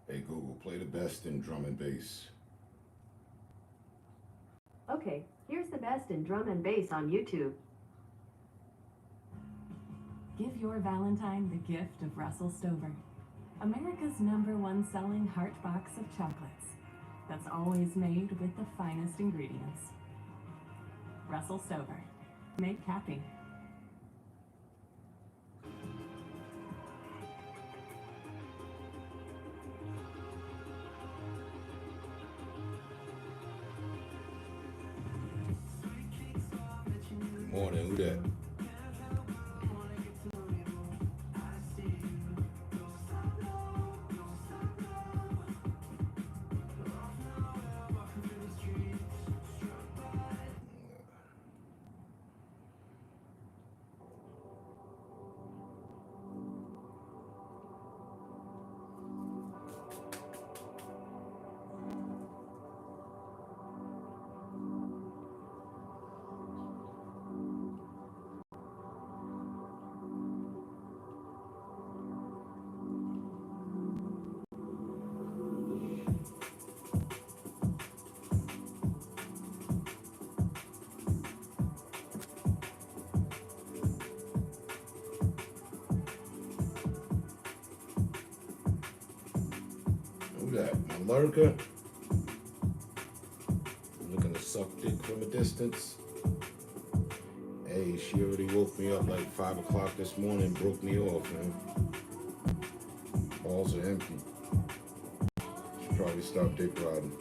Hey Google, play the best in drum and bass. Okay, here's the best in drum and bass on YouTube. Give your Valentine the gift of Russell Stover, America's #1 selling heart box of chocolates that's always made with the finest ingredients. Russell Stover. Make happy. Morning, who that? Who that? My lurker? Looking to suck dick from a distance. Hey, she already woke me up like 5 o'clock this morning, broke me off, man. Balls are empty. Should probably stop dick riding.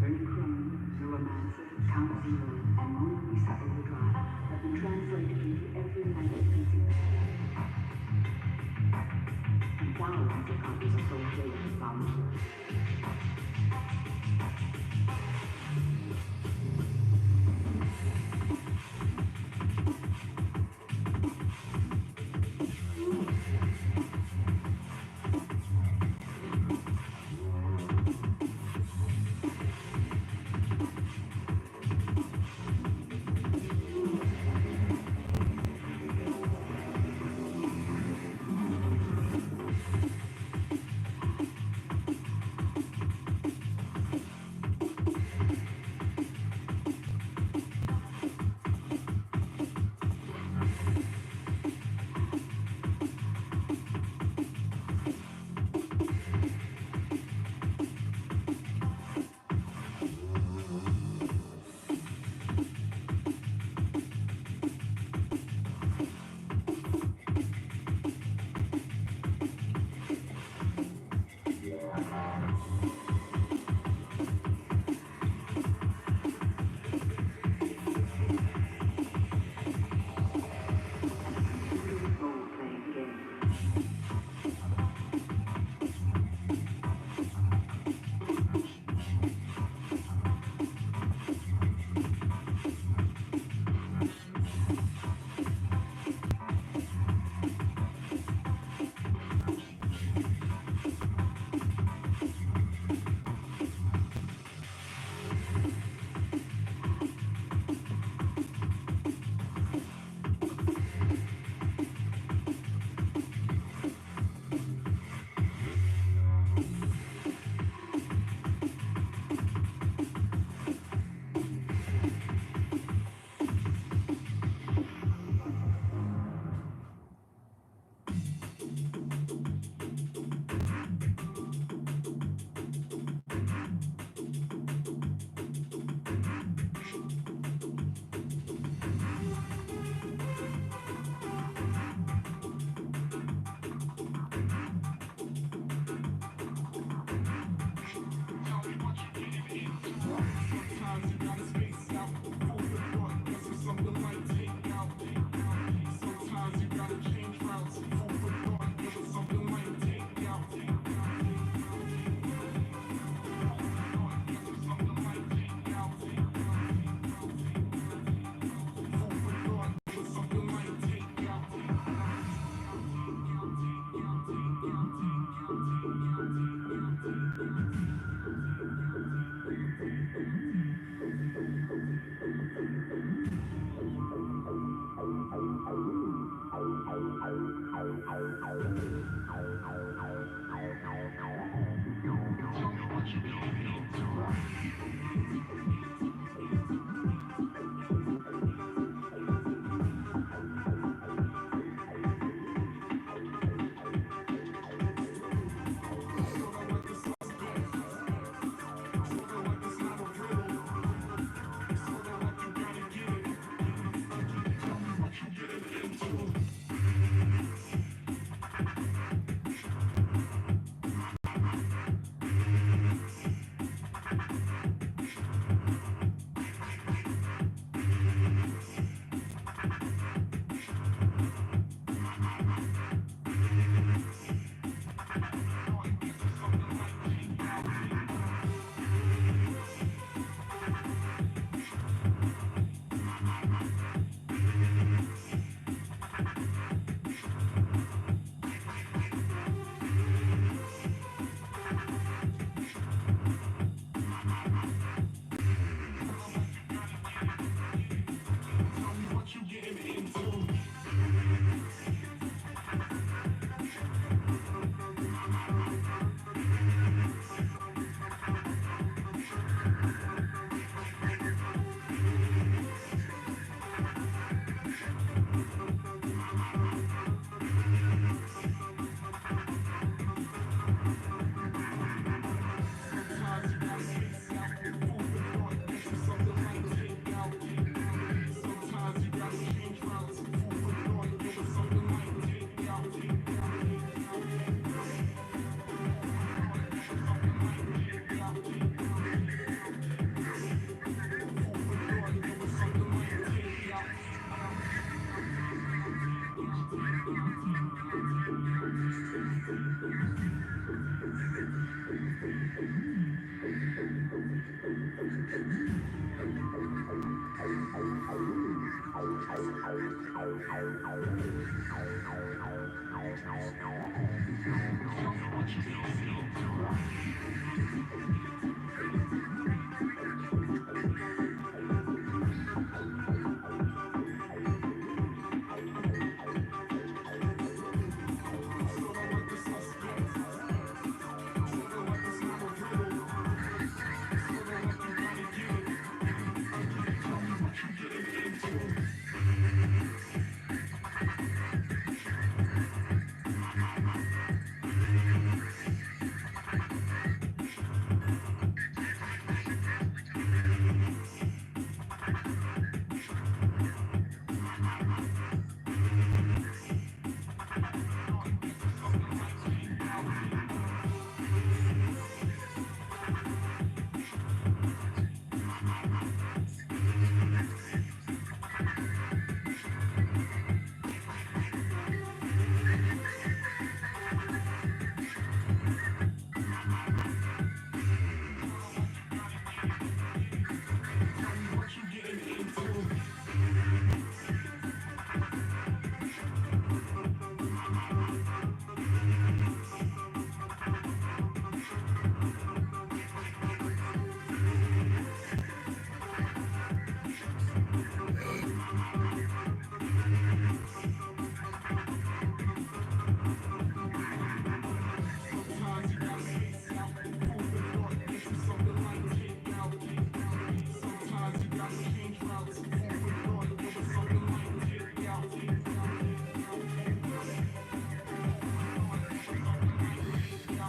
Turning Chrome through a massive Count Zero and Mona Lisa Overdrive have been translated into every language conceivable. And thousands of copies are sold daily around the world.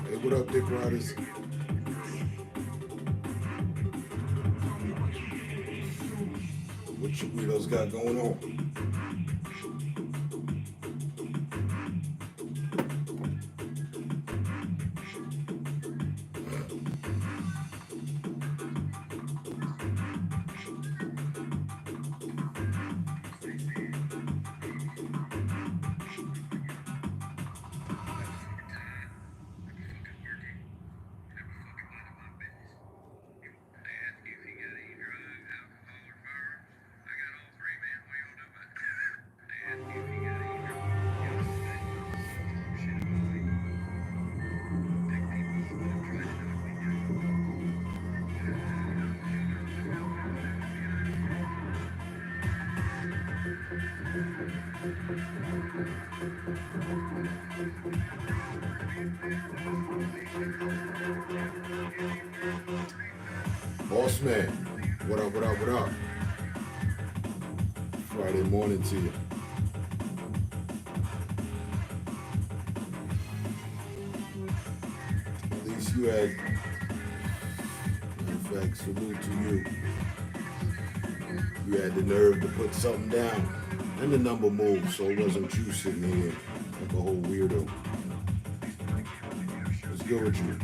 Hey, what up, Dick Riders? What you weirdos got going on? Boss man, what up, what up, what up? Friday morning to you. At least you had, in fact, salute to you. You had the nerve to put something down. And the number moved, so it wasn't you sitting here like a whole weirdo. What's good with you?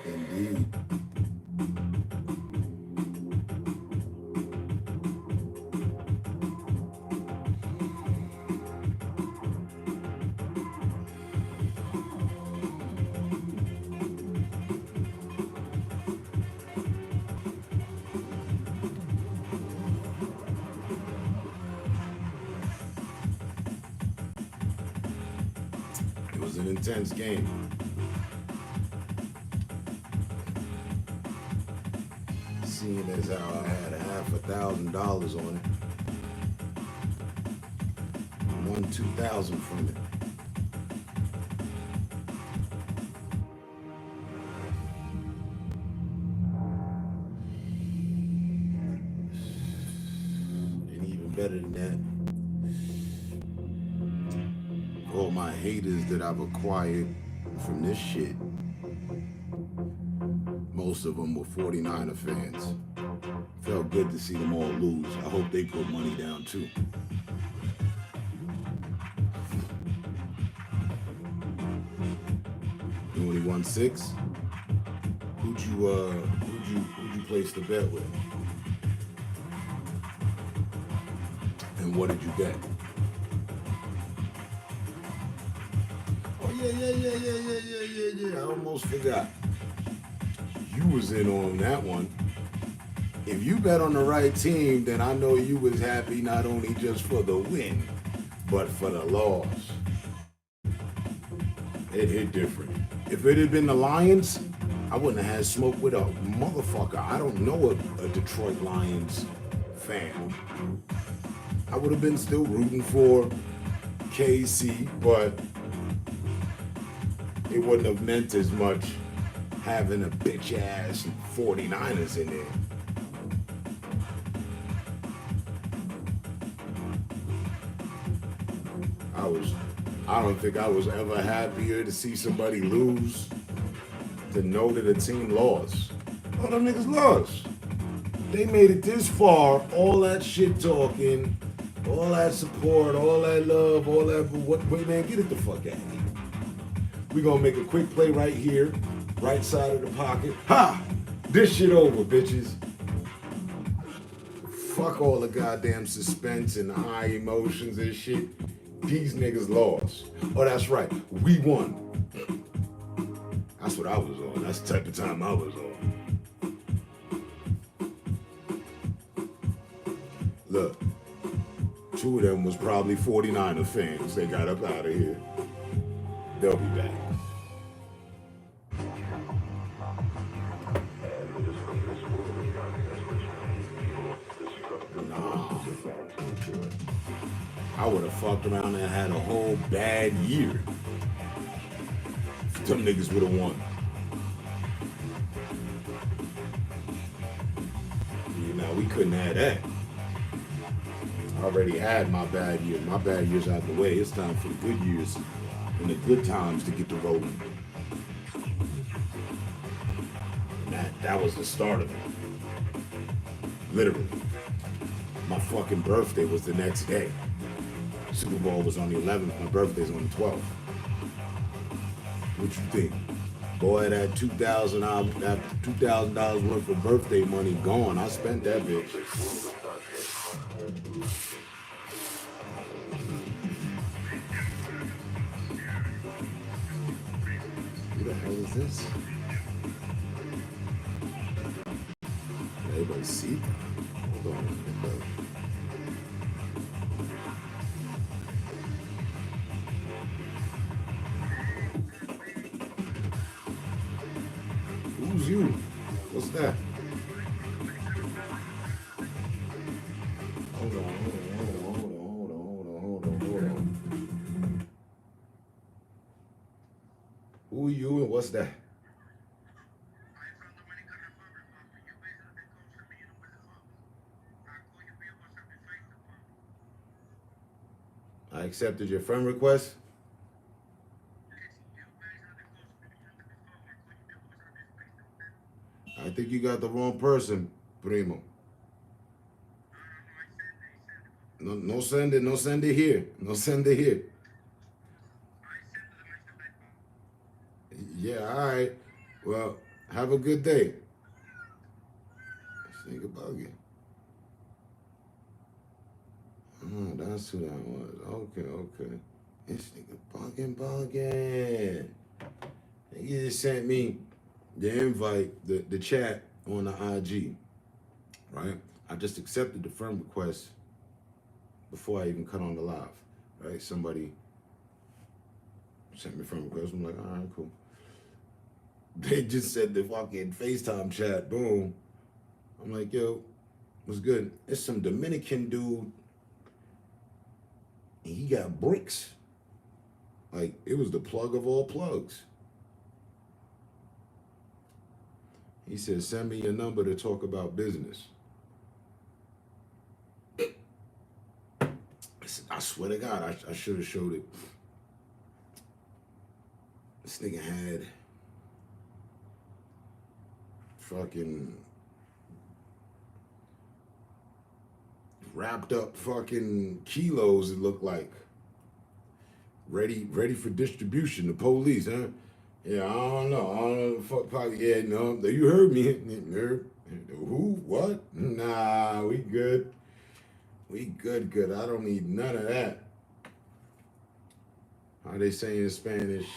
Indeed. It was an intense game. Seeing as how I had $1,000 on it, won $2,000 from it. And even better than that, all my haters that I've acquired from this shit. most of them were 49er fans. Felt good to see them all lose. I hope they put money down too. You only won 6? Who'd you place the bet with? And what did you get? Oh yeah. I almost forgot. You was in on that one. If you bet on the right team, then I know you was happy not only just for the win, but for the loss. It hit different. If it had been the Lions, I wouldn't have had smoke with a motherfucker. I don't know a Detroit Lions fan. I would have been still rooting for KC, but it wouldn't have meant as much having a bitch ass 49ers in there. I don't think I was ever happier to see somebody lose, to know that a team lost. Oh, them niggas lost. They made it this far, all that shit talking, all that support, all that love, all that, wait man, get it the fuck out of here. We gonna make a quick play right here, right side of the pocket. Ha! This shit over, bitches. Fuck all the goddamn suspense and high emotions and shit. These niggas lost. Oh, that's right. We won. That's what I was on. That's the type of time I was on. Look, 2 of them was probably 49er fans. They got up out of here. They'll be back. I would have fucked around and had a whole bad year. Them niggas would have won. You know, we couldn't have that. I already had my bad year. My bad year's out the way. It's time for the good years and the good times to get to rolling. And that was the start of it. Literally. My fucking birthday was the next day. Super Bowl was on the 11th. My birthday's on the 12th. What you think? Boy, that $2,000 worth of birthday money gone. I spent that bitch. Who the hell is this? Everybody see that? Hold on. Who's you? What's that? Hold on. Who are you and what's that? I accepted your friend request. I think you got the wrong person, primo. No send it here. No send it here. Yeah, all right. Well, have a good day. This nigga bugging. Oh, that's who that was. Okay. This nigga bugging. He just sent me the invite, the chat on the IG, right? I just accepted the friend request before I even cut on the live, right? Somebody sent me a friend request. I'm like, all right, cool. They just said the fucking FaceTime chat, boom. I'm like, yo, what's good? It's some Dominican dude, and he got bricks. Like, it was the plug of all plugs. He said, send me your number to talk about business. I swear to God, I should have showed it. This nigga had fucking wrapped up fucking kilos, it looked like. Ready for distribution. The police, huh? Yeah, I don't know. Fuck, probably, yeah, no. You heard me. Who? What? Nah, we good. We good. I don't need none of that. How they say in Spanish?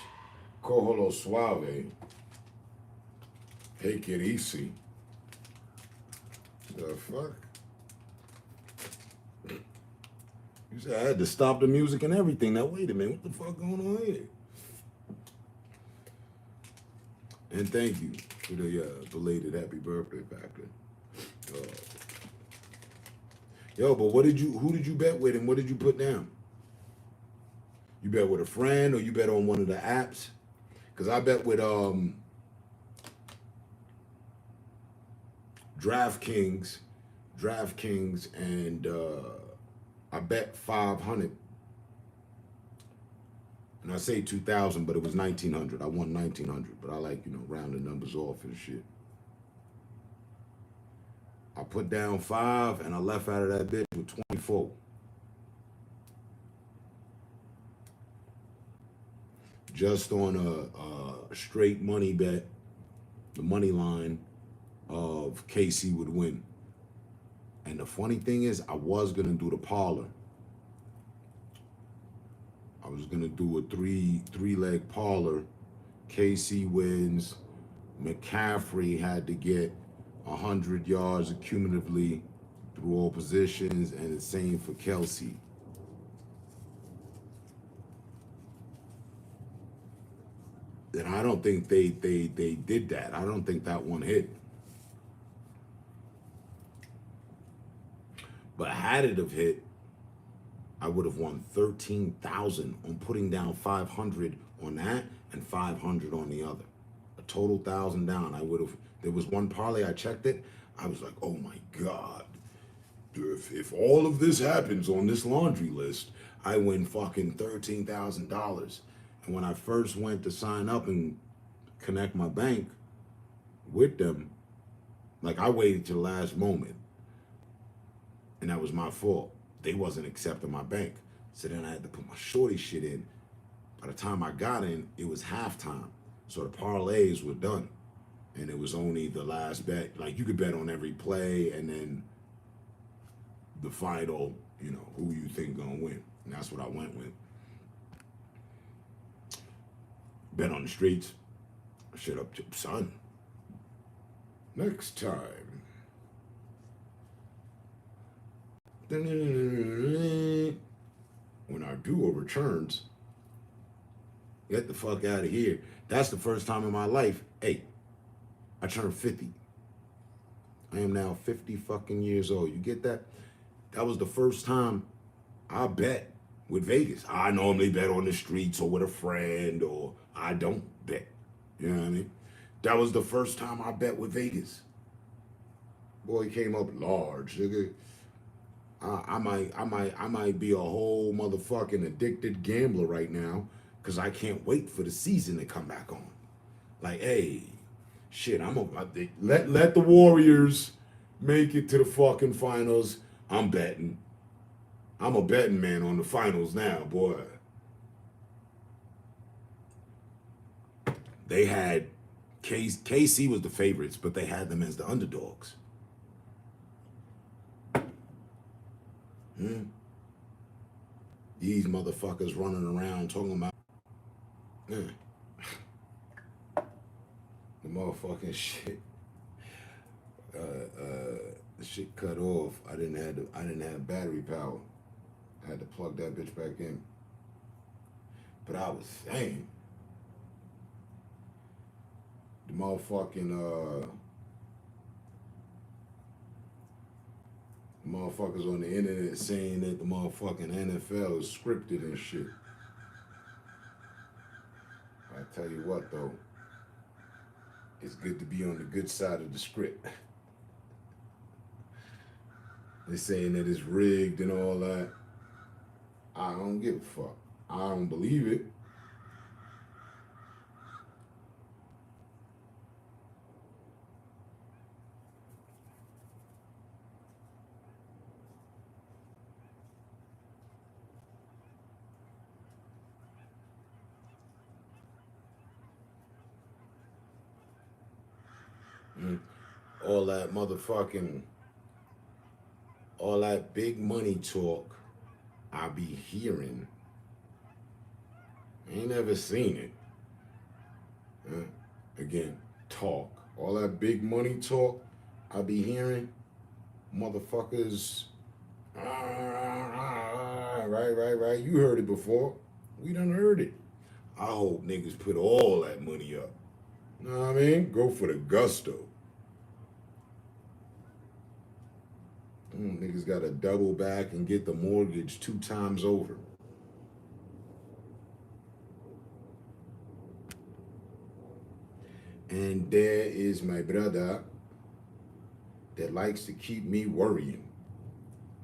Cójalo suave. Take it easy. The fuck? You said I had to stop the music and everything. Now, wait a minute. What the fuck going on here? And thank you for the belated happy birthday, Packer. Yo, but who did you bet with and what did you put down? You bet with a friend or you bet on one of the apps? Because I bet with DraftKings, and I bet 500. And I say 2,000, but it was 1,900. I won 1,900, but I like, rounding numbers off and shit. I put down 5 and I left out of that bitch with 24. Just on a straight money bet, the money line of KC would win. And the funny thing is, I was gonna do the parlor. I was gonna do a three-leg parlor. KC wins. McCaffrey had to get 100 yards cumulatively through all positions, and the same for Kelsey. And I don't think they did that. I don't think that one hit. But had it have hit, I would have won 13,000 on putting down 500 on that and 500 on the other. A total 1,000 down. I would have. There was one parlay, I checked it. I was like, oh my God. If all of this happens on this laundry list, I win fucking $13,000. And when I first went to sign up and connect my bank with them, like I waited to the last moment. And that was my fault. They wasn't accepting my bank. So then I had to put my shorty shit in. By the time I got in, it was halftime. So the parlays were done. And it was only the last bet. Like you could bet on every play and then the final, who you think gonna win. And that's what I went with. Bet on the streets. Shut up, son. Next time. When our duo returns, get the fuck out of here. That's the first time in my life. Hey, I turned 50. I am now 50 fucking years old. You get that? That was the first time I bet with Vegas. I normally bet on the streets or with a friend, or I don't bet. You know what I mean? That was the first time I bet with Vegas. Boy, he came up large, nigga. I might be a whole motherfucking addicted gambler right now because I can't wait for the season to come back on. Like, hey, shit, let the Warriors make it to the fucking finals. I'm betting. I'm a betting man on the finals now, boy. They had KC was the favorites, but they had them as the underdogs. These motherfuckers running around talking about the motherfucking shit. The shit cut off. I didn't have battery power. I had to plug that bitch back in. But I was saying, the motherfuckers on the internet saying that the motherfucking NFL is scripted and shit. I tell you what though, it's good to be on the good side of the script. They're saying that it's rigged and all that. I don't give a fuck. I don't believe it. All that motherfucking, all that big money talk I be hearing. I ain't never seen it. Again, talk. All that big money talk I be hearing. Motherfuckers. Right. You heard it before. We done heard it. I hope niggas put all that money up. Know what I mean? Go for the gusto. Niggas gotta double back and get the mortgage 2 times over. And there is my brother that likes to keep me worrying.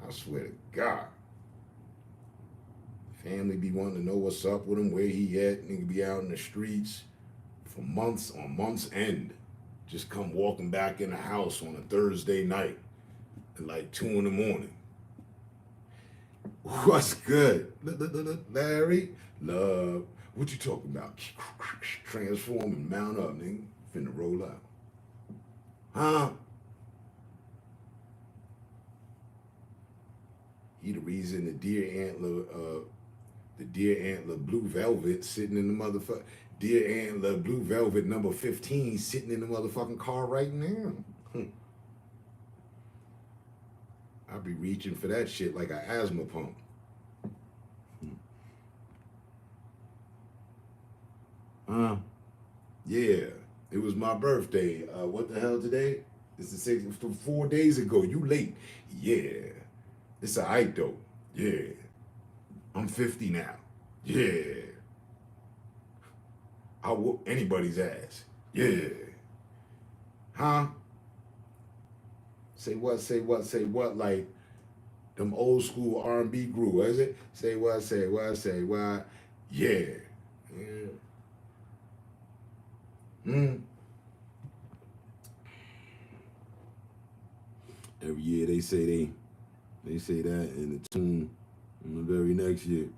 I swear to God. Family be wanting to know what's up with him, where he at. Nigga be out in the streets for months on months end. Just come walking back in the house on a Thursday night at like 2 in the morning. What's good? Larry? Love. What you talking about? Transform and mount up, nigga. Finna roll out. Huh? He the reason the deer antler blue velvet sitting in the motherfucker. Deer antler blue velvet number 15 sitting in the motherfucking car right now. I be reaching for that shit like an asthma pump. Yeah, it was my birthday. What the hell today? It's the 6th, 4 days ago. You late. Yeah. It's a height though. Yeah. I'm 50 now. Yeah. I'll whoop anybody's ass. Yeah. Huh? Say what, like them old school R&B grew, is it? Say what, yeah. Every year they say that in the tune in the very next year.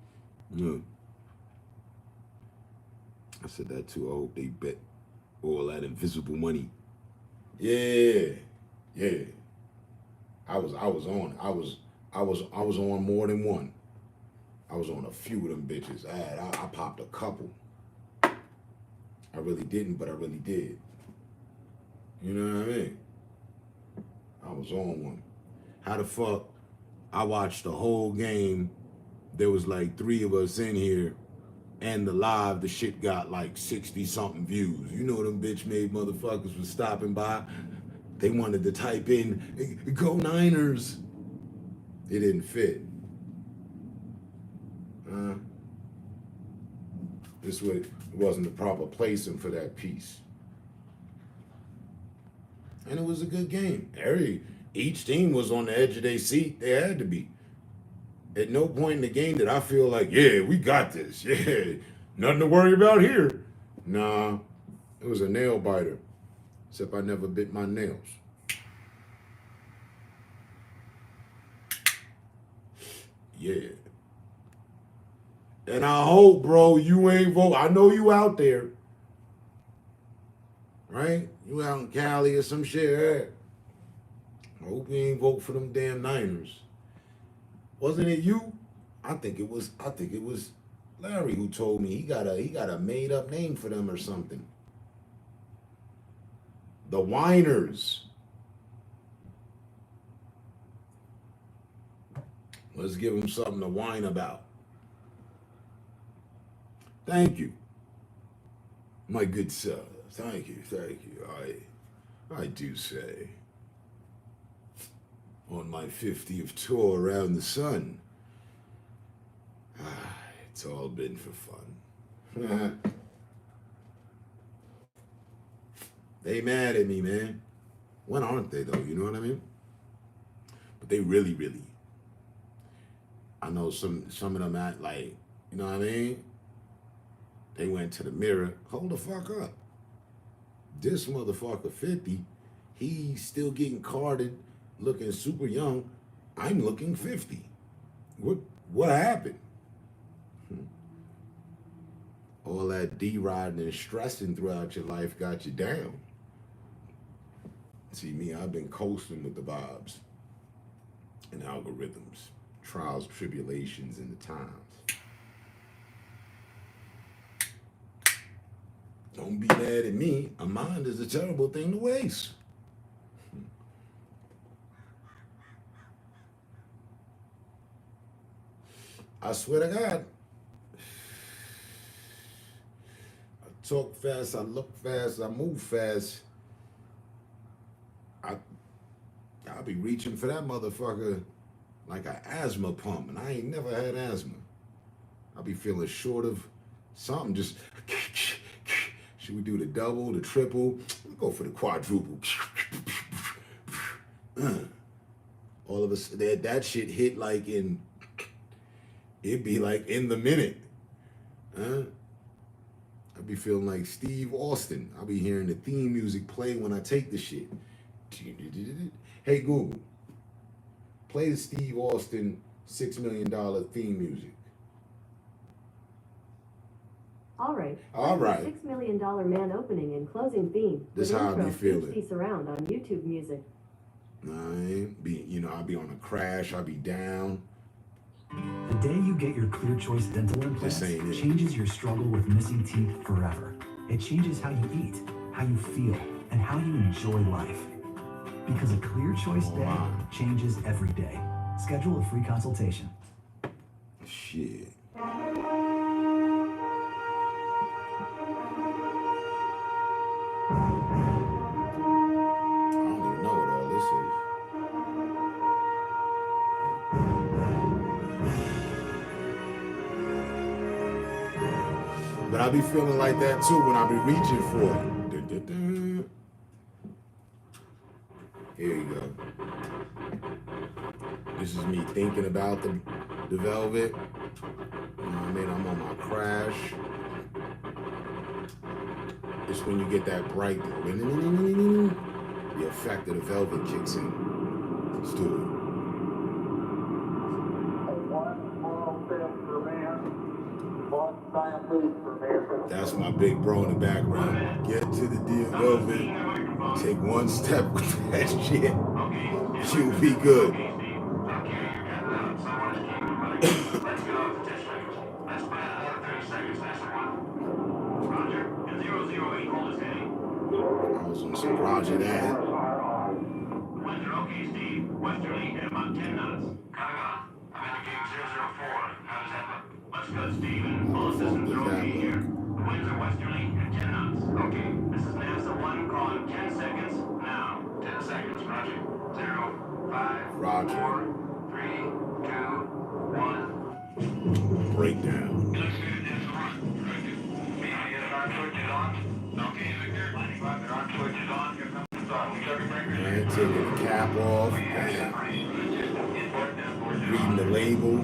I said that too. I hope they bet all that invisible money. Yeah. I was on more than one. I was on a few of them bitches. I popped a couple. I really didn't, but I really did. You know what I mean? I was on one. How the fuck? I watched the whole game. There was like 3 of us in here, and the shit got like 60 something views. You know them bitch made motherfuckers was stopping by. They wanted to type in, "Go Niners." It didn't fit. This way, it wasn't the proper placing for that piece. And it was a good game. Each team was on the edge of their seat. They had to be. At no point in the game did I feel like, yeah, we got this. Yeah, nothing to worry about here. Nah, it was a nail biter. Except I never bit my nails. Yeah. And I hope, bro, you ain't vote. I know you out there. Right? You out in Cali or some shit. I hope you ain't vote for them damn Niners. Wasn't it you? I think it was Larry who told me he got a made up name for them or something. The Whiners. Let's give them something to whine about. Thank you. My good sir. Thank you. I do say. On my 50th tour around the sun. It's all been for fun. They mad at me, man. When aren't they, though? You know what I mean? But they really. I know some of them act like, you know what I mean? They went to the mirror. Hold the fuck up. This motherfucker 50, he's still getting carded, looking super young. I'm looking 50. What happened? All that D-riding and stressing throughout your life got you down. See me, I've been coasting with the vibes and algorithms, trials, tribulations, and the times. Don't be mad at me. A mind is a terrible thing to waste. I swear to God. I talk fast, I look fast, I move fast. I'll be reaching for that motherfucker like an asthma pump, and I ain't never had asthma. I'll be feeling short of something, just should we do the double, the triple? We'll go for the quadruple. All of us, that shit hit like in, it'd be like in the minute. I'll be feeling like Steve Austin. I'll be hearing the theme music play when I take the shit. Hey Google, play the Steve Austin $6 Million theme music. All right. $6 Million Man opening and closing theme. This how I be feeling. HD surround on YouTube Music. I'll be on a crash. I'll be down. The day you get your Clear Choice dental implants changes your struggle with missing teeth forever. It changes how you eat, how you feel, and how you enjoy life. Because a Clear Choice day changes every day. Schedule a free consultation. Shit. But I be feeling like that too when I be reaching for it. Here you go. This is me thinking about the velvet. You know what I mean? I'm on my crash. It's when you get that bright, the effect of the velvet kicks in. Let's do it. That's my big bro in the background. Get to the deal, velvet. Take one step with that shit. You'll be good. I was on some Roger that. Westerly in about 10 minutes. I'm in the game 004. How does that look? Looks good, Steven. All systems are okay here. The winds are westerly at 10 knots. Okay. This is NASA 1 calling 10 seconds now. 10 seconds, Roger. 0, 5, Roger. 4, 3, 2, 1. Breakdown. Looks good. That's the run. Correct. Yes, our torch is on. Okay, Victor. Roger, our torch is on. Here comes the start. And taking the cap off. Reading the label.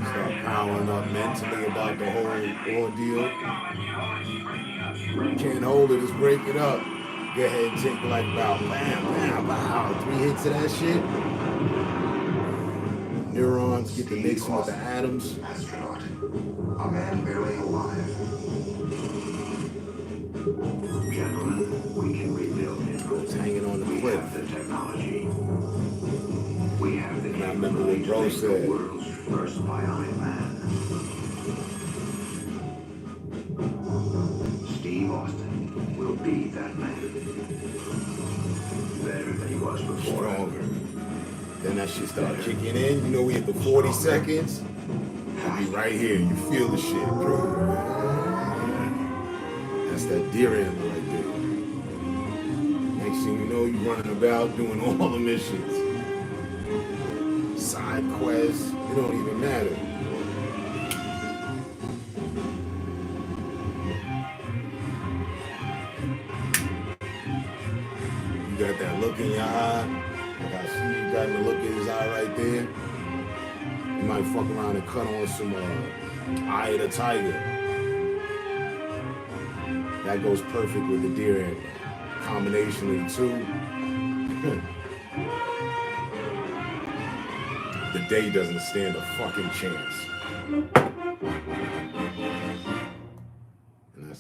Start powering up mentally about the whole ordeal. You can't hold it, just break it up. Go ahead and take like about bam, bam, bam. 3 hits of that shit. Neurons get to mixing with the atoms. Astronaut. A man barely alive. Gentlemen, we can rebuild it. It's hanging on the We cliff. have the technology. We have the And I remember what capability to bro make the said. world's first bionic man. Steve Austin will be that man. Better than he was before. Stronger. Then that shit start kicking in. You know, we hit the 40 seconds. I'll be right here. You feel the shit, bro. That's that deer antler right there. Next thing you know, you running about doing all the missions. Side quests. It don't even matter. You got that look in your eye. Like I see you got the look in his eye right there. You might fuck around and cut on some Eye of the Tiger. That goes perfect with the deer antler. Combination of the two. The day doesn't stand a fucking chance.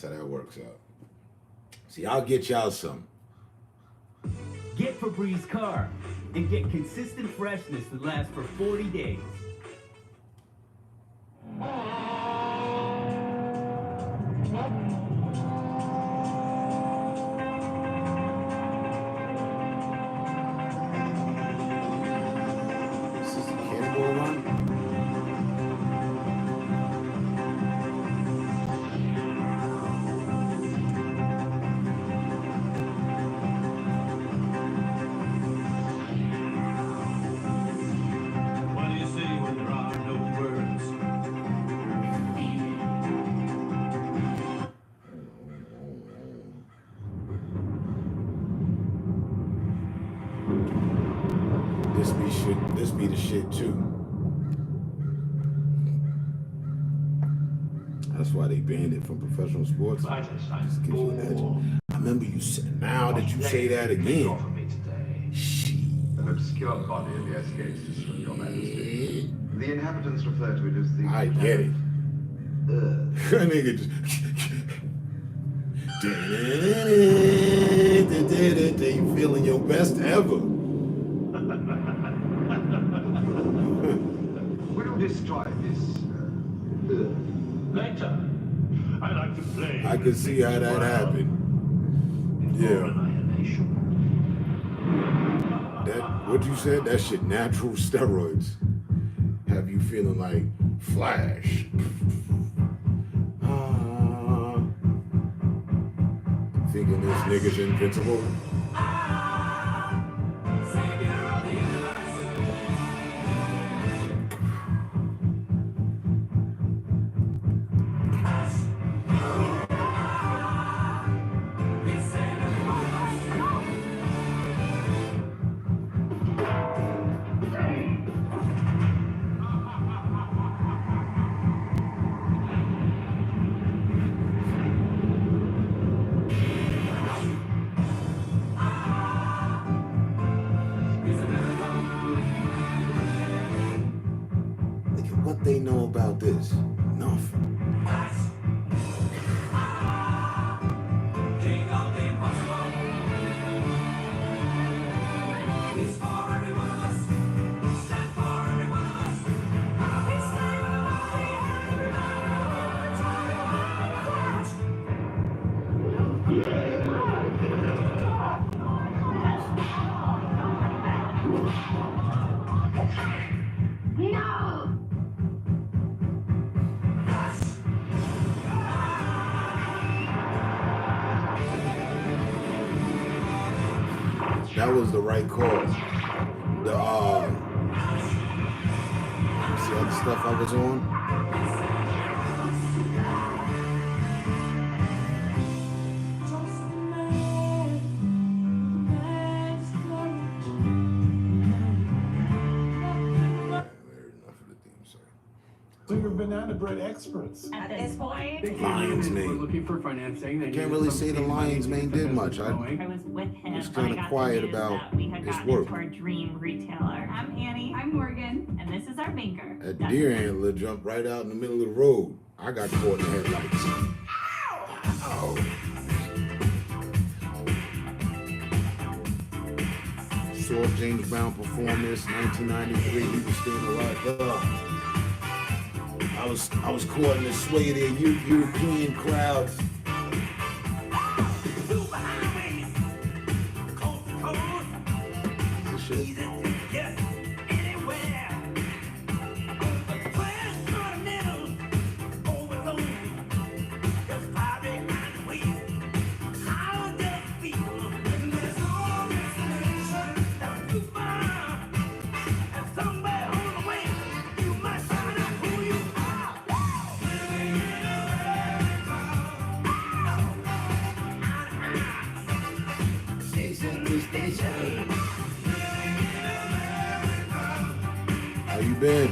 That's how that works out. See, I'll get y'all some. Get Febreze Car and get consistent freshness that lasts for 40 days. This is the Cannonball Run. What do you say when there are no words? This be the shit too. That's why they banned it from professional sports. Just gives you an edge. I remember you said, now that you say that again. Shit. An obscure body of the escapes to swim, Your Majesty. The inhabitants refer to it as the... I get it. That nigga just... You feeling your best ever. We'll destroy this... Later. I like to play. I can see how that happened. Yeah. That, what you said, that shit natural steroids. Have you feeling like Flash. Thinking this nigga's invincible. What they know about this? Nothing. That was the right call. The see all the stuff I was on? So you're banana bread experts. At this point, Lion's We're Mane. looking for financing. They Can't need really some say the money Lion's to Mane get the did much. business I going. was with him It's when I kinda got quiet the news about that we had his gotten work. into our dream retailer. I'm Annie. I'm Morgan. And this is our banker. That Dustin. deer antler jumped right out in the middle of the road. I got caught in the headlights. Ow! Saw James Brown perform this 1993. He was standing right there. I was caught in the sway of their European crowds. This shit. How you been?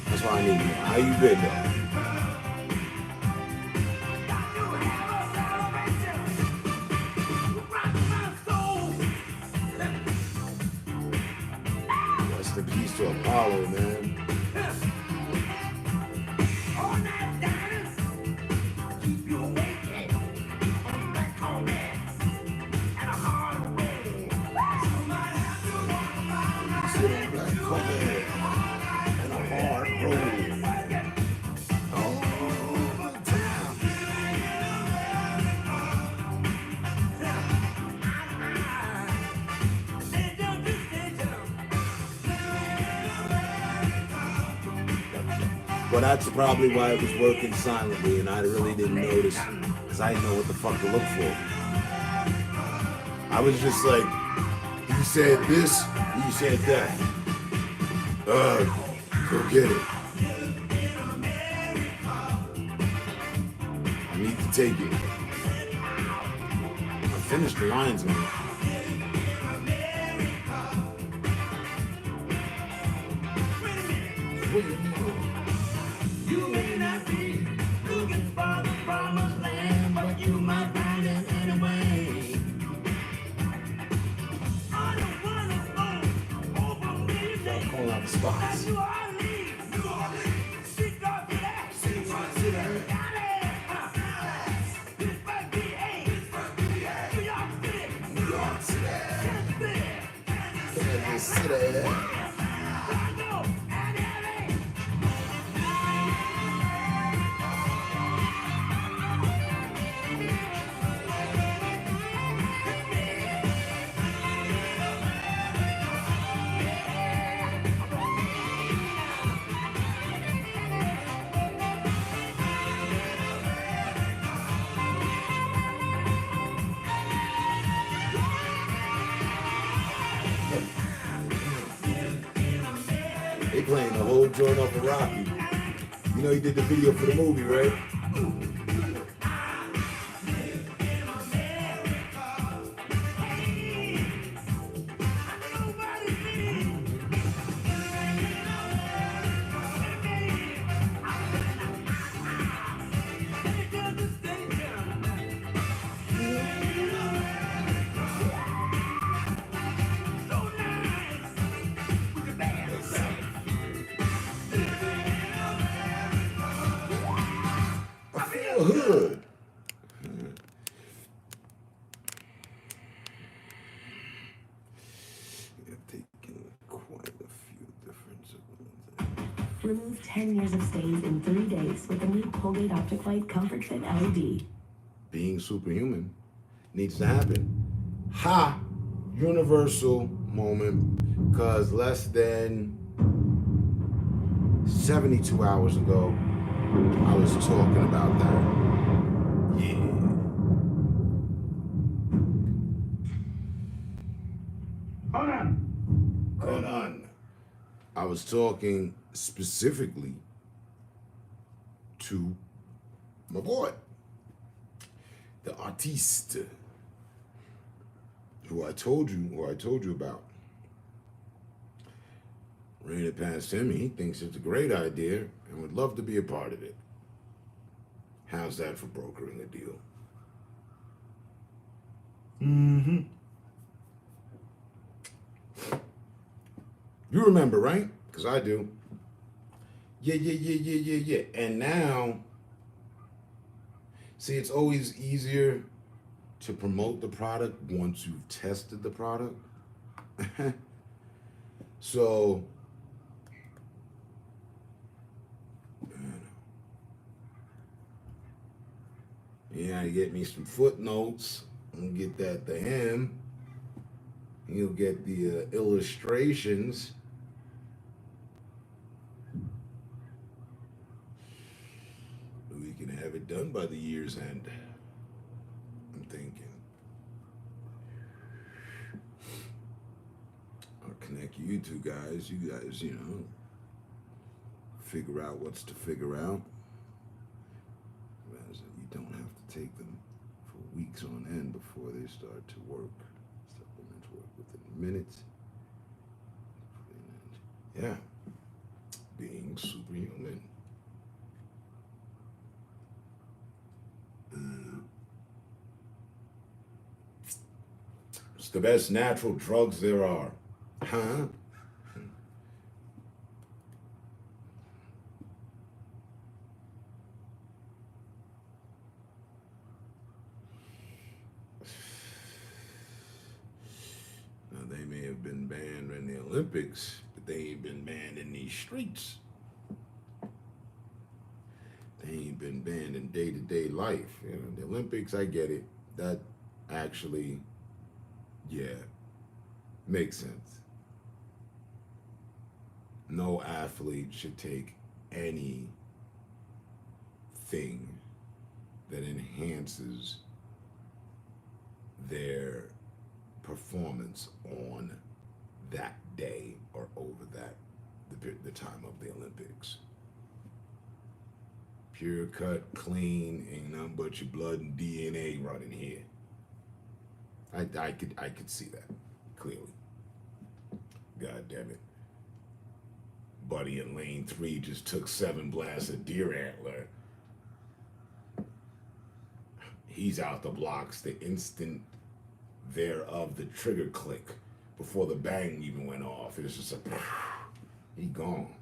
That's why I need you. How you been though? Rest in peace to Apollo, man. Well, that's probably why it was working silently, and I really didn't notice because I didn't know what the fuck to look for. I was just like, you said this, you said that. Go get it. I need to take it. I finished the lines, man. You may not be looking for the promised land, but you might find it anyway. Calling out the spots. They playing the whole joint off of Rocky. You know he did the video for the movie, right? Hood. Remove 10 years of stains in 3 days with the new Colgate Optic White Comfort Fit LED. Being superhuman needs to happen. Ha! Universal moment, because less than 72 hours ago, I was talking about that. Yeah. Hold on. I was talking specifically to my boy, the artiste, who I told you about. Ran it past him. He thinks it's a great idea and would love to be a part of it. How's that for brokering a deal? Mm-hmm. You remember, right? Because I do. Yeah. And now, see, it's always easier to promote the product once you've tested the product. So, yeah, get me some footnotes and get that to him. He'll get the illustrations. We can have it done by the year's end, I'm thinking. I'll connect you two guys. You guys, you know, figure out what's to figure out. You don't have to take them for weeks on end before they start to work. Supplements work within minutes. Yeah, being superhuman. It's the best natural drugs there are. Huh? Now, they may have been banned in the Olympics, but they ain't been banned in these streets. They ain't been banned in day-to-day life. You know, the Olympics, I get it. That actually, yeah, makes sense. No athlete should take any thing that enhances their performance on that day or over the time of the Olympics. Pure cut, clean, ain't nothing but your blood and DNA running here. I could see that clearly. God damn it. Buddy in lane 3 just took 7 blasts of deer antler. He's out the blocks the instant thereof the trigger click before the bang even went off. It's just like, he gone.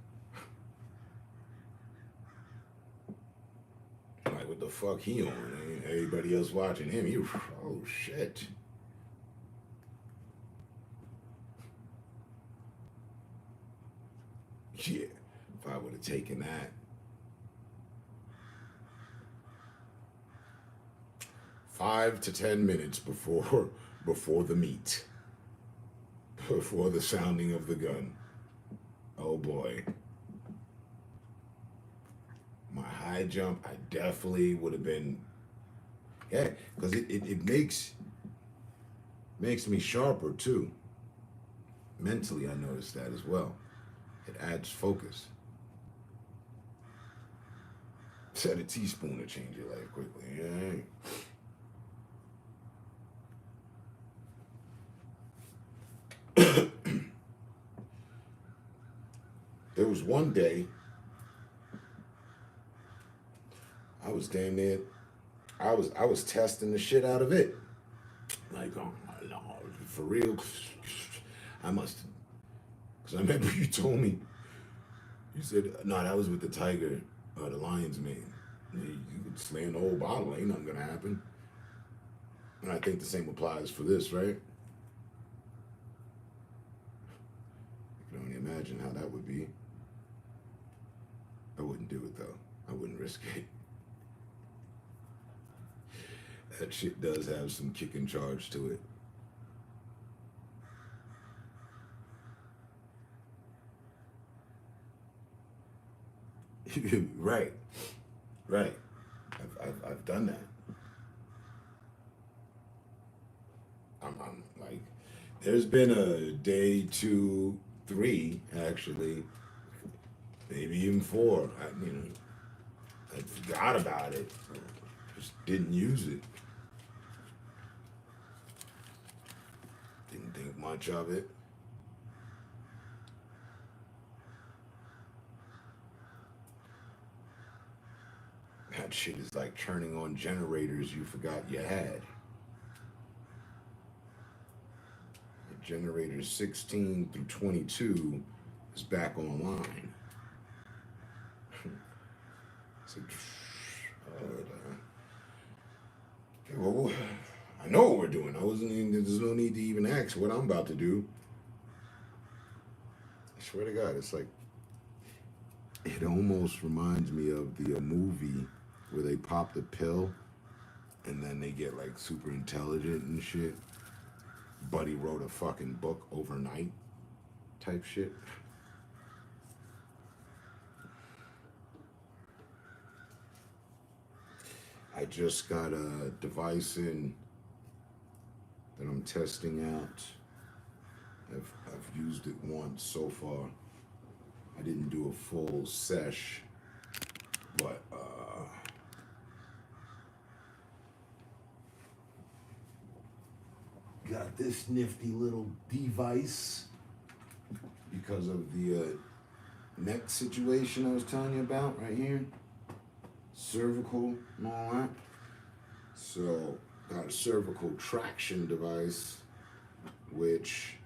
Like, what the fuck he on? Ain't everybody else watching him? He, oh shit. Yeah, if I would have taken that. 5 to 10 minutes before the meet. Before the sounding of the gun. Oh boy. My high jump, I definitely would have been, yeah, because it makes me sharper too. Mentally, I noticed that as well. It adds focus. Set a teaspoon to change your life quickly. Yeah. There was one day I was damn near, I was testing the shit out of it. Like, oh my Lord, for real? I must, because I remember you told me, you said, no, that was with the tiger, the lion's mane. You could slam the whole bottle, ain't nothing gonna happen. And I think the same applies for this, right? I can only imagine how that would be. I wouldn't do it though. I wouldn't risk it. That shit does have some kick and charge to it. Right. I've done that. I'm like, there's been a day, 2, 3, actually, maybe even 4. I forgot about it. Just didn't use it. Didn't think much of it. That shit is like turning on generators you forgot you had. The generator 16 through 22 is back online. So, well, I know what we're doing. There's no need to even ask what I'm about to do. I swear to God, it's like, it almost reminds me of the movie where they pop the pill and then they get like super intelligent and shit. Buddy wrote a fucking book overnight type shit. I just got a device in that I'm testing out. I've used it once so far. I didn't do a full sesh, but got this nifty little device because of the neck situation I was telling you about right here. Cervical and all that. So got a cervical traction device which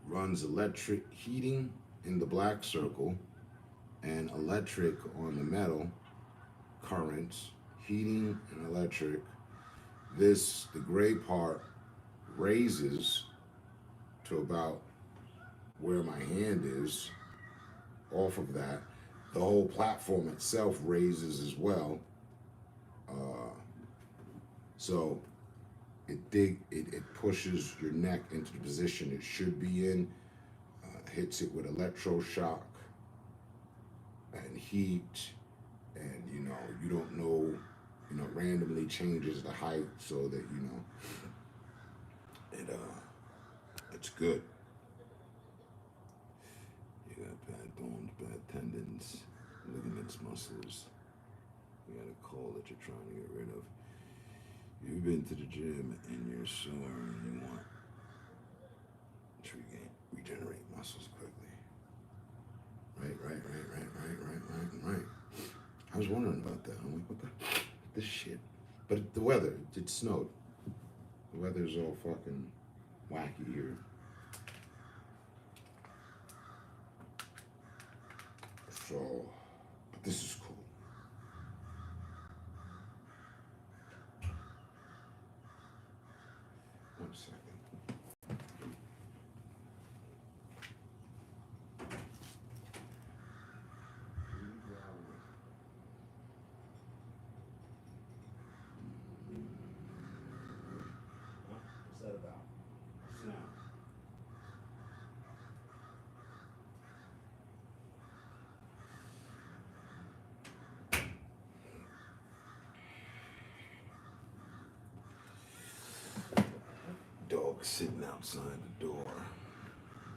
runs electric heating in the black circle and electric on the metal, currents, heating and electric. This, the gray part, raises to about where my hand is. Off of that, the whole platform itself raises as well. So it pushes your neck into the position it should be in, hits it with electroshock and heat And you don't know, randomly changes the height so that it's good. You got bad bones, bad tendons, ligaments, muscles. You got a cold that you're trying to get rid of. You've been to the gym and you're sore and you want to regenerate muscles quickly. Right. I was wondering about that. I'm like, what this shit? But the weather, it snowed. The weather's all fucking wacky here. So, but this is cool. One second. What's that about? Sit down. Dog sitting outside the door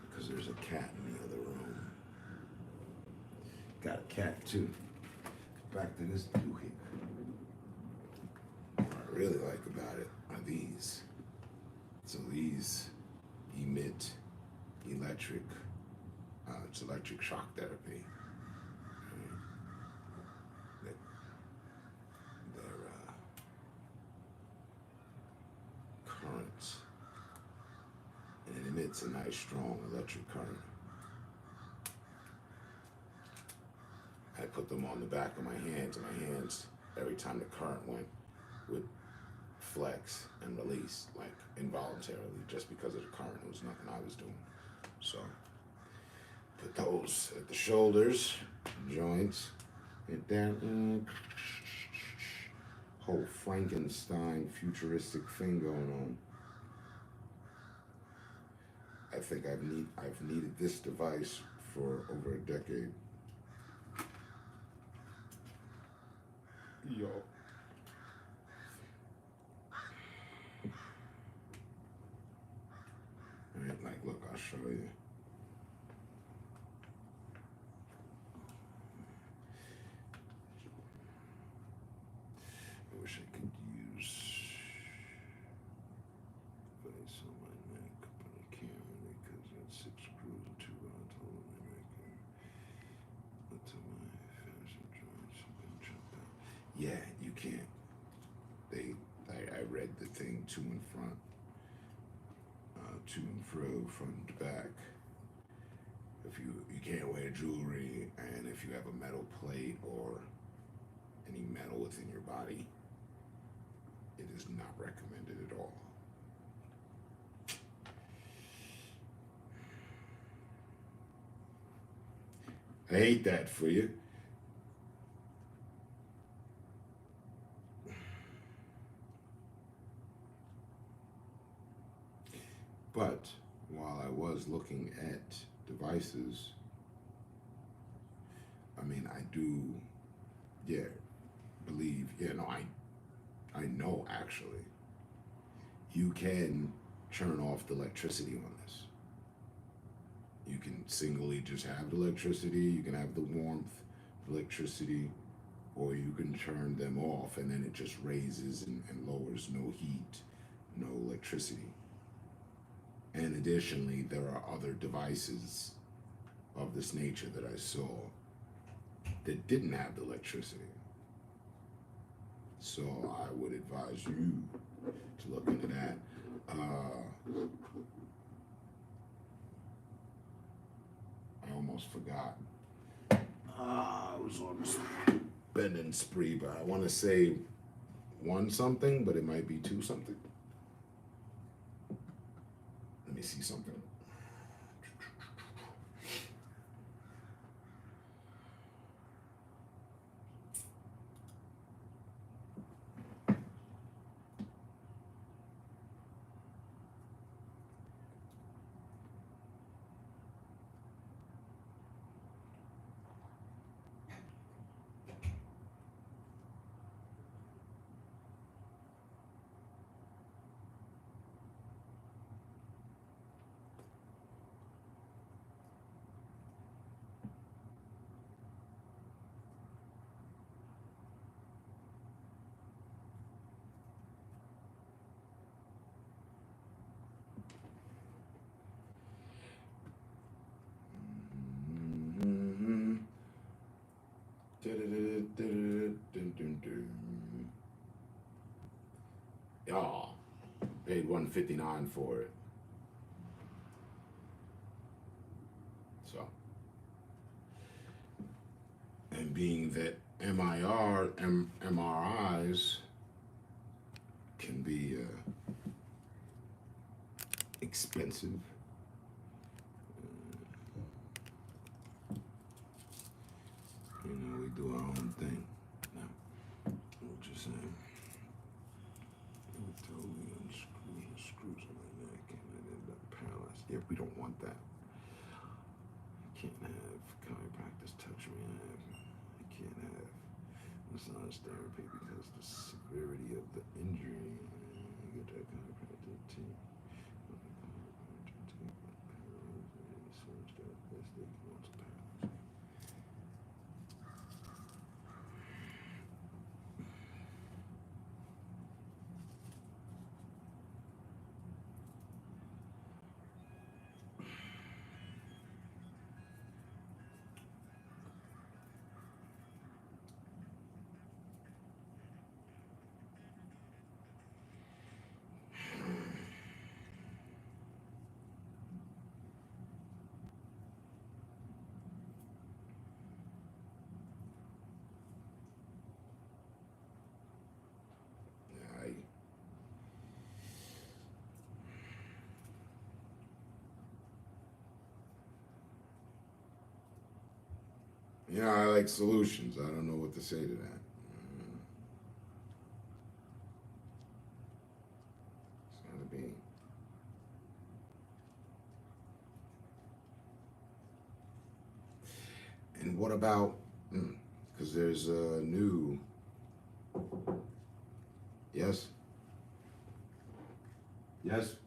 because there's a cat in the other room. Got a cat too. Back to this doohickey. What I really like about it are these. So these emit electric. It's electric shock therapy. They're currents. And it emits a nice strong electric current. I put them on the back of my hands, and my hands, every time the current went, would flex and release, like involuntarily, just because of the current. It was nothing I was doing. So, put those at the shoulders, joints, hit that whole Frankenstein futuristic thing going on. I think I've needed this device for over a decade. Yo. Alright, like, look, I'll show you. I wish I could use device on my neck, but I can't really because that's 6 screws and 2 rods holding my neck until my fascia joints have been chopped out. Yeah, you can't. I read the thing to and front, to and fro, front to back. If you can't wear jewelry, and if you have a metal plate or any metal within your body, it is not recommended at all. I hate that for you. But while I was looking at devices, I mean, I do, believe, I know actually, you can turn off the electricity on this. You can singly just have the electricity, you can have the warmth, electricity, or you can turn them off and then it just raises and lowers, no heat, no electricity. And additionally, there are other devices of this nature that I saw that didn't have the electricity. So I would advise you to look into that. I almost forgot. I was on this bending spree, but I want to say 1 something, but it might be 2 something. Let me see something. $159 for it. So, and being that MRIs can be expensive. You know, we do our own thing. Now, what you saying? It totally screws on my neck and it ended up paralyzed. Yeah, we don't want that. I can't have chiropractors touch me. I can't have massage therapy because the severity of the injury. Get that chiropractor too. I like solutions. I don't know what to say to that. It's gotta be. And what about, because there's a new, yes? Yes?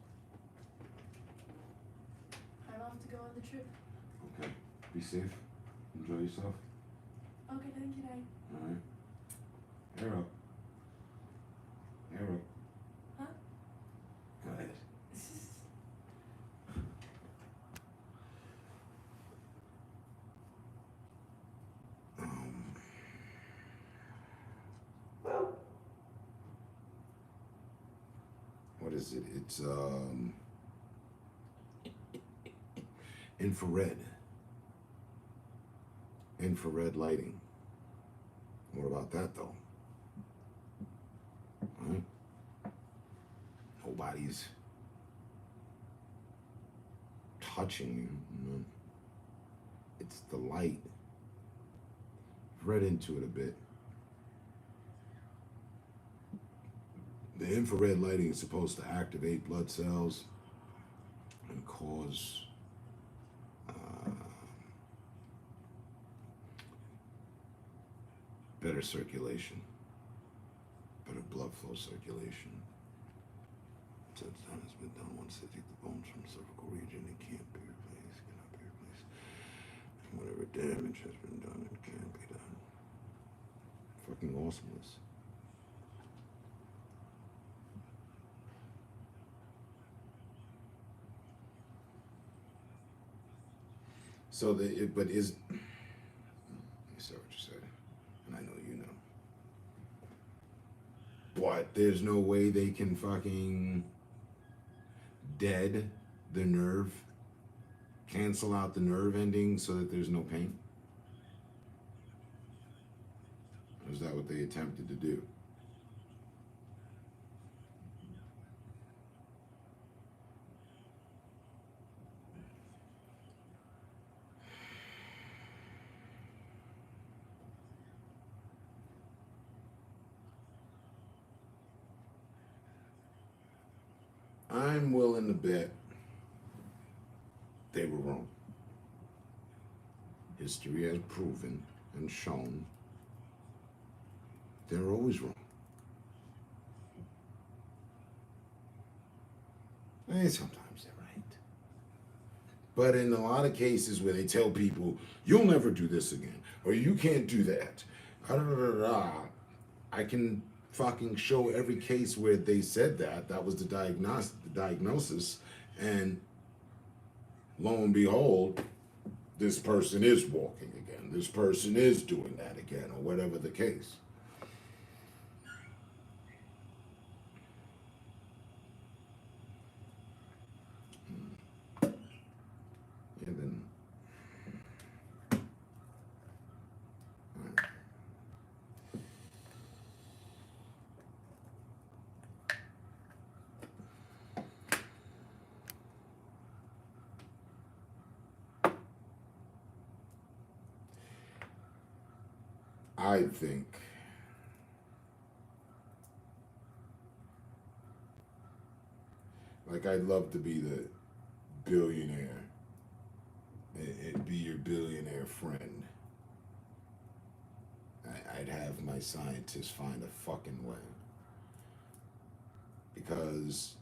I'm off to go on the trip. Okay. Be safe. Enjoy yourself. Okay, thank you, Dad. All right. Arrow. Arrow. Huh? Go ahead. What is it? It's infrared lighting. What about that though? Right? Nobody's touching you. It's the light. I've read into it a bit. The infrared lighting is supposed to activate blood cells and cause better circulation, better blood flow circulation. Since time has been done, once they take the bones from the cervical region, it can't be replaced, cannot be replaced. And whatever damage has been done, it can't be done. Fucking awesomeness. So but is, you said what you said, and I know you know. But there's no way they can fucking dead the nerve, cancel out the nerve ending so that there's no pain? Or is that what they attempted to do? I'm willing to bet they were wrong. History has proven and shown they're always wrong. And sometimes they're right. But in a lot of cases where they tell people, you'll never do this again, or you can't do that, I can fucking show every case where they said that was the diagnosis, and lo and behold, this person is walking again, this person is doing that again, or whatever the case. I think like I'd love to be the billionaire and be your billionaire friend. I'd have my scientists find a fucking way. Because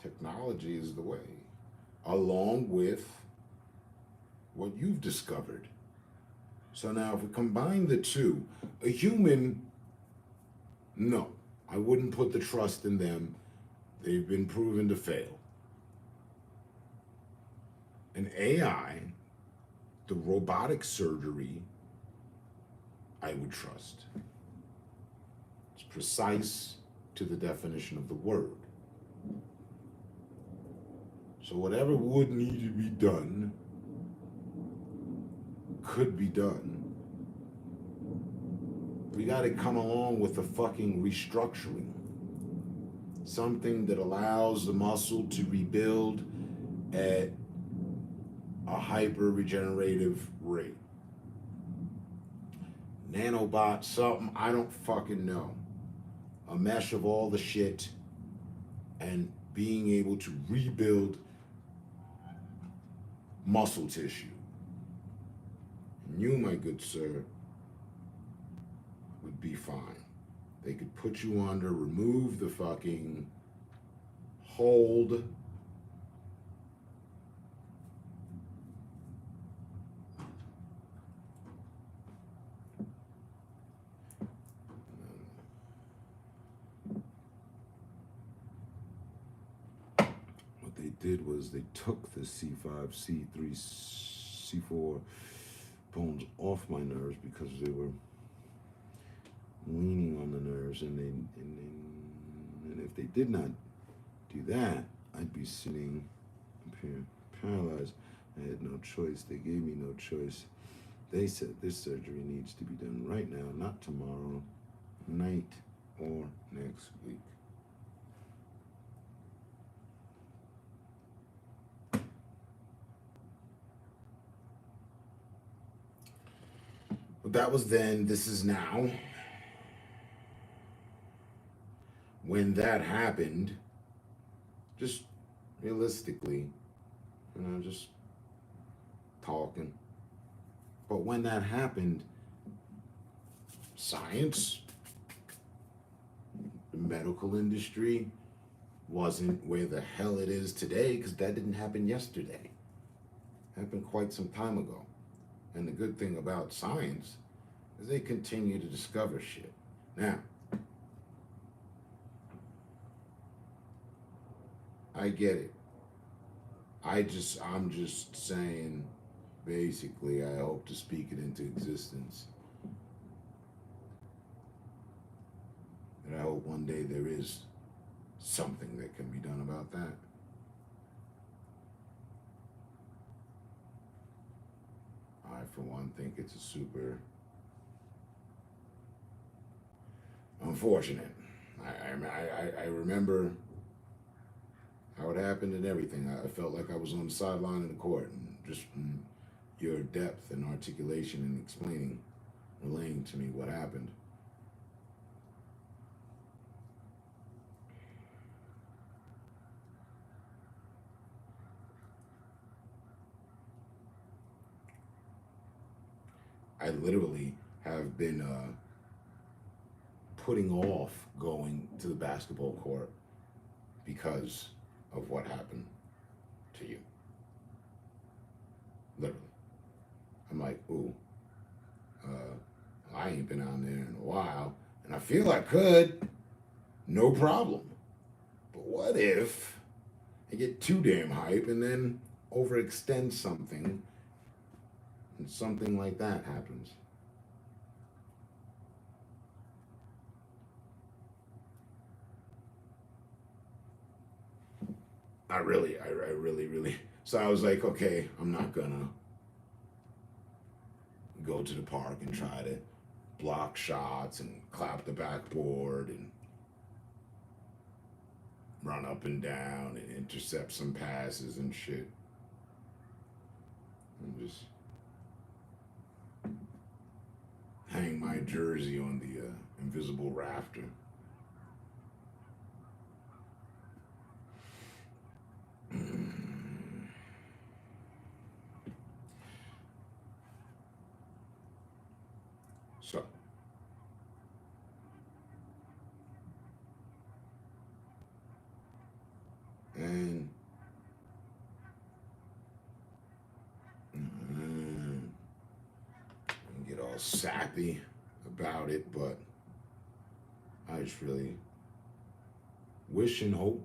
technology is the way, along with what you've discovered. So now if we combine the two, a human, no, I wouldn't put the trust in them. They've been proven to fail. An AI, the robotic surgery, I would trust. It's precise to the definition of the word. So whatever would need to be done could be done. We got to come along with a fucking restructuring. Something that allows the muscle to rebuild at a hyper regenerative rate. Nanobot, something, I don't fucking know. A mesh of all the shit and being able to rebuild muscle tissue. And you, my good sir, would be fine. They could put you under, remove the fucking hold. What they did was they took the C5, C3, C4 bones off my nerves because they were leaning on the nerves, and if they did not do that, I'd be sitting up here paralyzed. I had no choice. They gave me no choice. They said this surgery needs to be done right now, not tomorrow night or next week. But that was then, this is now. When that happened, just realistically, just talking. But when that happened, science, the medical industry wasn't where the hell it is today, because that didn't happen yesterday. It happened quite some time ago. And the good thing about science is they continue to discover shit. Now, I get it. I'm just saying, basically, I hope to speak it into existence. And I hope one day there is something that can be done about that. I, for one, think it's a super unfortunate. I remember how it happened and everything. I felt like I was on the sideline in the court, and just your depth and articulation and explaining, relaying to me what happened. I literally have been putting off going to the basketball court because of what happened to you. Literally. I'm like, ooh, I ain't been out there in a while, and I feel I could, no problem. But what if I get too damn hype and then overextend something, and something like that happens? I really. So I was like, okay, I'm not gonna go to the park and try to block shots and clap the backboard and run up and down and intercept some passes and shit. I'm just hang my jersey on the invisible rafter. So, and get all sappy about it, but I just really wish and hope,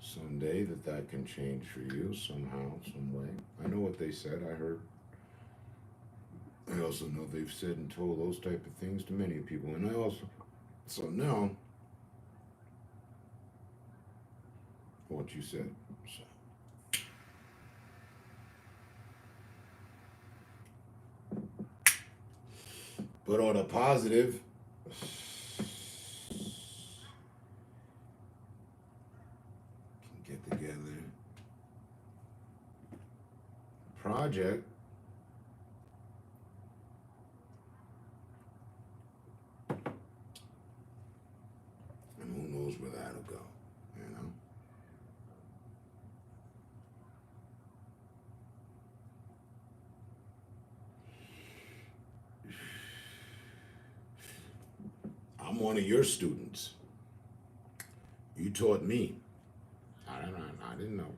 someday that can change for you somehow, some way. I know what they said, I heard. I also know they've said and told those type of things to many people, and so now, what you said, so. But on a positive, can get together, project, and who knows where that'll go, I'm one of your students. You taught me. I didn't know.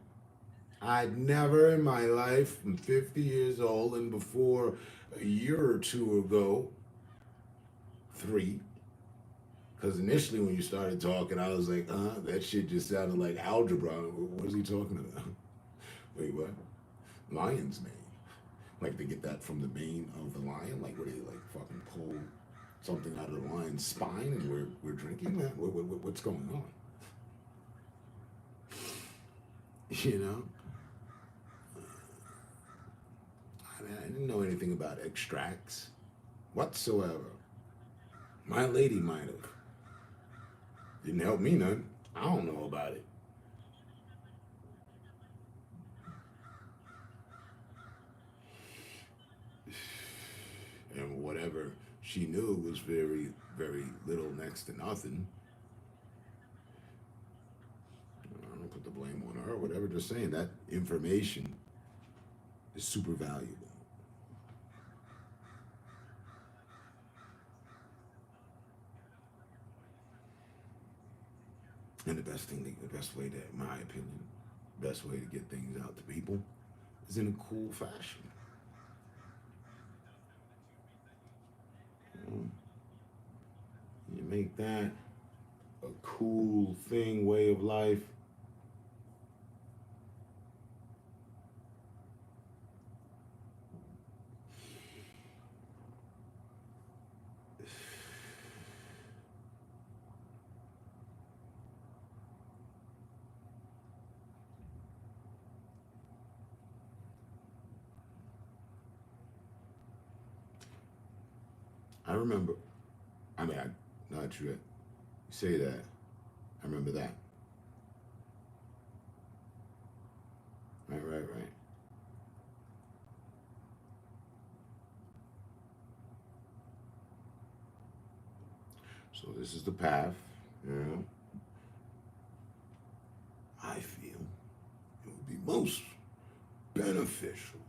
I'd never in my life, I'm 50 years old, and before a year or two ago, 3, because initially when you started talking, I was like, that shit just sounded like algebra. What is he talking about? Wait, what? Lion's mane. Like they get that from the mane of the lion? Like, what do they, like, fucking pull something out of the lion's spine and we're drinking that? What's going on? You know? I didn't know anything about extracts whatsoever. My lady might have. Didn't help me none. I don't know about it. And whatever she knew was very, very little, next to nothing. I don't put the blame on her or whatever, just saying that information is super valuable. And the best way to, in my opinion, best way to get things out to people is in a cool fashion. You make that a cool thing, way of life. I remember, not true. You say that. I remember that. Right. So this is the path, I feel it would be most beneficial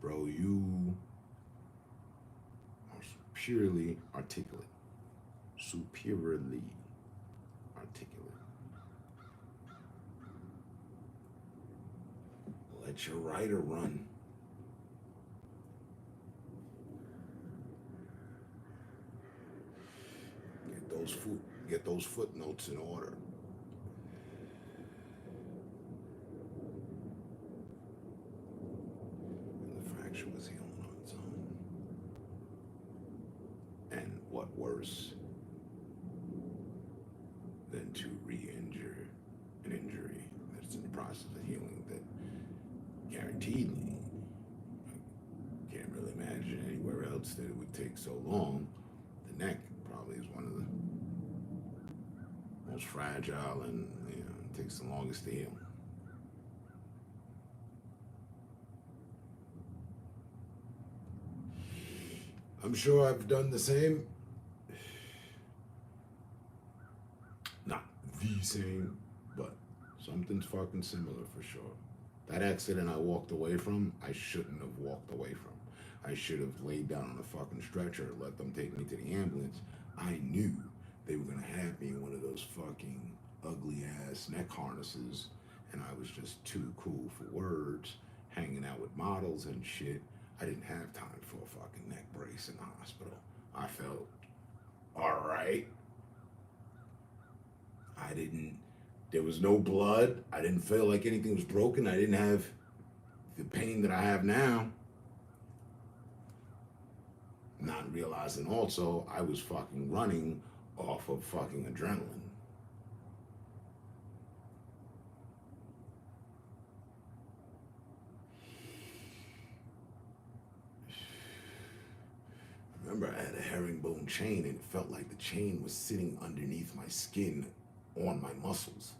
bro, you are superiorly articulate. Superiorly articulate. Let your writer run. Get those footnotes in order. And the fracture was healing on its own. And what worse than to re-injure an injury that's in the process of healing that guaranteedly, I can't really imagine anywhere else that it would take so long. The neck probably is one of the most fragile and it takes the longest to heal. I'm sure I've done the same. Not the same, but something's fucking similar for sure. That accident I walked away from, I shouldn't have walked away from. I should have laid down on a fucking stretcher, let them take me to the ambulance. I knew they were gonna have me in one of those fucking ugly ass neck harnesses, and I was just too cool for words, hanging out with models and shit. I didn't have time for a fucking neck brace in the hospital. I felt all right. There was no blood. I didn't feel like anything was broken. I didn't have the pain that I have now. Not realizing also I was fucking running off of fucking adrenaline. Remember, I had a herringbone chain and it felt like the chain was sitting underneath my skin on my muscles.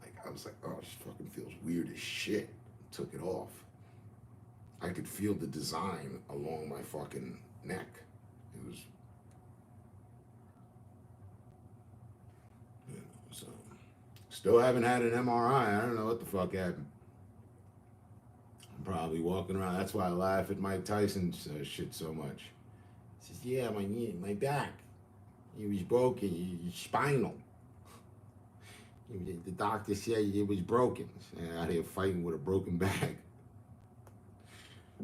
Like, I was like, oh, this fucking feels weird as shit. Took it off. I could feel the design along my fucking neck. It was, so. Still haven't had an MRI. I don't know what the fuck happened. I'm probably walking around. That's why I laugh at Mike Tyson's shit so much. He says, yeah, my back. It was broken. It's spinal. The doctor said it was broken. So out here fighting with a broken back.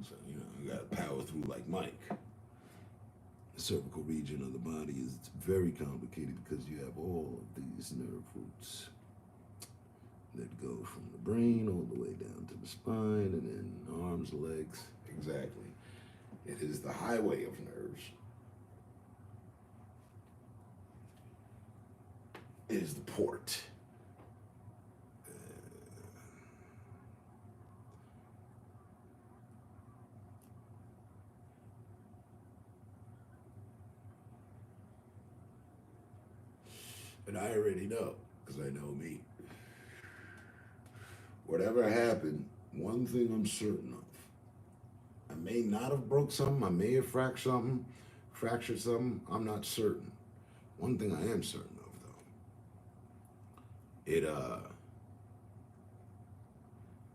So, you gotta power through like Mike. The cervical region of the body is very complicated because you have all of these nerve roots that go from the brain all the way down to the spine and then arms, legs. Exactly. It is the highway of nerves. It is the port. And I already know, because I know me. Whatever happened, one thing I'm certain of. I may not have broke something, I may have fractured something, I'm not certain. One thing I am certain of though,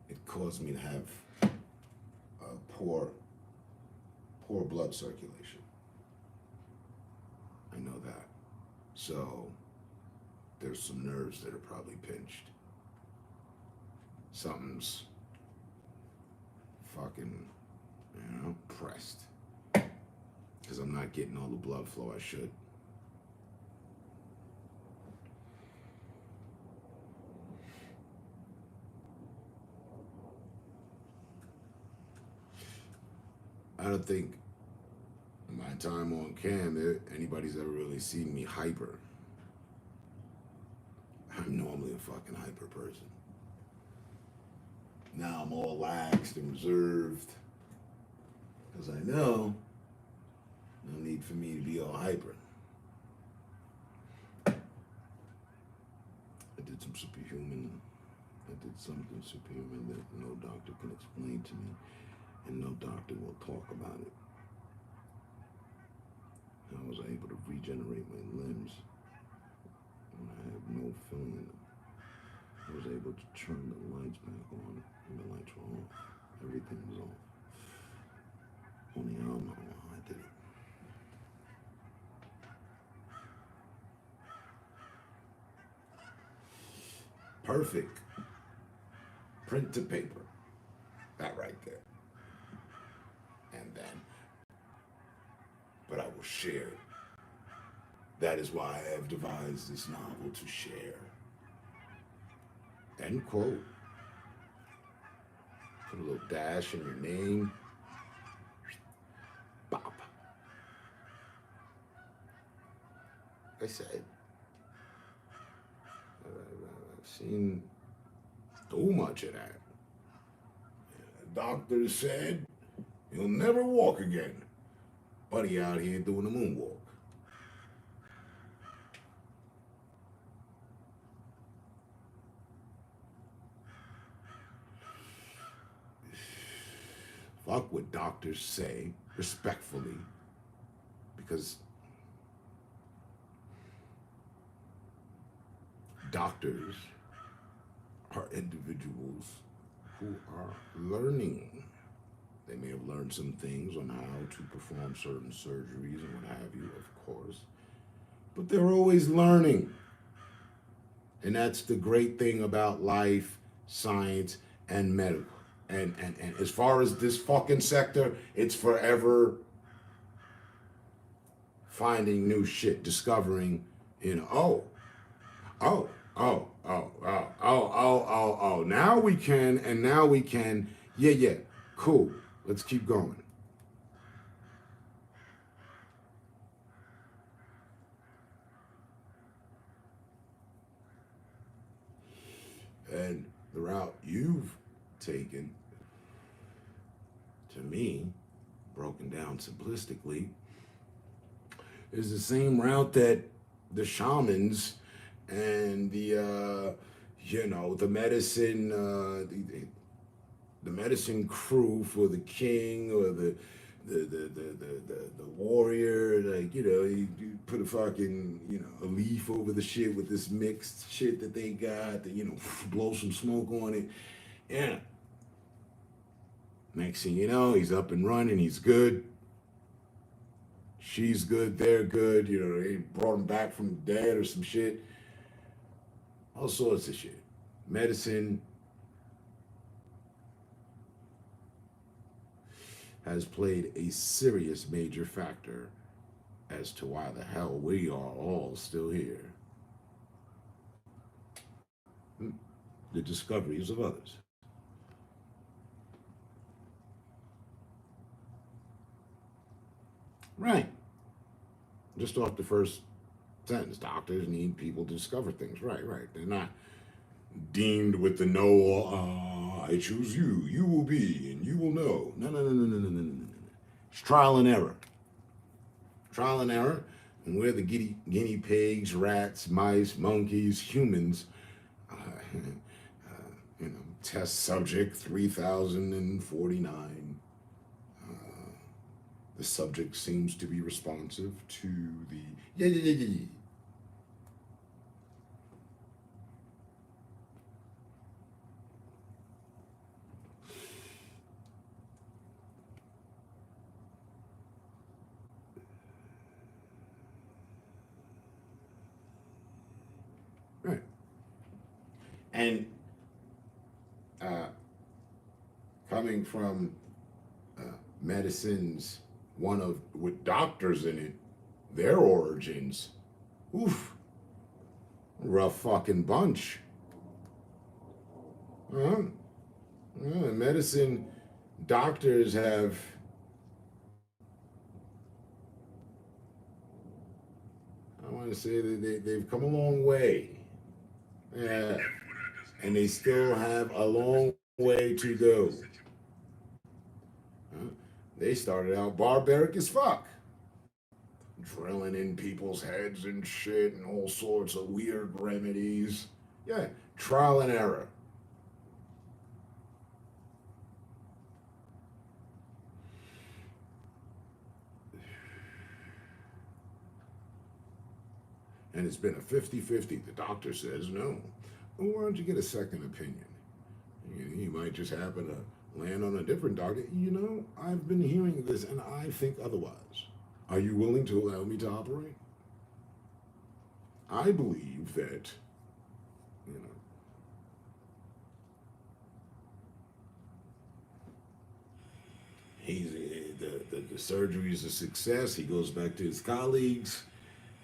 it caused me to have poor blood circulation. I know that. So there's some nerves that are probably pinched. Something's fucking, pressed. Because I'm not getting all the blood flow I should. I don't think in my time on cam, anybody's ever really seen me hyper. I'm normally a fucking hyper person. Now I'm all laxed and reserved because I know no need for me to be all hyper. I did some superhuman, I did something superhuman that no doctor can explain to me and no doctor will talk about it. I was able to regenerate my limbs when I have no feeling in them. I was able to turn the lights back on and the lights were off. Everything was off. Only I don't know how I did it. Perfect. Print to paper. That right there. And then, but I will share it. That is why I have devised this novel to share. End quote. Put a little dash in your name. Bop. Like I said, I've seen too much of that. The doctor said he'll never walk again. Buddy out here doing the moonwalk. fuck what doctors say, respectfully, because doctors are individuals who are learning. They may have learned some things on how to perform certain surgeries and what have you, of course, but they're always learning. And that's the great thing about life, science, and medical. And as far as this fucking sector, it's forever finding new shit, discovering, now we can, and now we can, yeah, cool, let's keep going. And the route you've taken, to me, broken down simplistically, is the same route that the shamans and the medicine, the medicine crew for the king or the warrior, like, you put a fucking, a leaf over the shit with this mixed shit that they got, that, blow some smoke on it. Yeah. Next thing you know, he's up and running, he's good. She's good, they're good, they brought him back from the dead or some shit. All sorts of shit. Medicine has played a serious major factor as to why the hell we are all still here. The discoveries of others. Right. Just off the first sentence, doctors need people to discover things. Right. They're not deemed with the know, I choose you, you will be, and you will know. No. It's trial and error. Trial and error, and we're the guinea pigs, rats, mice, monkeys, humans, test subject 3049. The subject seems to be responsive to the yeah. Right. And coming from medicines, one with doctors in it, their origins, oof, rough fucking bunch. Medicine doctors have I want to say that they've come a long way. Yeah. And they still have a long way to go. They started out barbaric as fuck. Drilling in people's heads and shit and all sorts of weird remedies. Yeah, trial and error. And it's been a 50-50. The doctor says no. Well, why don't you get a second opinion? You might just happen to land on a different doctor. I've been hearing this and I think otherwise. Are you willing to allow me to operate? I believe that, the surgery is a success. He goes back to his colleagues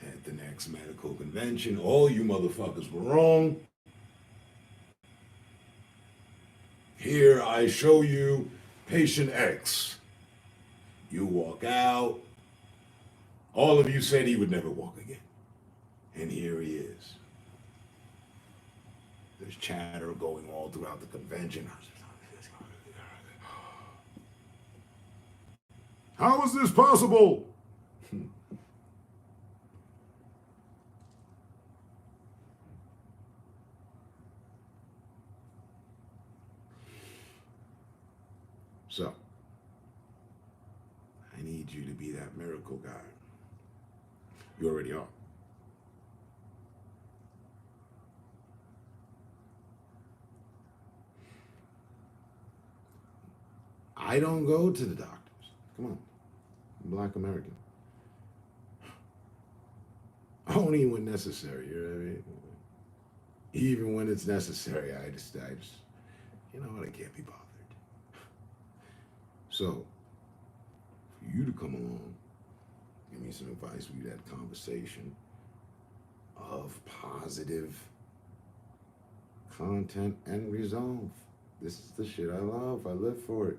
at the next medical convention. All you motherfuckers were wrong. Here I show you patient X. You walk out. All of you said he would never walk again. And here he is. There's chatter going all throughout the convention. How is this possible? So, I need you to be that miracle guy. You already are. I don't go to the doctors. Come on. I'm Black American. Only when necessary, you know what I mean? Even when it's necessary, I just, you know what, I can't be bothered. So, for you to come along, give me some advice, we had a conversation of positive content and resolve. This is the shit I love. I live for it.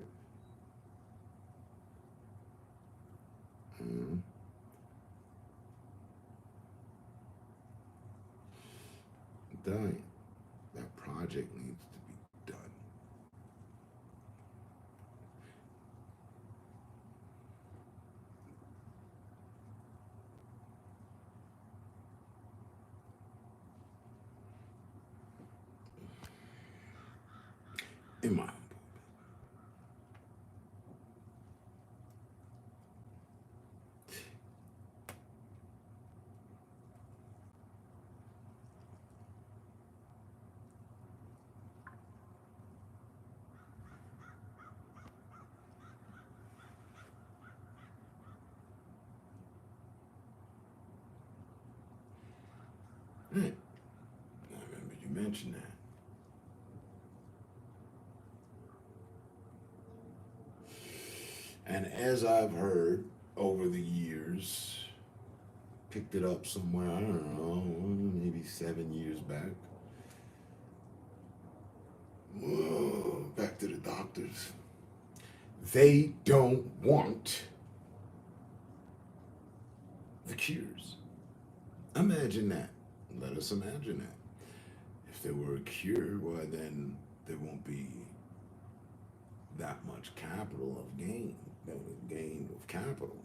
I'm dying. That project needs to be done. In my Right. I remember you mentioned that. And as I've heard over the years, picked it up somewhere, I don't know, maybe 7 years back. Whoa, back to the doctors. They don't want the cures. Imagine that. Let us imagine that. If there were a cure, why then there won't be that much capital of gain of capital,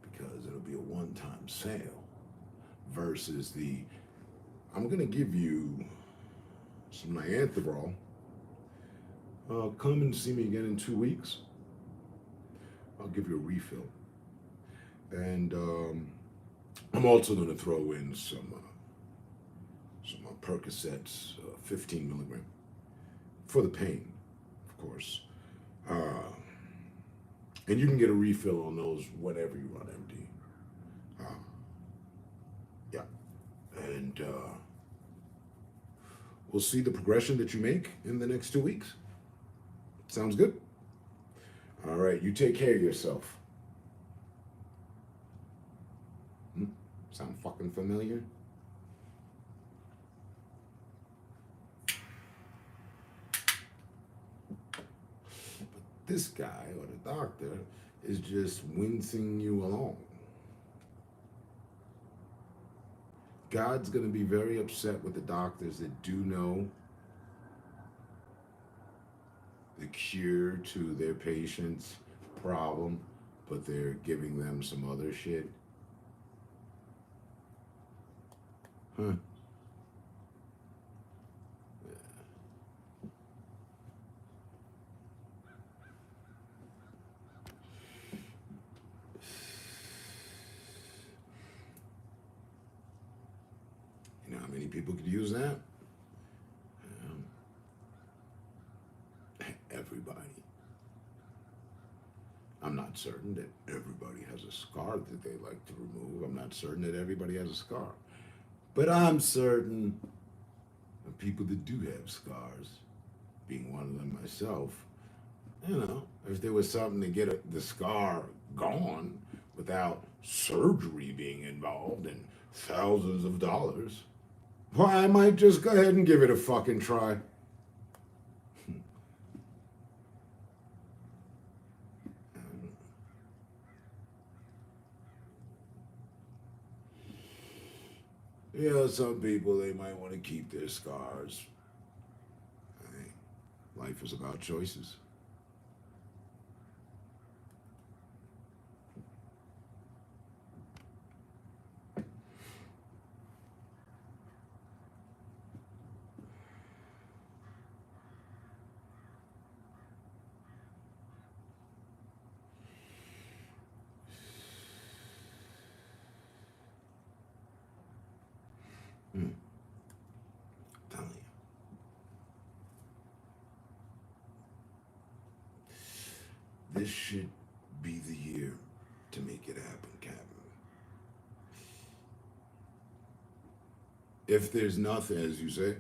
because it'll be a one-time sale versus the, I'm gonna give you some Nianthroid. Come and see me again in 2 weeks. I'll give you a refill. And I'm also gonna throw in some Percocets, 15 milligram, for the pain, of course. And you can get a refill on those whenever you run empty. Yeah. And we'll see the progression that you make in the next 2 weeks. Sounds good? All right, you take care of yourself. Sound fucking familiar? This guy, or the doctor, is just wincing you along. God's going to be very upset with the doctors that do know the cure to their patient's problem, but they're giving them some other shit. Huh. You know how many people could use that? Everybody. I'm not certain that everybody has a scar that they like to remove. I'm not certain that everybody has a scar. But I'm certain of people that do have scars, being one of them myself, you know, if there was something to get the scar gone without surgery being involved and thousands of dollars, why, I might just go ahead and give it a fucking try. You know, some people, they might want to keep their scars. Hey, life is about choices. I'm telling you. This should be the year to make it happen, Captain. If there's nothing, as you say,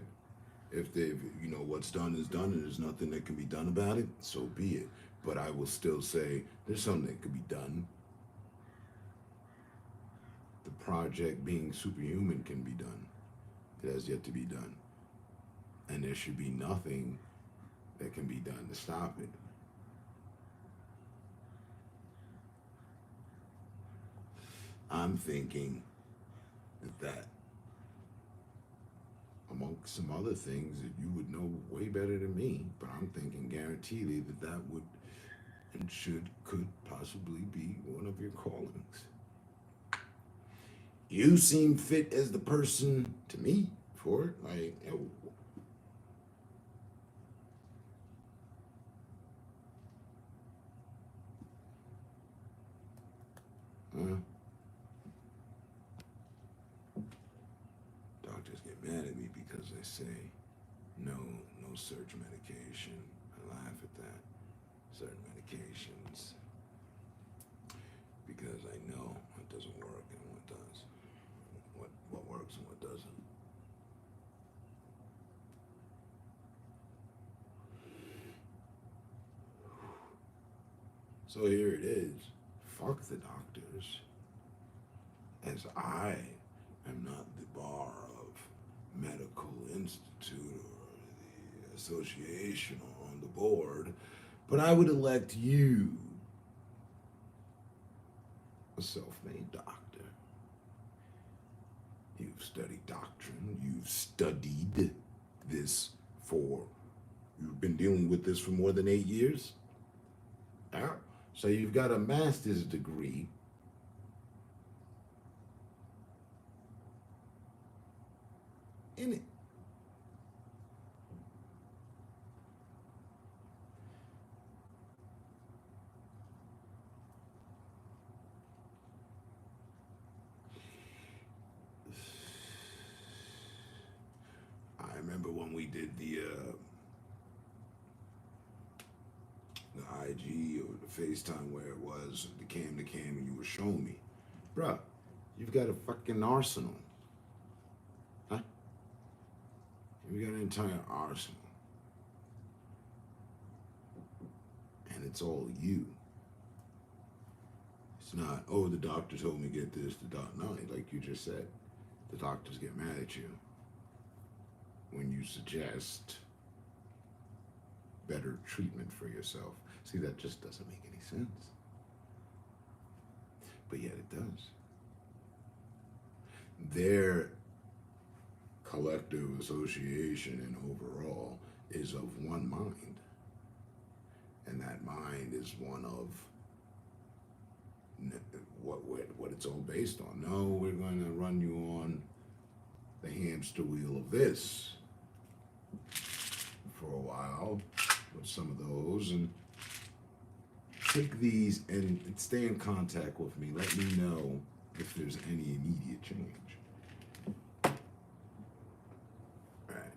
if they, you know, what's done is done and there's nothing that can be done about it, so be it. But I will still say there's something that could be done. The project being superhuman can be done. It has yet to be done. And there should be nothing that can be done to stop it. I'm thinking that amongst some other things that you would know way better than me, but I'm thinking guaranteedly that would and could possibly be one of your callings. You seem fit as the person to me for it. Like, doctors get mad at me because they say no surge medication. I laugh at that. Certain medications, because I know what doesn't work and what does, what works and what doesn't. So here it is. Fuck the doctors. As I am not the bar of medical institute or the association or on the board, but I would elect you, a self-made doctor. You've studied doctrine. You've studied this you've been dealing with this for more than 8 years. Yeah. So you've got a master's degree in it. I remember when we did the IG or the FaceTime, where it was the cam to cam, and you were showing me, bruh, you've got a fucking arsenal, huh? You got an entire arsenal, and it's all you. It's not, oh, the doctor told me get this. No, like you just said, the doctors get mad at you when you suggest better treatment for yourself. See, that just doesn't make any sense. But yet it does. Their collective association and overall is of one mind. And that mind is one of what it's all based on. No, we're going to run you on the hamster wheel of this for a while with some of those, and take these and stay in contact with me. Let me know if there's any immediate change. All right.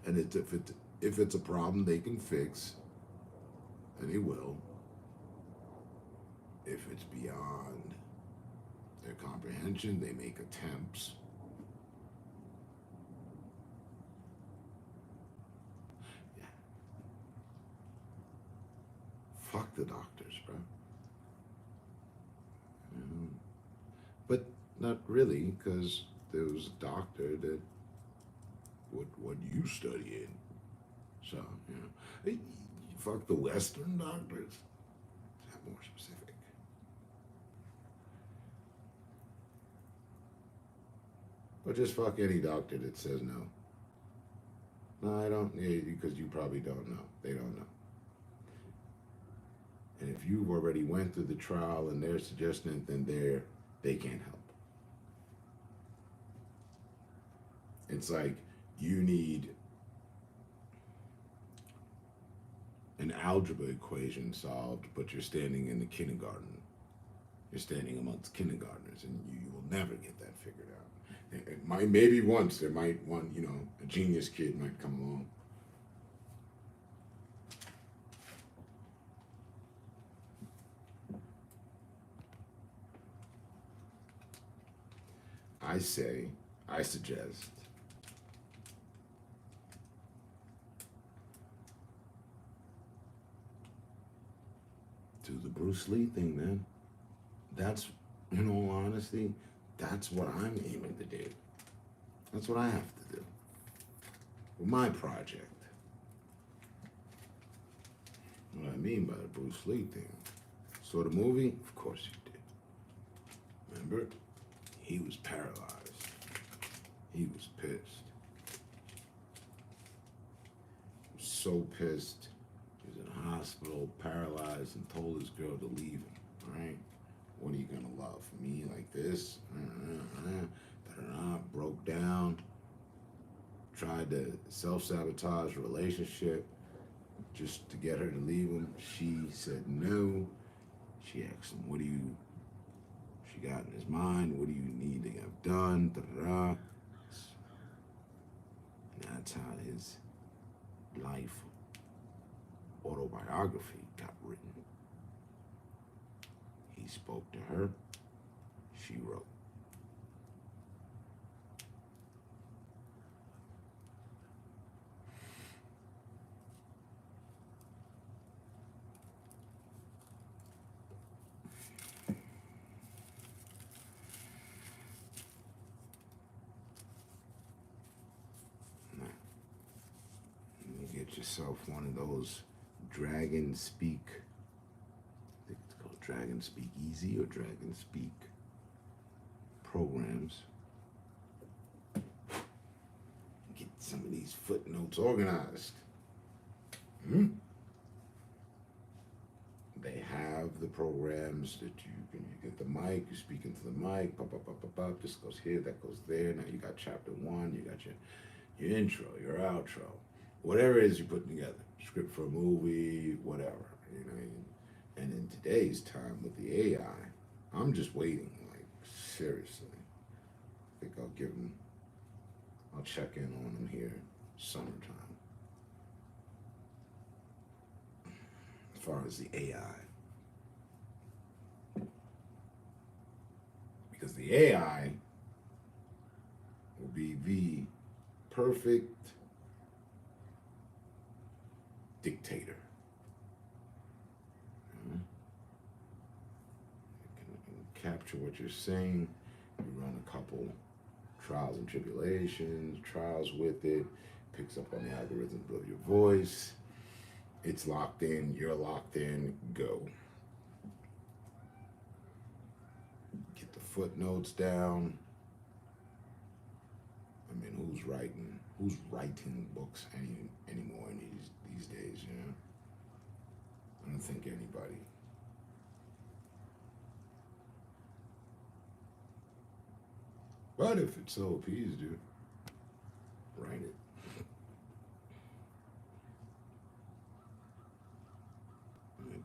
And if it's a problem they can fix, and they will. If it's beyond their comprehension, they make attempts. Yeah. Fuck the doctors, bro. But not really, because there was a doctor that what you studied. So, you know, fuck the Western doctors. Is more specific? Or just fuck any doctor that says no. No, I don't, because you probably don't know. They don't know. And if you've already went through the trial and they're suggesting, then they can't help. It's like you need an algebra equation solved, but you're standing in the kindergarten. You're standing amongst kindergartners, and you will never get that figured out. It might, maybe once there might one, you know, a genius kid might come along. I suggest do the Bruce Lee thing, man. That's, in all honesty, that's what I'm aiming to do. That's what I have to do with my project. What I mean by the Bruce Lee thing. Saw the movie? Of course you did. Remember? He was paralyzed. He was pissed. He was so pissed. He was in a hospital, paralyzed, and told his girl to leave him. All right? What are you gonna love? Me like this? Broke down. Tried to self-sabotage a relationship just to get her to leave him. She said no. She asked him, what do you, she got in his mind, what do you need to have done? Da-da-da. And that's how his life autobiography got written. He spoke to her, she wrote. Yourself one of those Dragon Speak, I think it's called Dragon Speak Easy or Dragon Speak programs. Get some of these footnotes organized. They have the programs that you get the mic, you speak into the mic, pop, pop, pop, pop, pop, this goes here, that goes there. Now you got chapter one, you got your intro, your outro. Whatever it is you're putting together, script for a movie, whatever, you know. And in today's time with the AI, I'm just waiting, like, seriously. I think I'll check in on them here summertime. As far as the AI. Because the AI will be the perfect dictator. It can capture what you're saying. You run a couple trials and tribulations, trials with it, picks up on the algorithms of your voice. It's locked in, you're locked in, go. Get the footnotes down. I mean, who's writing books anymore these days, you know? I don't think anybody. But if it's so appeased you, write it.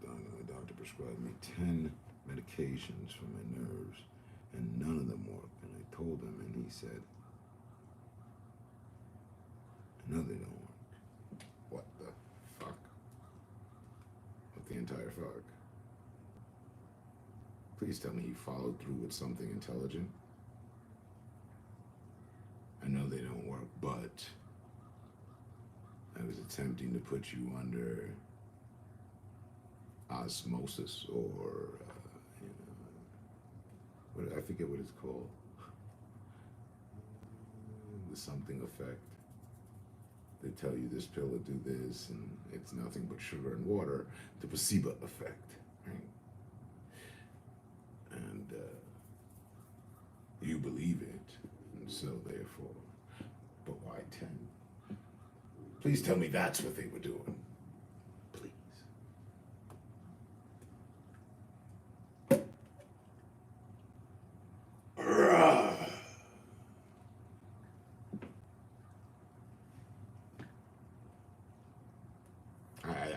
My doctor prescribed me 10 medications for my nerves, and none of them worked. And I told him, and he said, no, they don't work. What the fuck? What the entire fuck? Please tell me you followed through with something intelligent. I know they don't work, but I was attempting to put you under osmosis or, I forget what it's called. The something effect. They tell you this pill will do this, and it's nothing but sugar and water. The placebo effect, right? And you believe it, and so therefore, but why 10? Please tell me that's what they were doing. Please.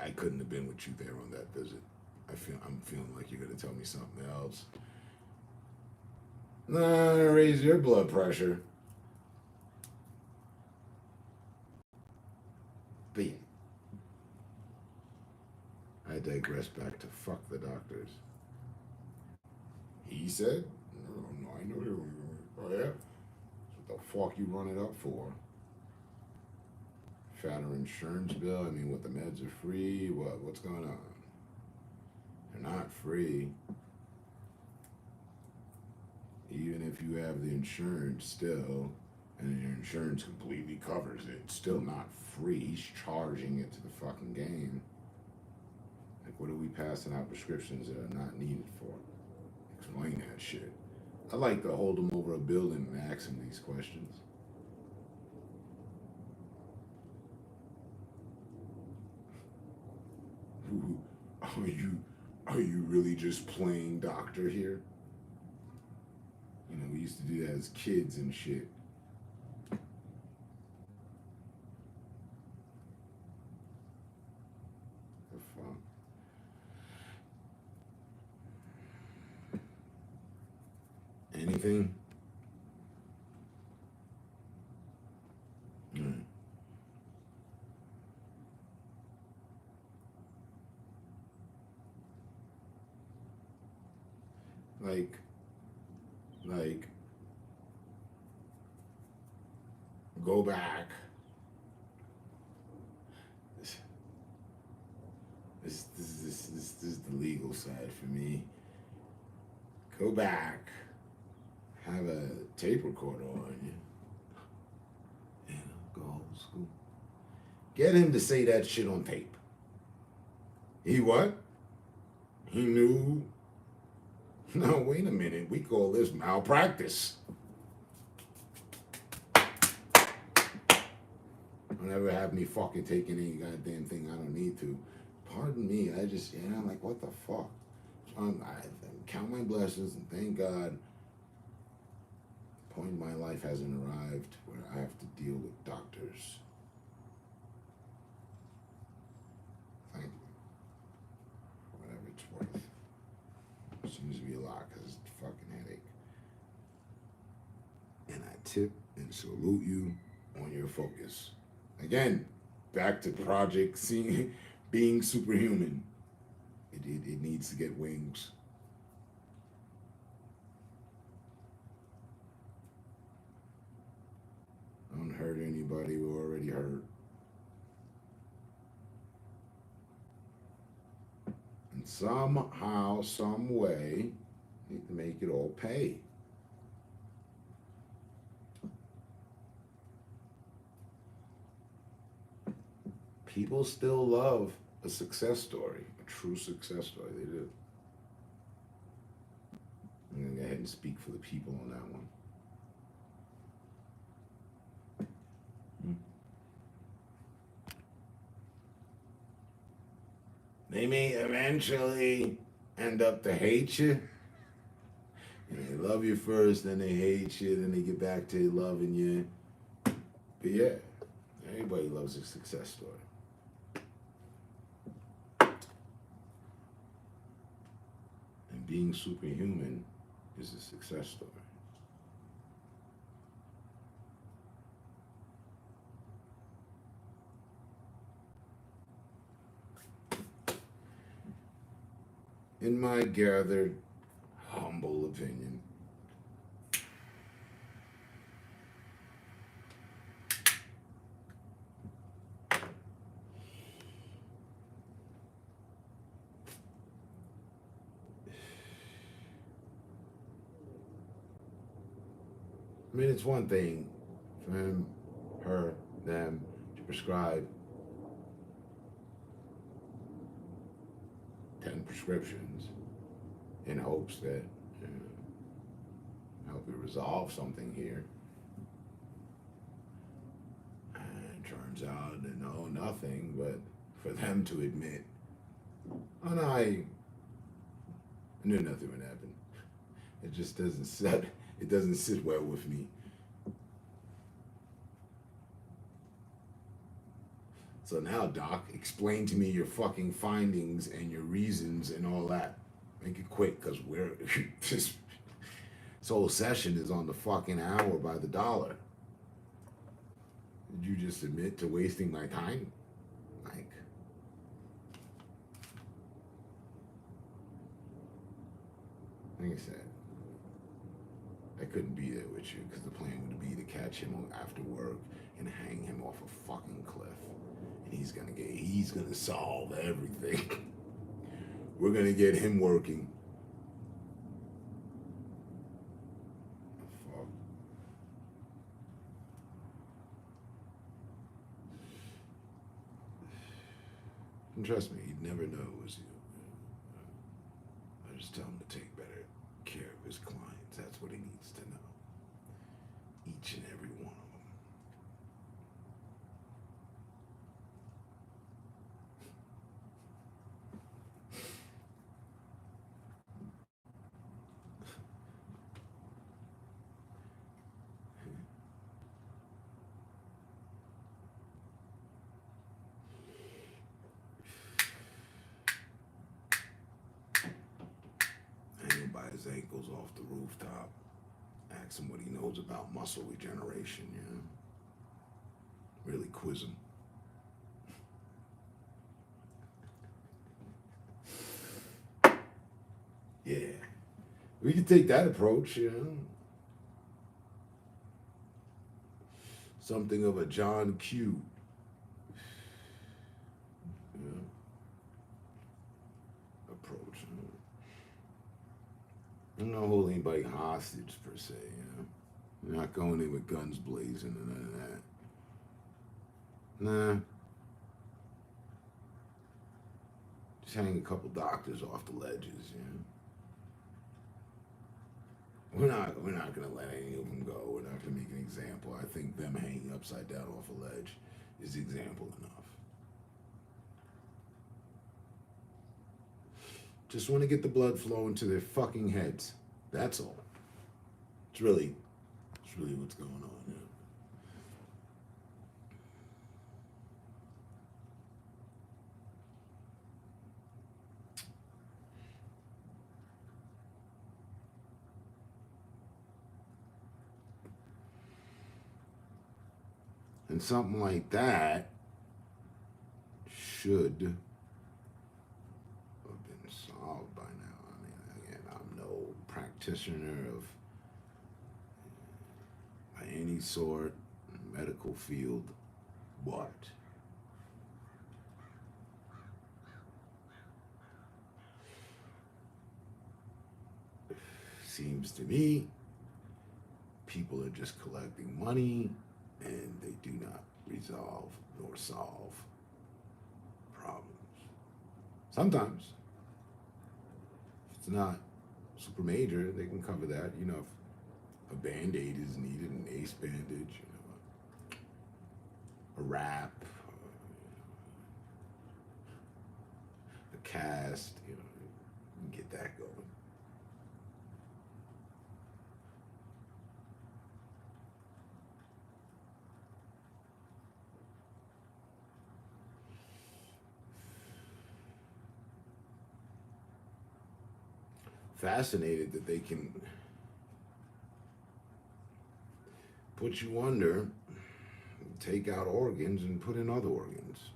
I couldn't have been with you there on that visit. I'm feeling like you're gonna tell me something else. Nah, raise your blood pressure. But yeah, I digress back to fuck the doctors. He said, no, I know you. Oh yeah? What the fuck you run it up for? Fatter insurance bill? I mean, what, the meds are free? What's going on? They're not free. Even if you have the insurance still, and your insurance completely covers it, it's still not free. He's charging it to the fucking game. Like, what are we passing out prescriptions that are not needed for? Explain that shit. I like to hold them over a building and ask them these questions. Are you really just playing doctor here? You know, we used to do that as kids and shit. The fuck? Anything? Like, go back. This is the legal side for me. Go back. Have a tape recorder on you. You know, go old school. Get him to say that shit on tape. He what? He knew. No, wait a minute. We call this malpractice. Don't ever have me fucking taking any goddamn thing I don't need to. Pardon me. I just, like, what the fuck? I count my blessings and thank God. The point in my life hasn't arrived where I have to deal with doctors. Thank you. Whatever it's worth. Seems to be a lot because it's a fucking headache. And I tip and salute you on your focus. Again, back to project being superhuman. It needs to get wings. Don't hurt anybody who already hurt. And somehow, some way, need to make it all pay. People still love a success story, a true success story. They do. I'm going to go ahead and speak for the people on that one. They may eventually end up to hate you. And they love you first, then they hate you, then they get back to loving you. But yeah, everybody loves a success story. And being superhuman is a success story. In my gathered, humble opinion, I mean, it's one thing for him, her, them to prescribe 10 prescriptions in hopes that help you resolve something here. And it turns out to know nothing, but for them to admit, oh no, I knew nothing would happen. It just doesn't sit well with me. So now, Doc, explain to me your fucking findings and your reasons and all that. Make it quick, because we're this whole session is on the fucking hour by the dollar. Did you just admit to wasting my time? Like, I said, I couldn't be there with you because the plan would be to catch him after work and hang him off a fucking cliff. And he's gonna solve everything. We're gonna get him working. Fuck. And trust me, he'd never know it was you. I just tell him to take better care of his clients. That's what he needs to know. Each and every one of them. Hanging by his ankles off the rooftop. Ask him what he knows about muscle regeneration, you know? Really quiz him. Yeah. We could take that approach, you know? Something of a John Q. You know? Approach. I'm not holding anybody hostage per se, you know. You're not going in with guns blazing and none of that. Nah. Just hang a couple doctors off the ledges, you know. We're not gonna let any of them go. We're not gonna make an example. I think them hanging upside down off a ledge is example enough. Just want to get the blood flowing to their fucking heads. That's all. It's really what's going on. Yeah. And something like that should have been solved by now. I mean, again, I'm no practitioner of by any sort, medical field, but seems to me people are just collecting money and they do not resolve nor solve problems. Sometimes, if it's not super major, they can cover that. You know, if a Band-Aid is needed, an ace bandage, you know, a wrap, a cast, you know, you can get that going. Fascinated that they can put you under, take out organs and put in other organs,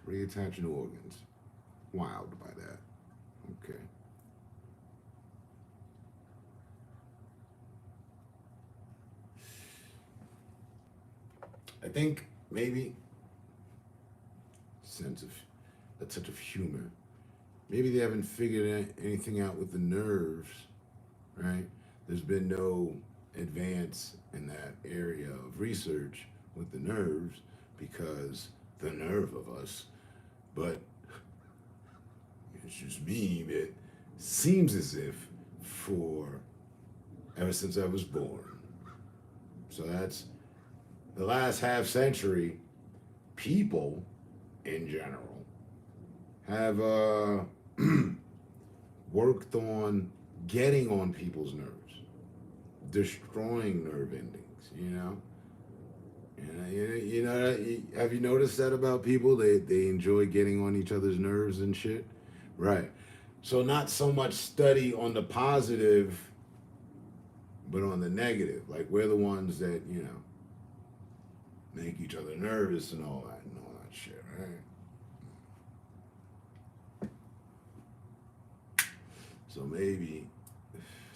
reattach new organs. Wild by that. Okay. I think maybe a touch of humor. Maybe they haven't figured anything out with the nerves, right? There's been no advance in that area of research with the nerves because the nerve of us. But it's just me, it seems as if ever since I was born. So that's the last half century, people in general have worked on getting on people's nerves, destroying nerve endings, you know? Have you noticed that about people? They enjoy getting on each other's nerves and shit. Right. So not so much study on the positive, but on the negative. Like we're the ones that, make each other nervous and all that shit, right? So maybe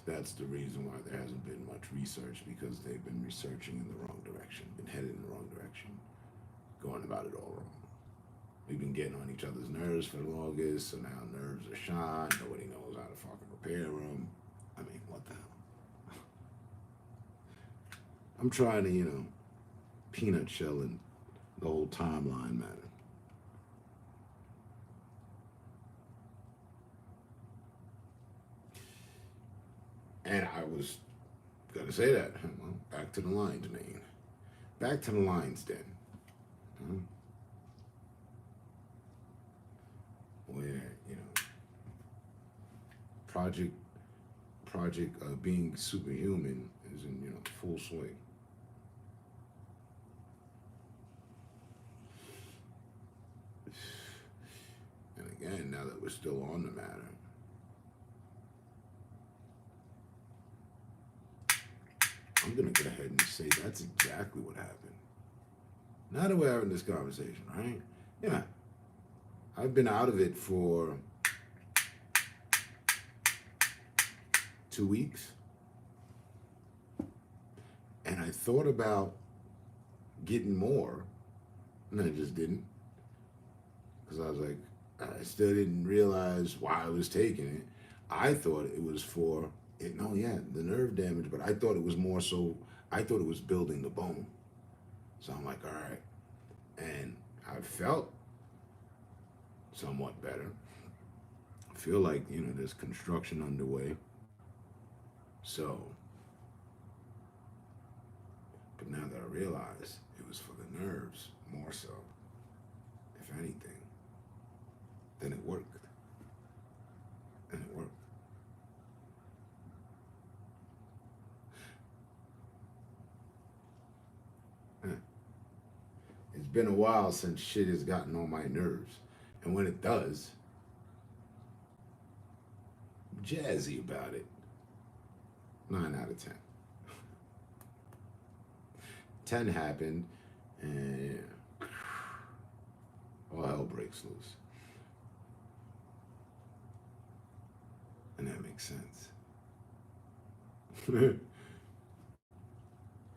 that's the reason why there hasn't been much research, because they've been researching in the wrong direction, been headed in the wrong direction, going about it all wrong. We've been getting on each other's nerves for the longest, so now nerves are shot. Nobody knows how to fucking repair them. I mean, what the hell? I'm trying to, peanut shelling the whole timeline matter. And I was gonna say that. Well, back to the lion's mane. Back to the lion's den. Where, Project being superhuman is in, full swing. And again, now that we're still on the matter, I'm gonna go ahead and say that's exactly what happened. Now that we're having this conversation, right? Yeah. I've been out of it for 2 weeks. And I thought about getting more, and I just didn't. Because I was like, I still didn't realize why I was taking it. I thought it was for it. No, yeah, the nerve damage, but I thought it was more so, I thought it was building the bone. So I'm like, all right. And I felt somewhat better. I feel like, there's construction underway. So, but now that I realize it was for the nerves more so, if anything, then it worked. And it worked. It's been a while since shit has gotten on my nerves. And when it does, I'm jazzy about it. 9 out of 10. 10 happened, and all hell breaks loose. And that makes sense.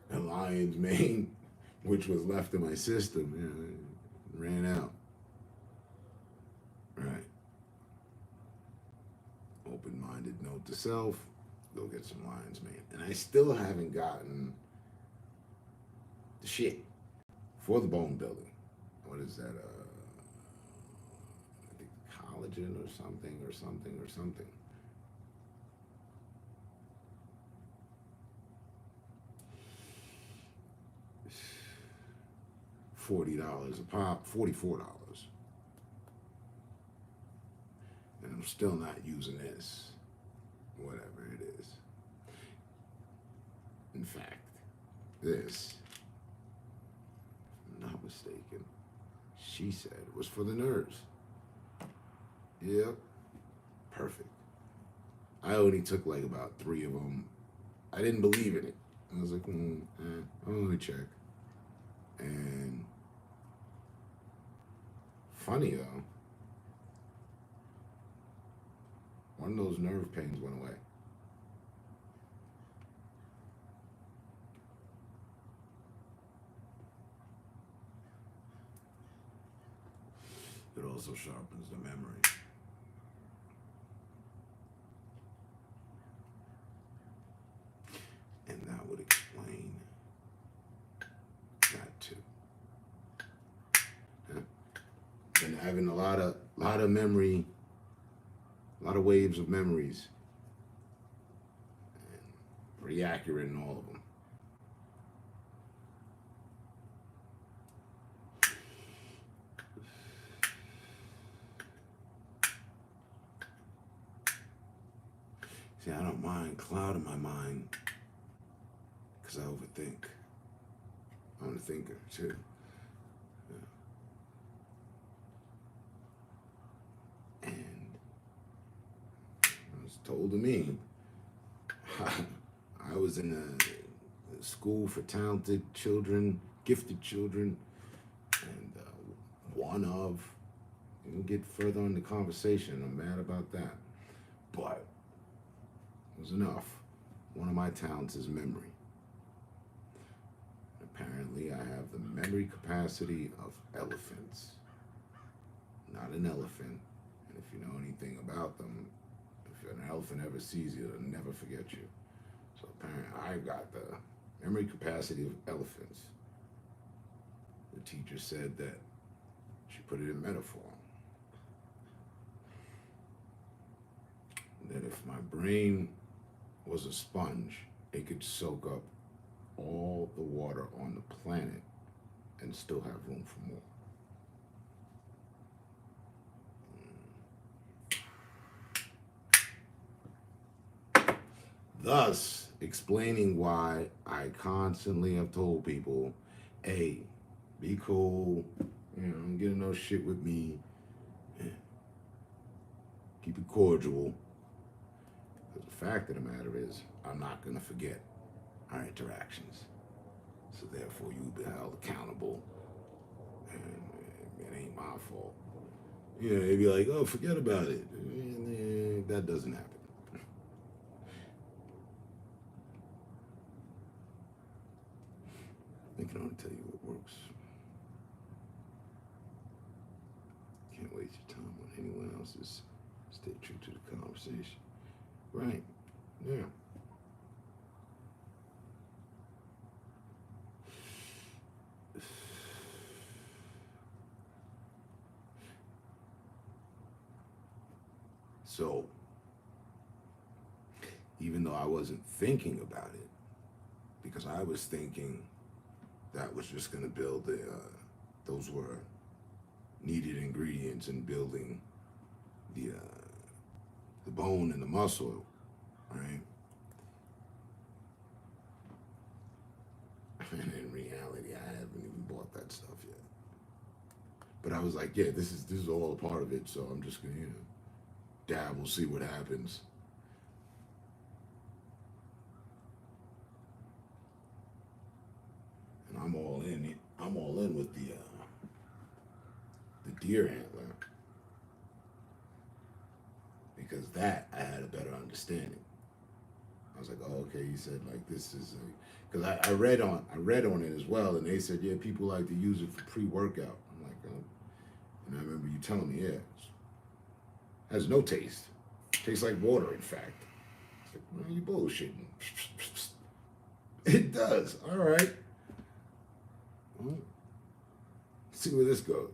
The lion's mane, which was left in my system, ran out. Right. Open-minded note to self, go get some lion's mane. And I still haven't gotten the shit for the bone building. What is that? I think collagen or something. $40 a pop, $44. And I'm still not using this, whatever it is. In fact, this, if I'm not mistaken, she said it was for the nerves. Yep, perfect. I only took like about 3 of them. I didn't believe in it. I was like, let me check. And funny though, one of those nerve pains went away. It also sharpens the memory. And that would explain that too. Been having a lot of memory, a lot of waves of memories, and pretty accurate in all of them. See, I don't mind clouding my mind because I overthink. I I'm a thinker too. Yeah. And it was told to me, I was in a school for talented children, gifted children, and one of, we'll get further in the conversation, I'm mad about that, but it was enough. One of my talents is memory. Apparently I have the memory capacity of elephants, not an elephant, and if you know anything about them, if an elephant ever sees you, it'll never forget you. So apparently I've got the memory capacity of elephants. The teacher said that she put it in metaphor. That if my brain was a sponge, it could soak up all the water on the planet and still have room for more. Thus, explaining why I constantly have told people, hey, be cool, don't get in no shit with me, keep it cordial. Because the fact of the matter is, I'm not gonna forget our interactions. So therefore you'll be held accountable, and it ain't my fault. They'd be like, oh, forget about it. That doesn't happen. I can only tell you what works. Can't waste your time on anyone else's. Stay true to the conversation. Right, yeah. So, even though I wasn't thinking about it, because I was thinking that was just going to build those were needed ingredients in building the bone and the muscle, right? And in reality, I haven't even bought that stuff yet. But I was like, yeah, this is all a part of it, so I'm just gonna, dabble, see what happens. And I'm all in. I'm all in with the deer antler, because that I had a better understanding. I was like, oh, okay. He said like this is because I read on it as well, and they said, yeah, people like to use it for pre-workout. I'm like, oh. And I remember you telling me, yeah, it has no taste. Tastes like water, in fact. It's like, well, you bullshitting. It does. All right. Well, let's see where this goes.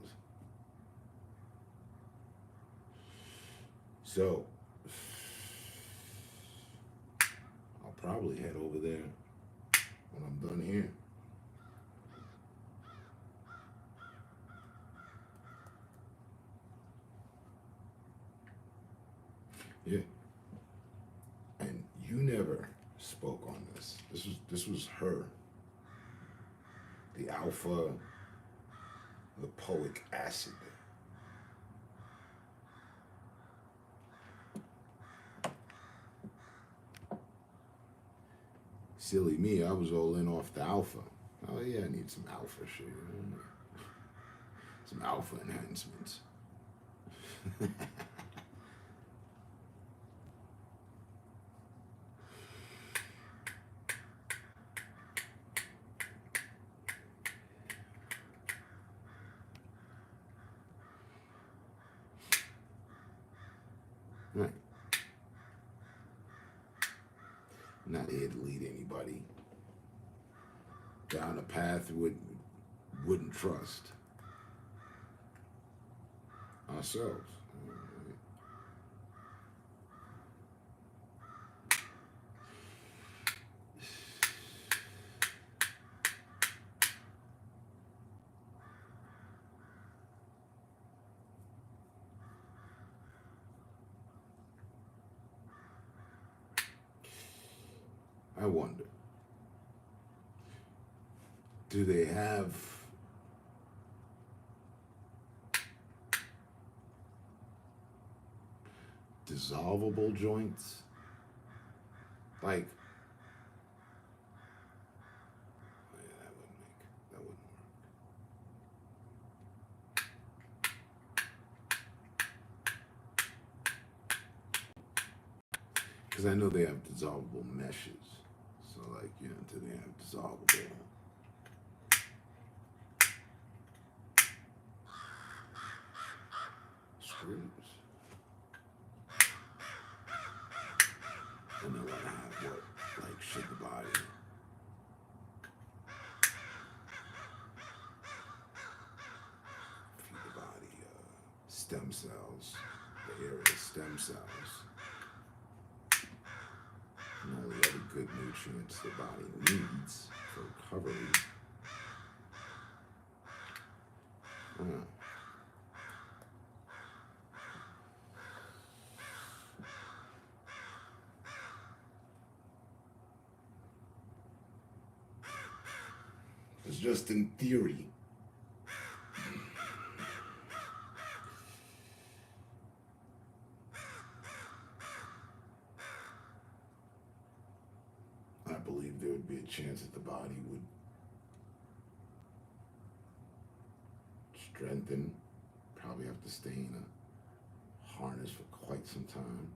So, I'll probably head over there when I'm done here. Yeah. And you never spoke on this. This was her. The alpha, lipoic acid. Silly me, I was all in off the alpha. Oh yeah, I need some alpha shit. Some alpha enhancements. Right. I'm not here to lead anybody down a path we wouldn't trust ourselves. I wonder, Do they have dissolvable joints? Like, yeah, that wouldn't work. Because I know they have dissolvable meshes. So, like, you know, do they have dissolvable screws? And they want to have what? Like, should the body feed the body stem cells, the area of stem cells, and all the other good nutrients the body needs for recovery. It's just in theory. I believe there would be a chance that the body would strengthen. Probably have to stay in a harness for quite some time.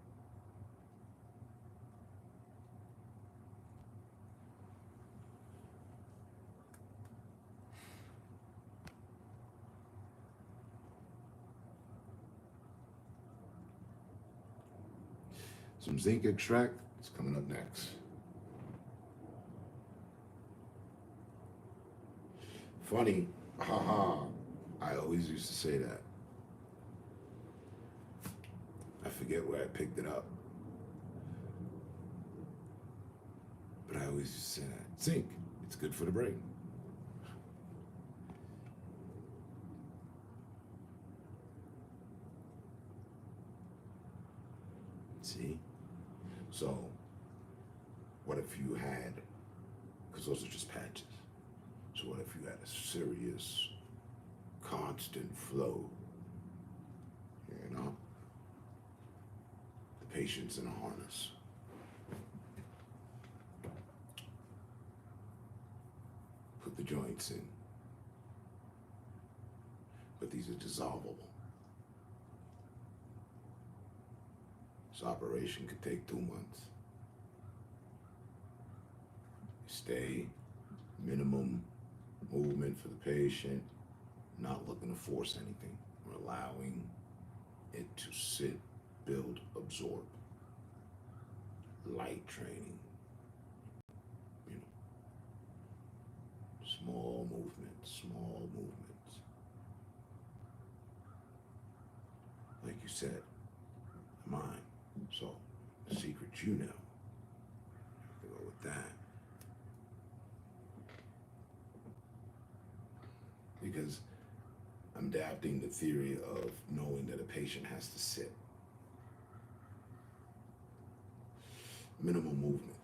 Some zinc extract is coming up next. Funny, haha, I always used to say that. I forget where I picked it up. But I always used to say that. Zinc, it's good for the brain. See? So, what if you had, because those are just patches. So what if you had a serious, constant flow, you know? The patient's in a harness. Put the joints in. But these are dissolvable. This operation could take 2 months. Stay, minimum movement for the patient, not looking to force anything. We're allowing it to sit, build, absorb. Light training. You know. Small movements, small movements. Like you said, mine. So, the secret you know. Have to go with that. Because I'm adapting the theory of knowing that a patient has to sit. Minimal movement.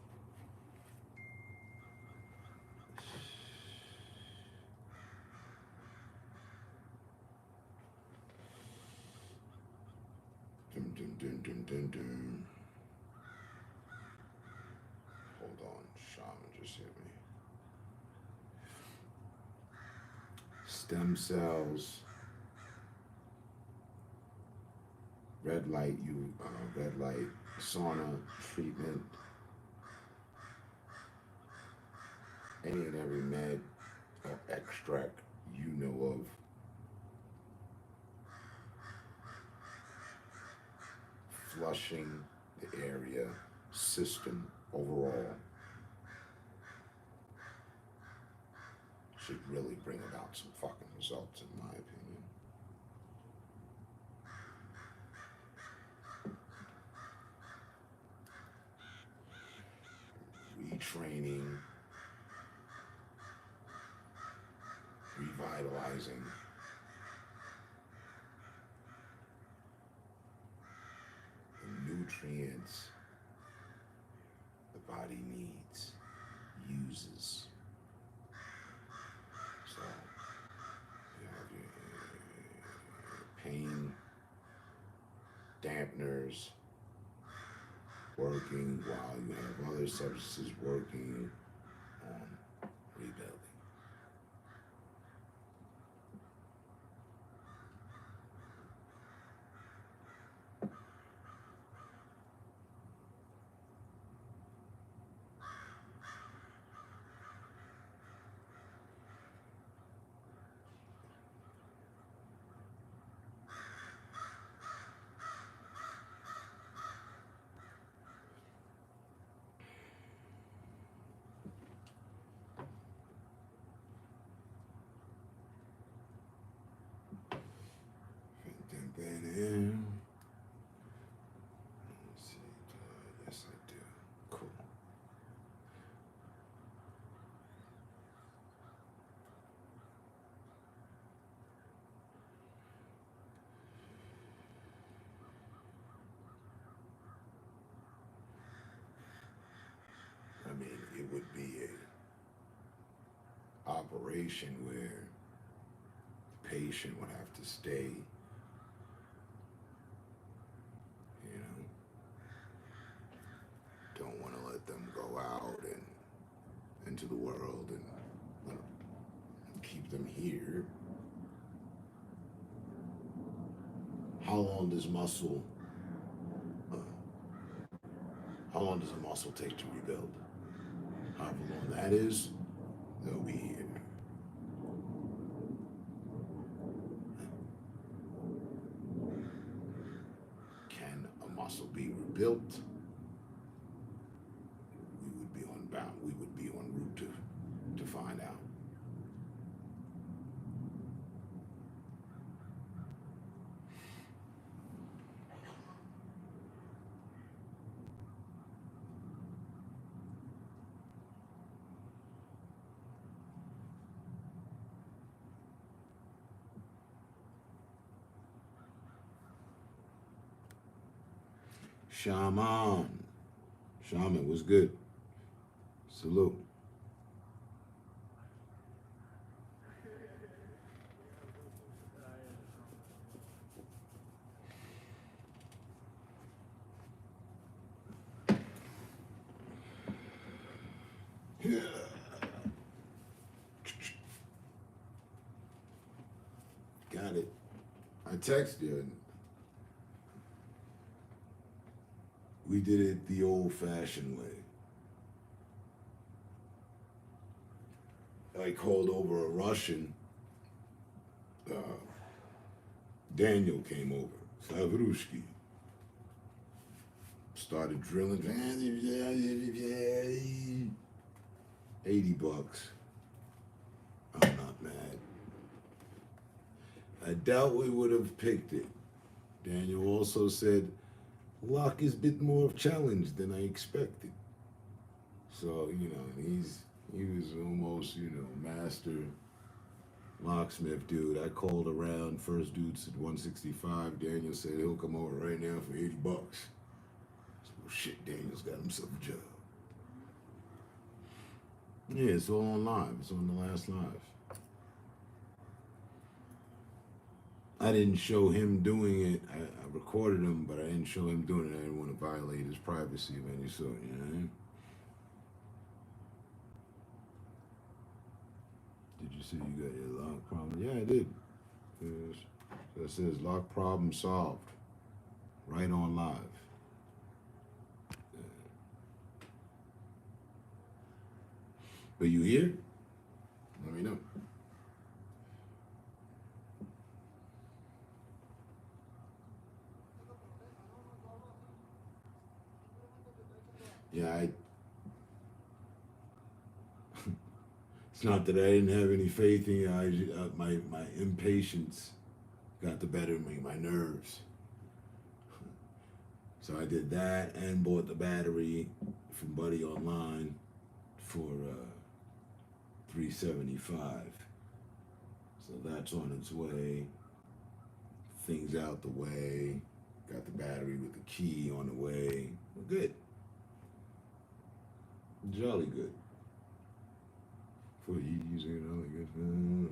Dun, dun, dun, dun, dun, dun. Hold on, shaman just hit me. Stem cells. Red light, red light sauna treatment. Any and every med or extract you know of. Flushing the area, system overall should really bring about some fucking results, in my opinion. Retraining, revitalizing. The nutrients the body needs, uses. dampeners working while you have other substances working on rebuilding. In. Let's see. Yes, I do. Cool. I mean, it would be a operation where the patient would have to stay. Don't want to let them go out and into the world and keep them here. How long does a muscle take to rebuild? However long that is, they'll be here. Can a muscle be rebuilt? We would be en route to find out. Shaman was good. Salute. Got it. I texted you. We did it the old-fashioned way. I called over a Russian. Daniel came over. Savrushki. Started drilling. $80. I'm not mad. I doubt we would have picked it. Daniel also said, luck is a bit more of a challenge than I expected. So, he was almost, master locksmith dude. I called around, first dude said 165. Daniel said he'll come over right now for $80. So, shit, Daniel's got himself a job. Yeah, it's all on live. It's on the last live. I didn't show him doing it. I recorded him, but I didn't show him doing it. I didn't want to violate his privacy of any sort, you know what I mean? Did you see you got your lock problem? Yeah, I did. So it says lock problem solved. Right on live. But you here? Let me know. Yeah, it's not that I didn't have any faith in you. My impatience got the better of me, my nerves. So I did that and bought the battery from Buddy online for $375. So that's on its way. Things out the way. Got the battery with the key on the way. We're good. Jolly good. For you using it, all good.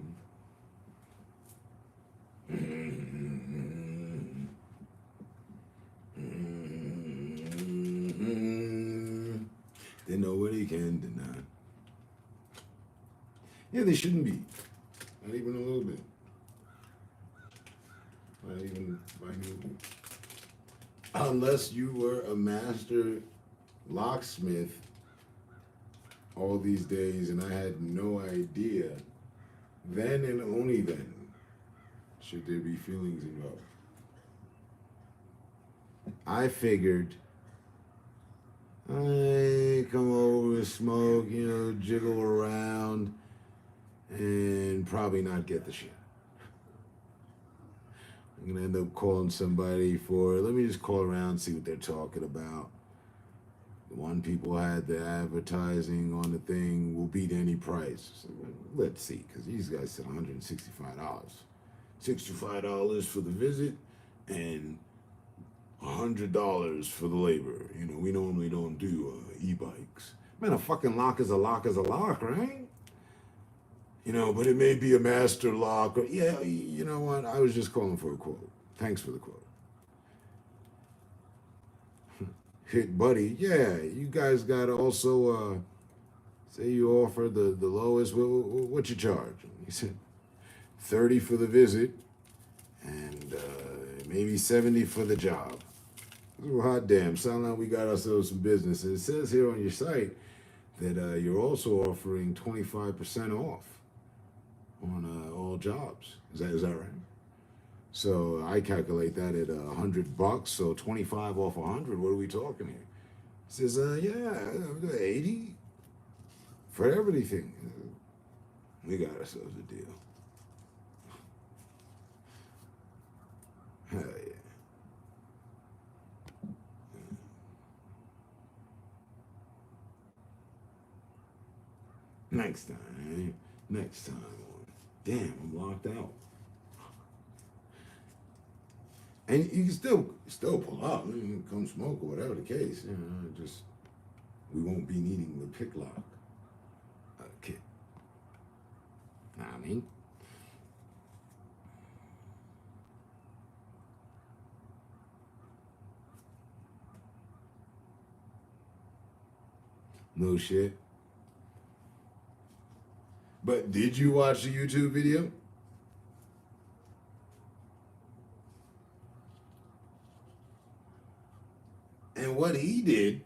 Then nobody can deny. Yeah, they shouldn't be. Not even a little bit. Not even minutely. Unless you were a master locksmith all these days and I had no idea, then and only then should there be feelings involved. I figured I come over, smoke, you know, jiggle around, and probably not get the shit. I'm gonna end up calling somebody for, let me just call around, see what they're talking about. The one people had the advertising on the thing will beat any price. So let's see, because these guys said $165. $65 for the visit and $100 for the labor. You know, we normally don't do e-bikes. Man, a fucking lock is a lock is a lock, right? You know, but it may be a master lock. Or, yeah, you know what? I was just calling for a quote. Thanks for the quote. Hit buddy. Yeah, you guys got to also, say you offer the lowest. What you charge? He said, 30 for the visit and maybe 70 for the job. Well, hot damn, sound like we got ourselves some business. And it says here on your site that you're also offering 25% off on all jobs. Is that right? So I calculate that at $100. So 25 off 100. What are we talking here? It says, yeah, 80 for everything. We got ourselves a deal. Hell yeah. Next time, eh? Next time. Damn, I'm locked out. And you can still pull up. You can come smoke or whatever the case. You know, just we won't be needing the pick lock kit. Know what I mean? No shit. But did you watch the YouTube video? And what he did,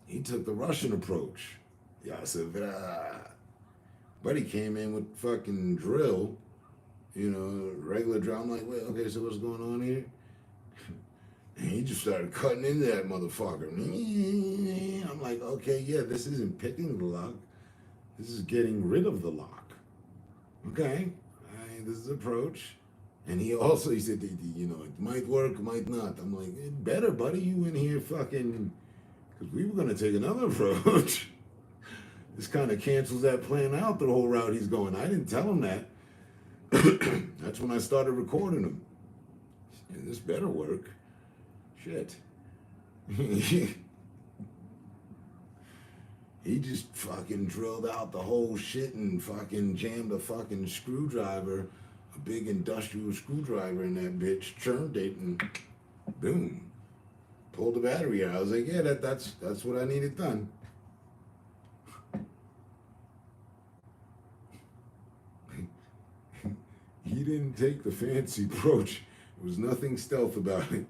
he took the Russian approach. Yeah, I said, but he came in with fucking drill, you know, regular drill. I'm like, wait, okay, so what's going on here? And he just started cutting into that motherfucker. I'm like, okay, yeah, this isn't picking the lock. This is getting rid of the lock. Okay, this is approach. And he said, you know, it might work, might not. I'm like, it better, buddy. You in here fucking, because we were going to take another approach. This kind of cancels that plan out, the whole route he's going. I didn't tell him that. That's when I started recording him. And this better work. Shit. He just fucking drilled out the whole shit and fucking jammed a fucking screwdriver, a big industrial screwdriver in that bitch, churned it, and boom, pulled the battery out. I was like, yeah, that's what I needed done. He didn't take the fancy approach. There was nothing stealth about it.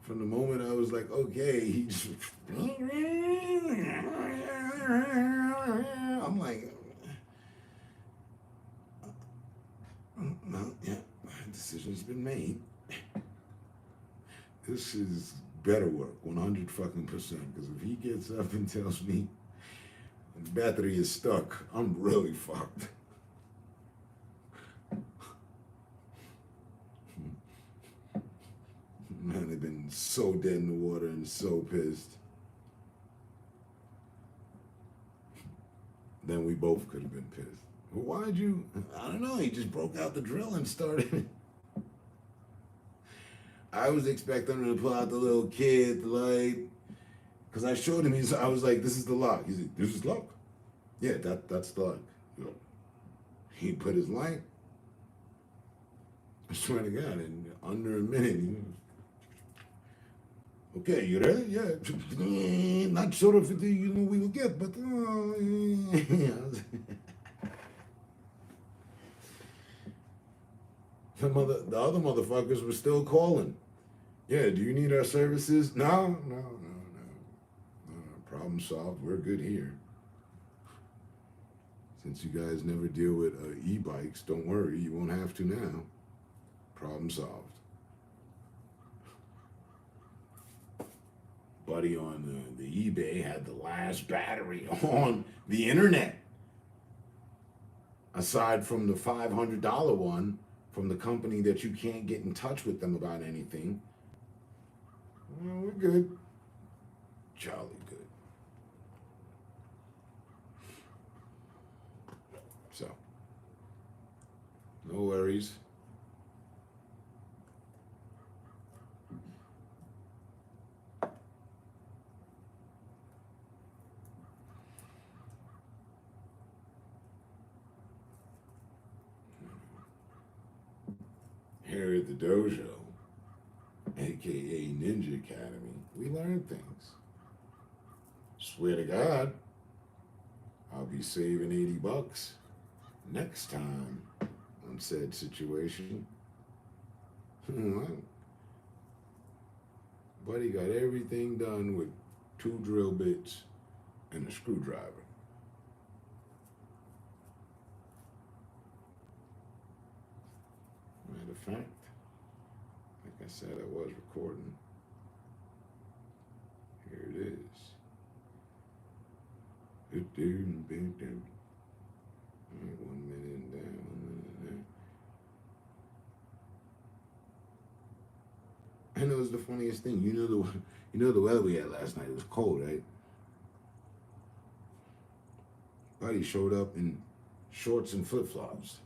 From the moment I was like, okay, he just, I'm like, well, yeah, decision's been made. This is better work, 100 fucking percent. Because if he gets up and tells me the battery is stuck, I'm really fucked. Man, they've been so dead in the water and so pissed. Then we both could have been pissed. Well, why'd you? I don't know. He just broke out the drill and started. I was expecting him to pull out the little kid, the light. Because I showed him, I was like, this is the lock. He's like, this is lock? Yeah, that's the lock. He put his light. I swear to God, in under a minute, Okay, you there? Yeah. Not sure if we will get, but the other motherfuckers were still calling. Yeah, do you need our services? No. Problem solved. We're good here. Since you guys never deal with e-bikes, don't worry, you won't have to now. Problem solved. Buddy on the eBay had the last battery on the internet. Aside from the $500 one from the company that you can't get in touch with them about anything. Well, we're good. Jolly good. So, no worries. Here at the dojo, aka Ninja Academy, we learn things. Swear to God, I'll be saving $80 next time on said situation. Buddy got everything done with 2 drill bits and a screwdriver. Matter of fact, like I said, I was recording. Here it is. All right, 1 minute down, 1 minute there. I know it's the funniest thing. You know the weather we had last night. It was cold, right? Buddy showed up in shorts and flip-flops.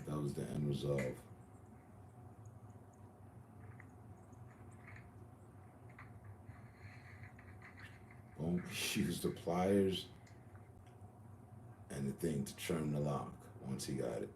That was the end result. Boom. Used the pliers and the thing to trim the lock once he got it.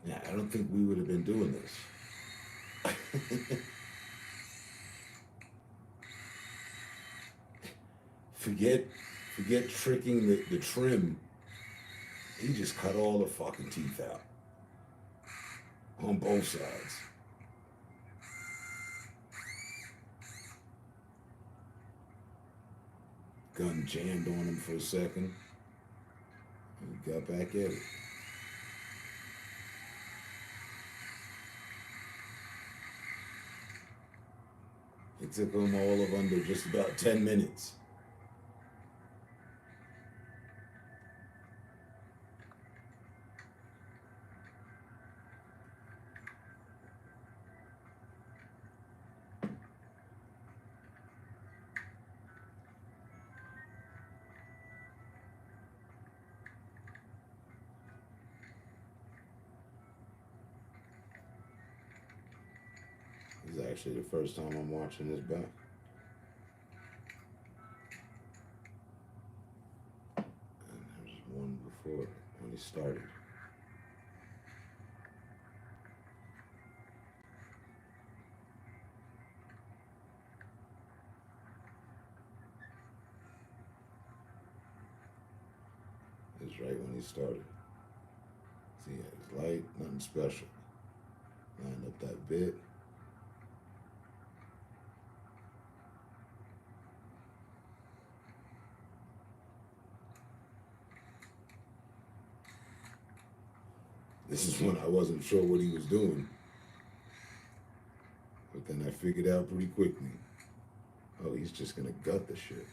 Yeah, I don't think we would have been doing this. Forget tricking the trim. He just cut all the fucking teeth out. On both sides. Gun jammed on him for a second. And he got back at it. It took him all of under just about 10 minutes. This is actually the first time I'm watching this back. And there was one before when he started. It was right when he started. See, it was light, nothing special. Lined up that bit. This is when I wasn't sure what he was doing. then I figured out pretty quickly. Oh, he's just gonna gut the shit.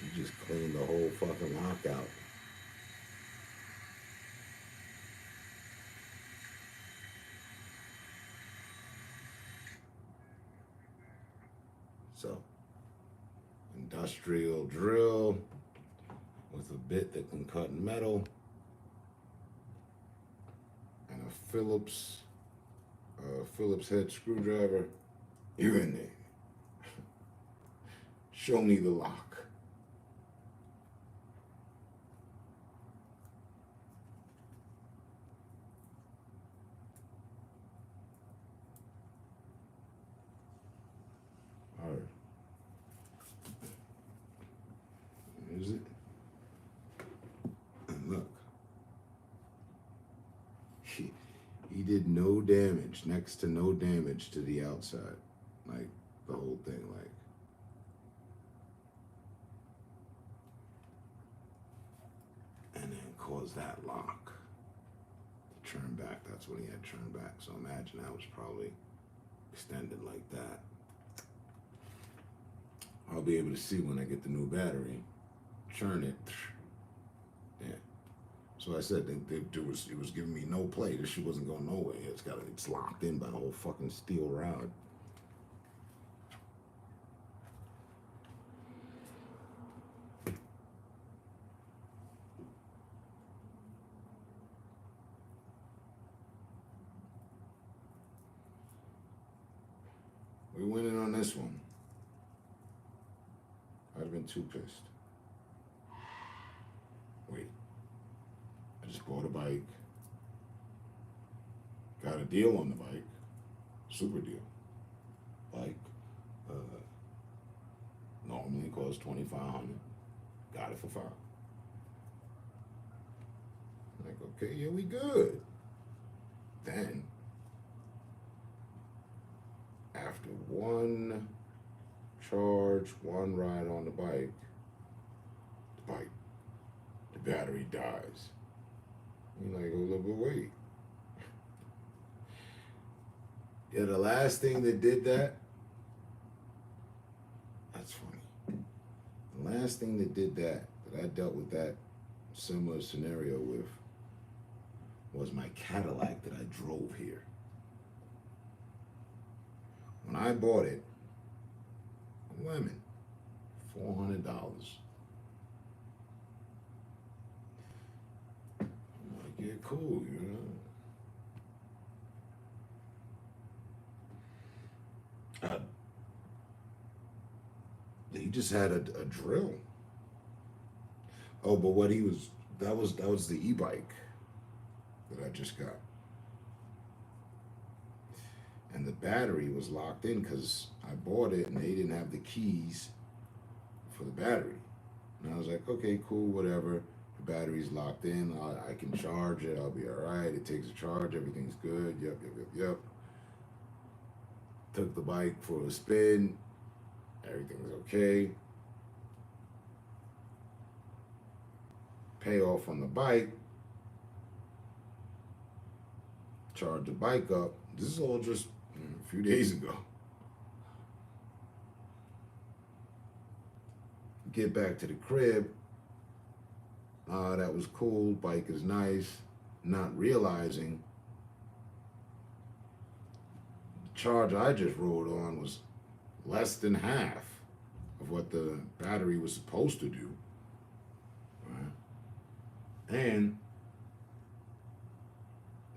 He just cleaned the whole fucking lock out. So, industrial drill with a bit that can cut metal and a Phillips head screwdriver. You're in there. Show me the lock. All right. Is it? And look, he did no damage, next to no damage to the outside, like the whole thing, like. And then caused that lock to turn back. That's when he had turned back. So imagine that was probably extended like that. I'll be able to see when I get the new battery. Churn it. Yeah. So I said it was giving me no play. This shit wasn't going nowhere. It's locked in by a whole fucking steel rod. We went in on this one. I'd have been too pissed. Wait. I just bought a bike. Got a deal on the bike. Super deal. Bike. Normally costs $2,500. Got it for $5. Like, okay, yeah, we good. Then, after one charge, one ride on the battery dies. You're like, oh, but wait. Yeah, the last thing that did that, that's funny. The last thing that did that I dealt with that similar scenario with, was my Cadillac that I drove here. When I bought it, lemon, $400. I'm like, yeah, cool, you know. He just had a drill. Oh, but what he was, that was the e-bike that I just got. And the battery was locked in because I bought it and they didn't have the keys for the battery. And I was like, okay, cool, whatever. The battery's locked in. I can charge it. I'll be all right. It takes a charge. Everything's good. Yep. Took the bike for a spin. Everything was okay. Pay off on the bike. Charge the bike up. This is all just a few days ago. Get back to the crib. That was cool. Bike is nice. Not realizing the charge I just rode on was less than half of what the battery was supposed to do. Right? And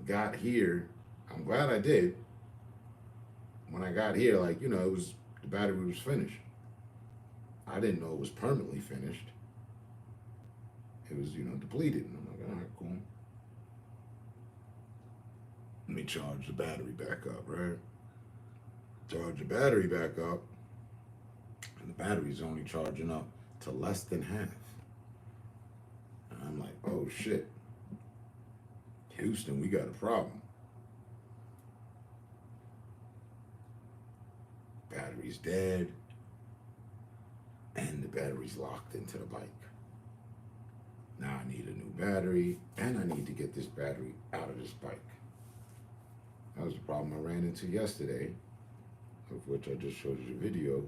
got here. I'm glad I did. When I got here, like, you know, it was, the battery was finished. I didn't know it was permanently finished. It was, you know, depleted. And I'm like, all right, cool. Let me charge the battery back up, right? Charge the battery back up. And the battery's only charging up to less than half. And I'm like, oh shit. Houston, we got a problem. Battery's dead. And the battery's locked into the bike. Now I need a new battery, and I need to get this battery out of this bike. That was the problem I ran into yesterday, of which I just showed you the video,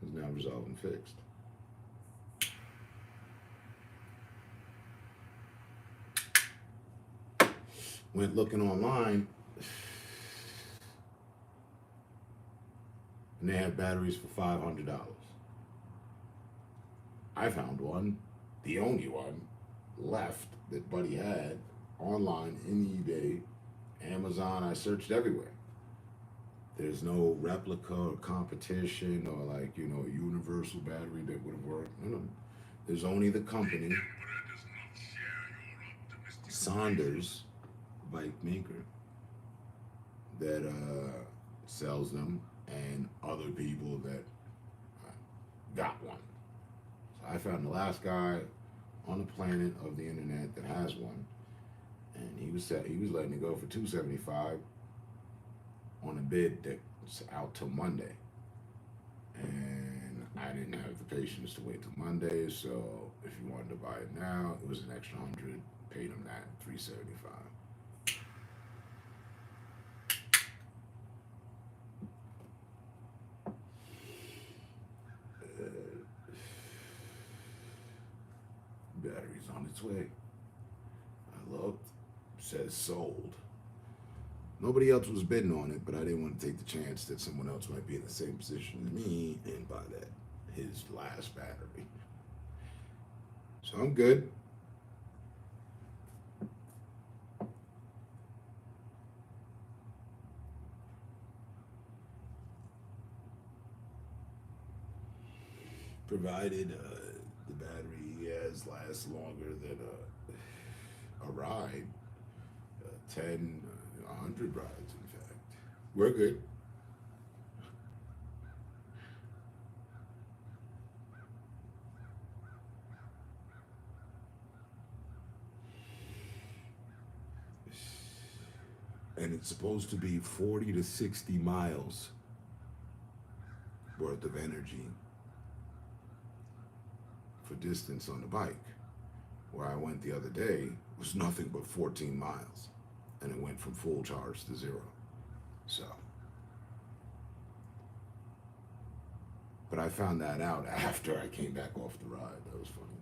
is now resolved and fixed. Went looking online, and they had batteries for $500. I found one, the only one left that Buddy had, online, in eBay, Amazon. I searched everywhere. There's no replica or competition or like, you know, a universal battery that would have worked. No. There's only the company, Saunders bike maker, that sells them, and other people that got one. So I found the last guy on the planet of the internet that has one, and he was letting it go for $275 on a bid that's out till Monday. And I didn't have the patience to wait till Monday, so if you wanted to buy it now, it was an extra $100. Paid him that, $375. Battery's on its way. I looked, says sold. Nobody else was bidding on it, but I didn't want to take the chance that someone else might be in the same position as me and buy his last battery. So I'm good. Provided the battery lasts longer than a ride, 10, 100 rides, in fact. We're good. And it's supposed to be 40 to 60 miles worth of energy for distance on the bike. Where I went the other day was nothing but 14 miles, and it went from full charge to 0. So, but I found that out after I came back off the ride. That was funny.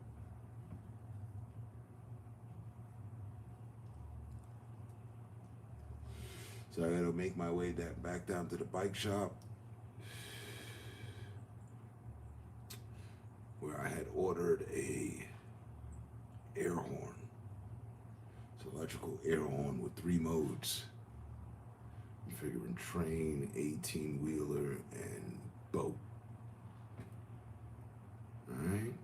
So I gotta make my way back down to the bike shop, where I had ordered a air horn. It's an electrical air horn with 3 modes. I'm figuring train, 18-wheeler, and boat. Alright?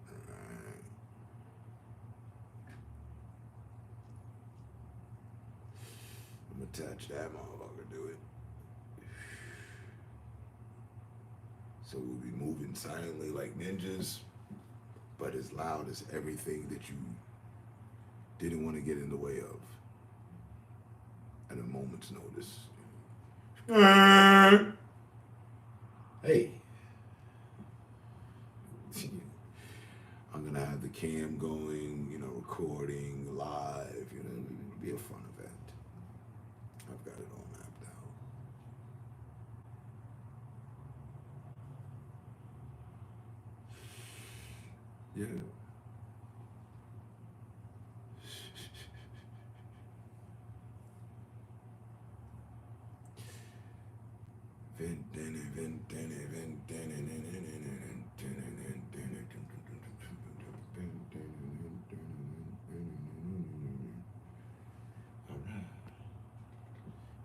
I'm gonna attach that motherfucker to it. So we'll be moving silently like ninjas, but as loud as everything that you didn't want to get in the way of at a moment's notice. Hey. I'm gonna have the cam going, you know, recording live, you know, it'll be a fun event. I've got it all mapped out. Yeah.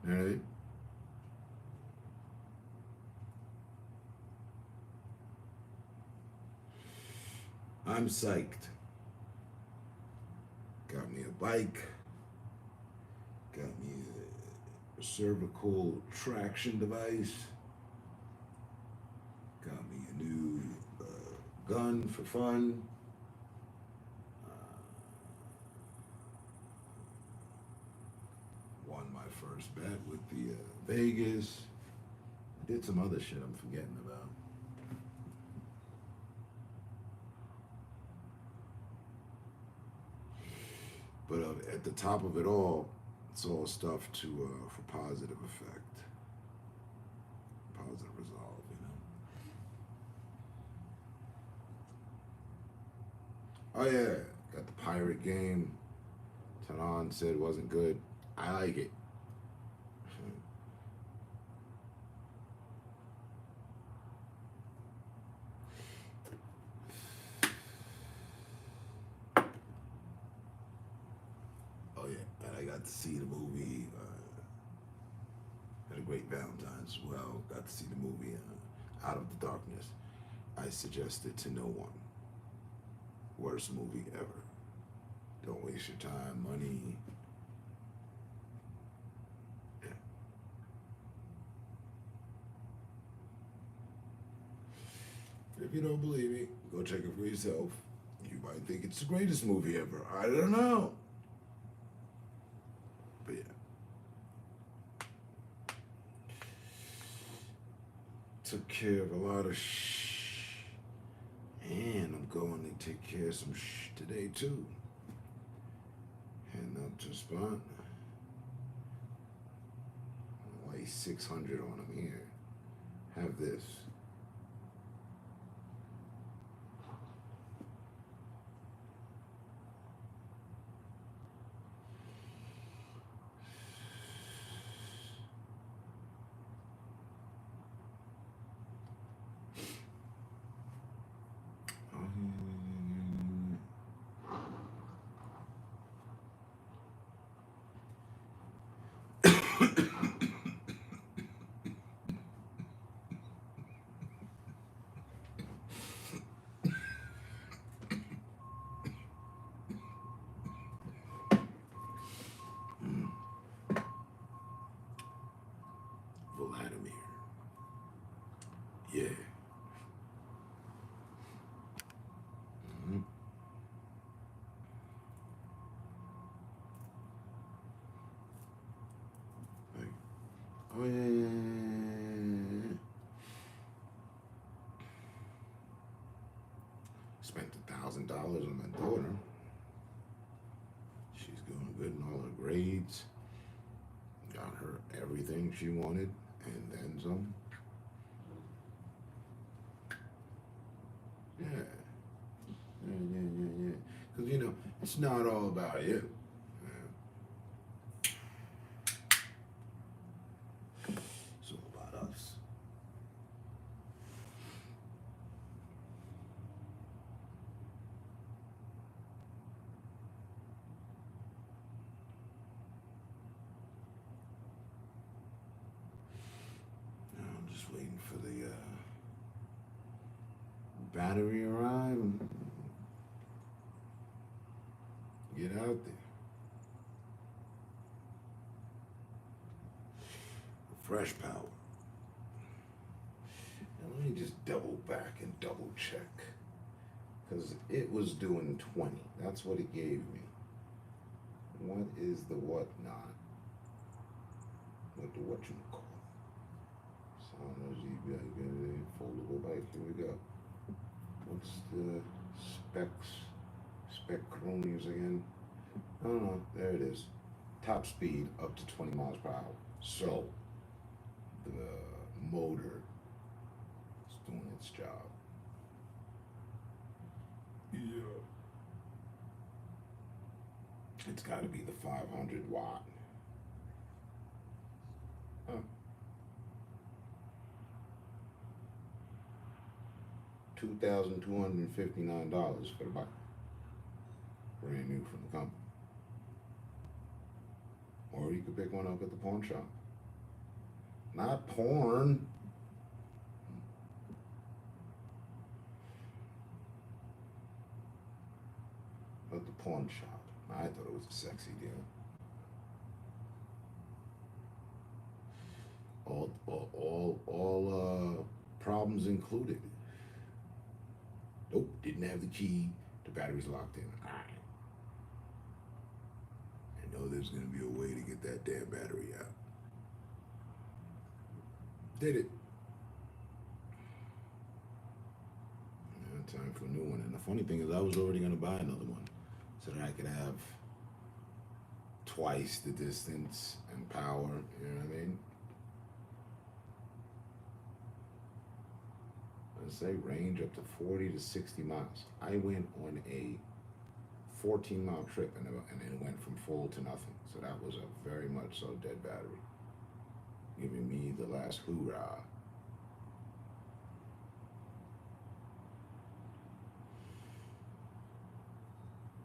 All right. I'm psyched. Got me a bike. Got me a cervical traction device. Got me a new gun for fun. Won my first bet with the Vegas. Did some other shit I'm forgetting about. But at the top of it all, it's all stuff to for positive effect, positive resolve, you know. Oh yeah, got the pirate game. Tanan said wasn't good. I like it. Oh yeah, and I got to see the movie. Had a great Valentine's as well. Got to see the movie Out of the Darkness. I suggest it to no one. Worst movie ever. Don't waste your time, money. Yeah. If you don't believe me, go check it for yourself. You might think it's the greatest movie ever. I don't know. But yeah. Took care of a lot of shh. And I'm going to take care of some shh today too. Heading up to spot. Like 600 on them here. Have this. Vladimir. Yeah. Oh yeah. Spent $1,000 on my daughter. She's doing good in all her grades. Got her everything she wanted and then some. Yeah. Yeah. Because, you know, it's not all about you. It's all about us. Now I'm just waiting for the battery arrive and get out there. Fresh power. Now let me just double back and double check. Because it was doing 20. That's what it gave me. What is the what not? What the whatchamacallit? Foldable bike. Here we go. What's the spec-cronies again? I don't know. There it is. Top speed up to 20 miles per hour. So the motor is doing its job. Yeah. It's got to be the 500 watt. Huh. $2,259 for the bike. Brand new from the company. Or you could pick one up at the pawn shop. Not porn. But the pawn shop. I thought it was a sexy deal. All problems included. Nope, didn't have the key. The battery's locked in. All right. I know there's gonna be a way to get that damn battery out. Did it. Time for a new one. And the funny thing is I was already gonna buy another one so that I could have twice the distance and power, you know what I mean? Let's say range up to 40 to 60 miles. I went on a 14-mile trip and it went from full to nothing. So that was a very much so dead battery, giving me the last hoorah.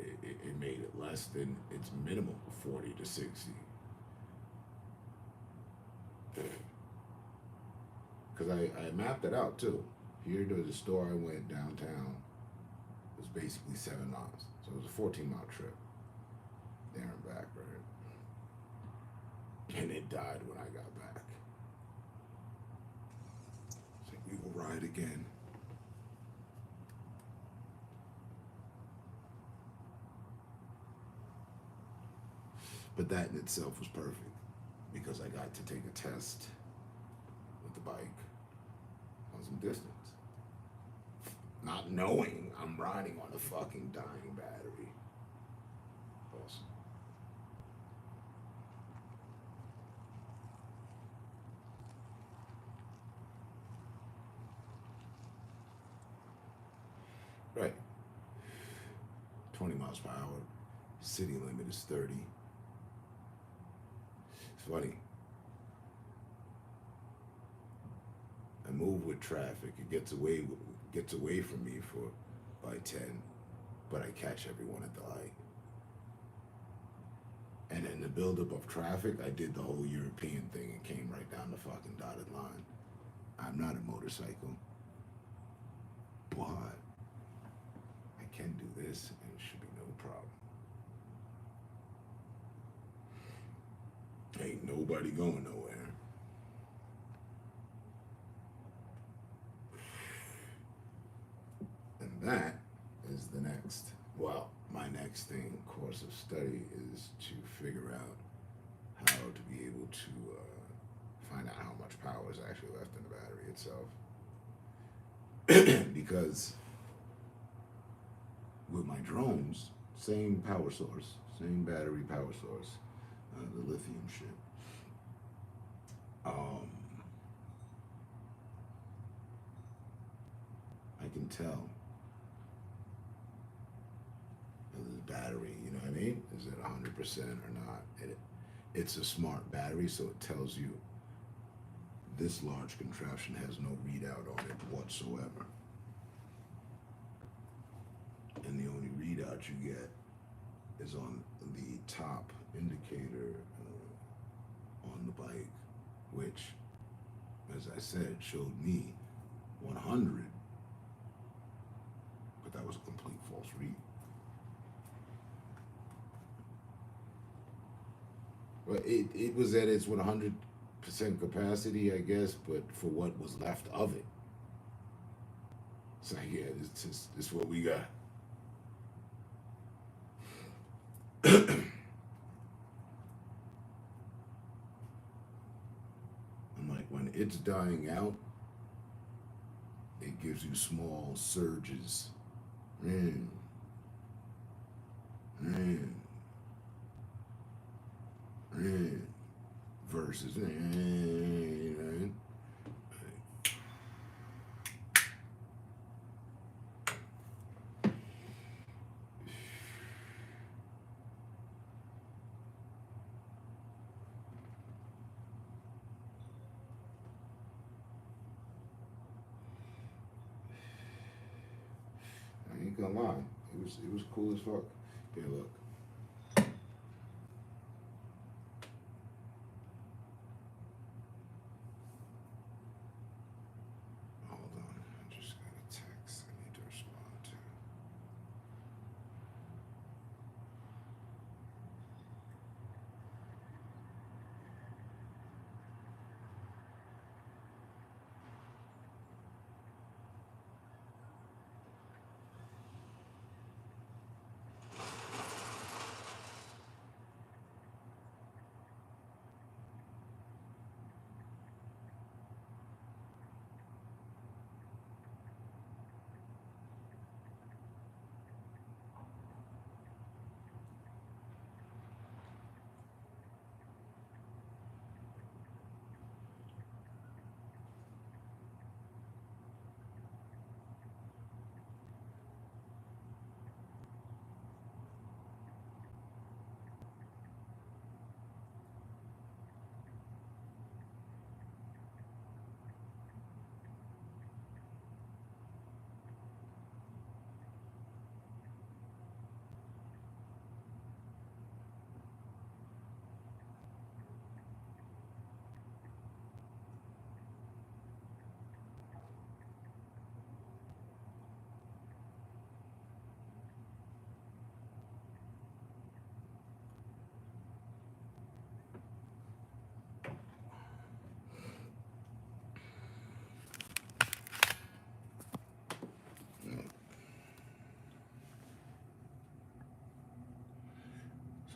It made it less than its minimum of 40 to 60. Because I mapped it out too. Here to the store I went downtown was basically 7 miles. So it was a 14-mile trip. There and back, right? And it died when I got back. So we will ride again. But that in itself was perfect because I got to take a test with the bike on some distance. Not knowing I'm riding on a fucking dying battery. Awesome. Right. 20 miles per hour. City limit is 30. It's funny. I move with traffic. It gets away from me by 10, but I catch everyone at the light. And in the buildup of traffic, I did the whole European thing and came right down the fucking dotted line. I'm not a motorcycle, but I can do this and it should be no problem. Ain't nobody going nowhere. And that is the next, well, my next thing, course of study is to figure out how to be able to find out how much power is actually left in the battery itself. Because with my drones, same power source, same battery power source, the lithium shit. I can tell the battery, you know what I mean? Is it 100% or not? It's a smart battery, so it tells you this large contraption has no readout on it whatsoever. And the only readout you get is on the top indicator on the bike, which, as I said, showed me 100, but that was a complete false read. Well, it was at its 100% capacity, I guess, but for what was left of it. So yeah, it's what we got. I'm like, when it's dying out, it gives you small surges. Versus I ain't gonna lie, it was cool as fuck. Here, look. Hold on, I just got a text I need to respond to.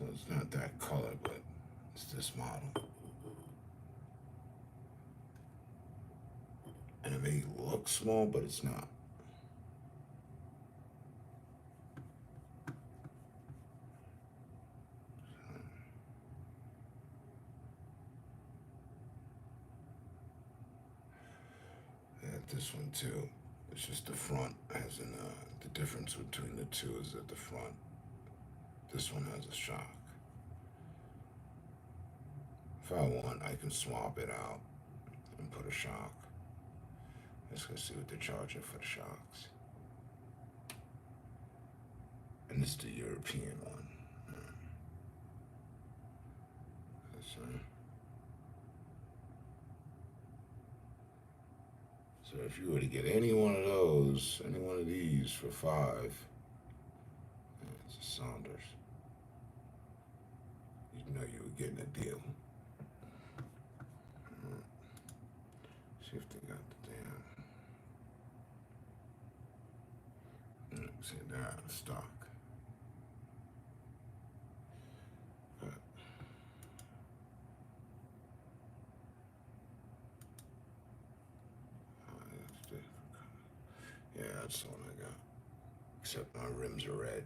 one's not that color, but it's this model. And it may look small, but it's not. This one too. It's just the front, as in the difference between the two is at the front. This one has a shock. If I want, I can swap it out and put a shock. Let's go see what they're charging for the shocks. And this is the European one. So if you were to get any one of those, any one of these for $5, it's a Saunders. You know you were getting a deal. See if they got the damn. See, they're out of stock. Yeah, that's the one I got. Except my rims are red.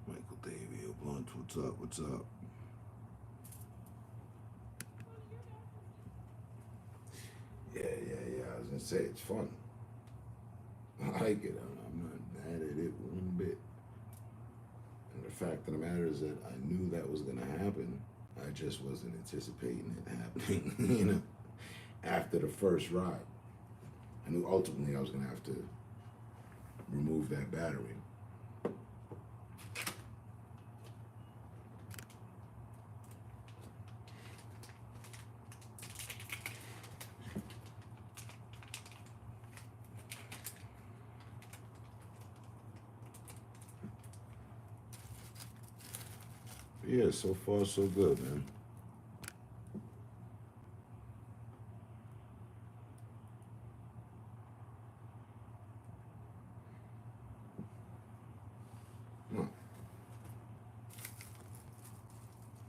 Michael Davey, Blunt, what's up? What's up? Yeah. I was gonna say it's fun. I like it. I'm not mad at it one bit. And the fact of the matter is that I knew that was gonna happen. I just wasn't anticipating it happening. You know, after the first ride, I knew ultimately I was gonna have to remove that battery. Yeah, so far so good, man.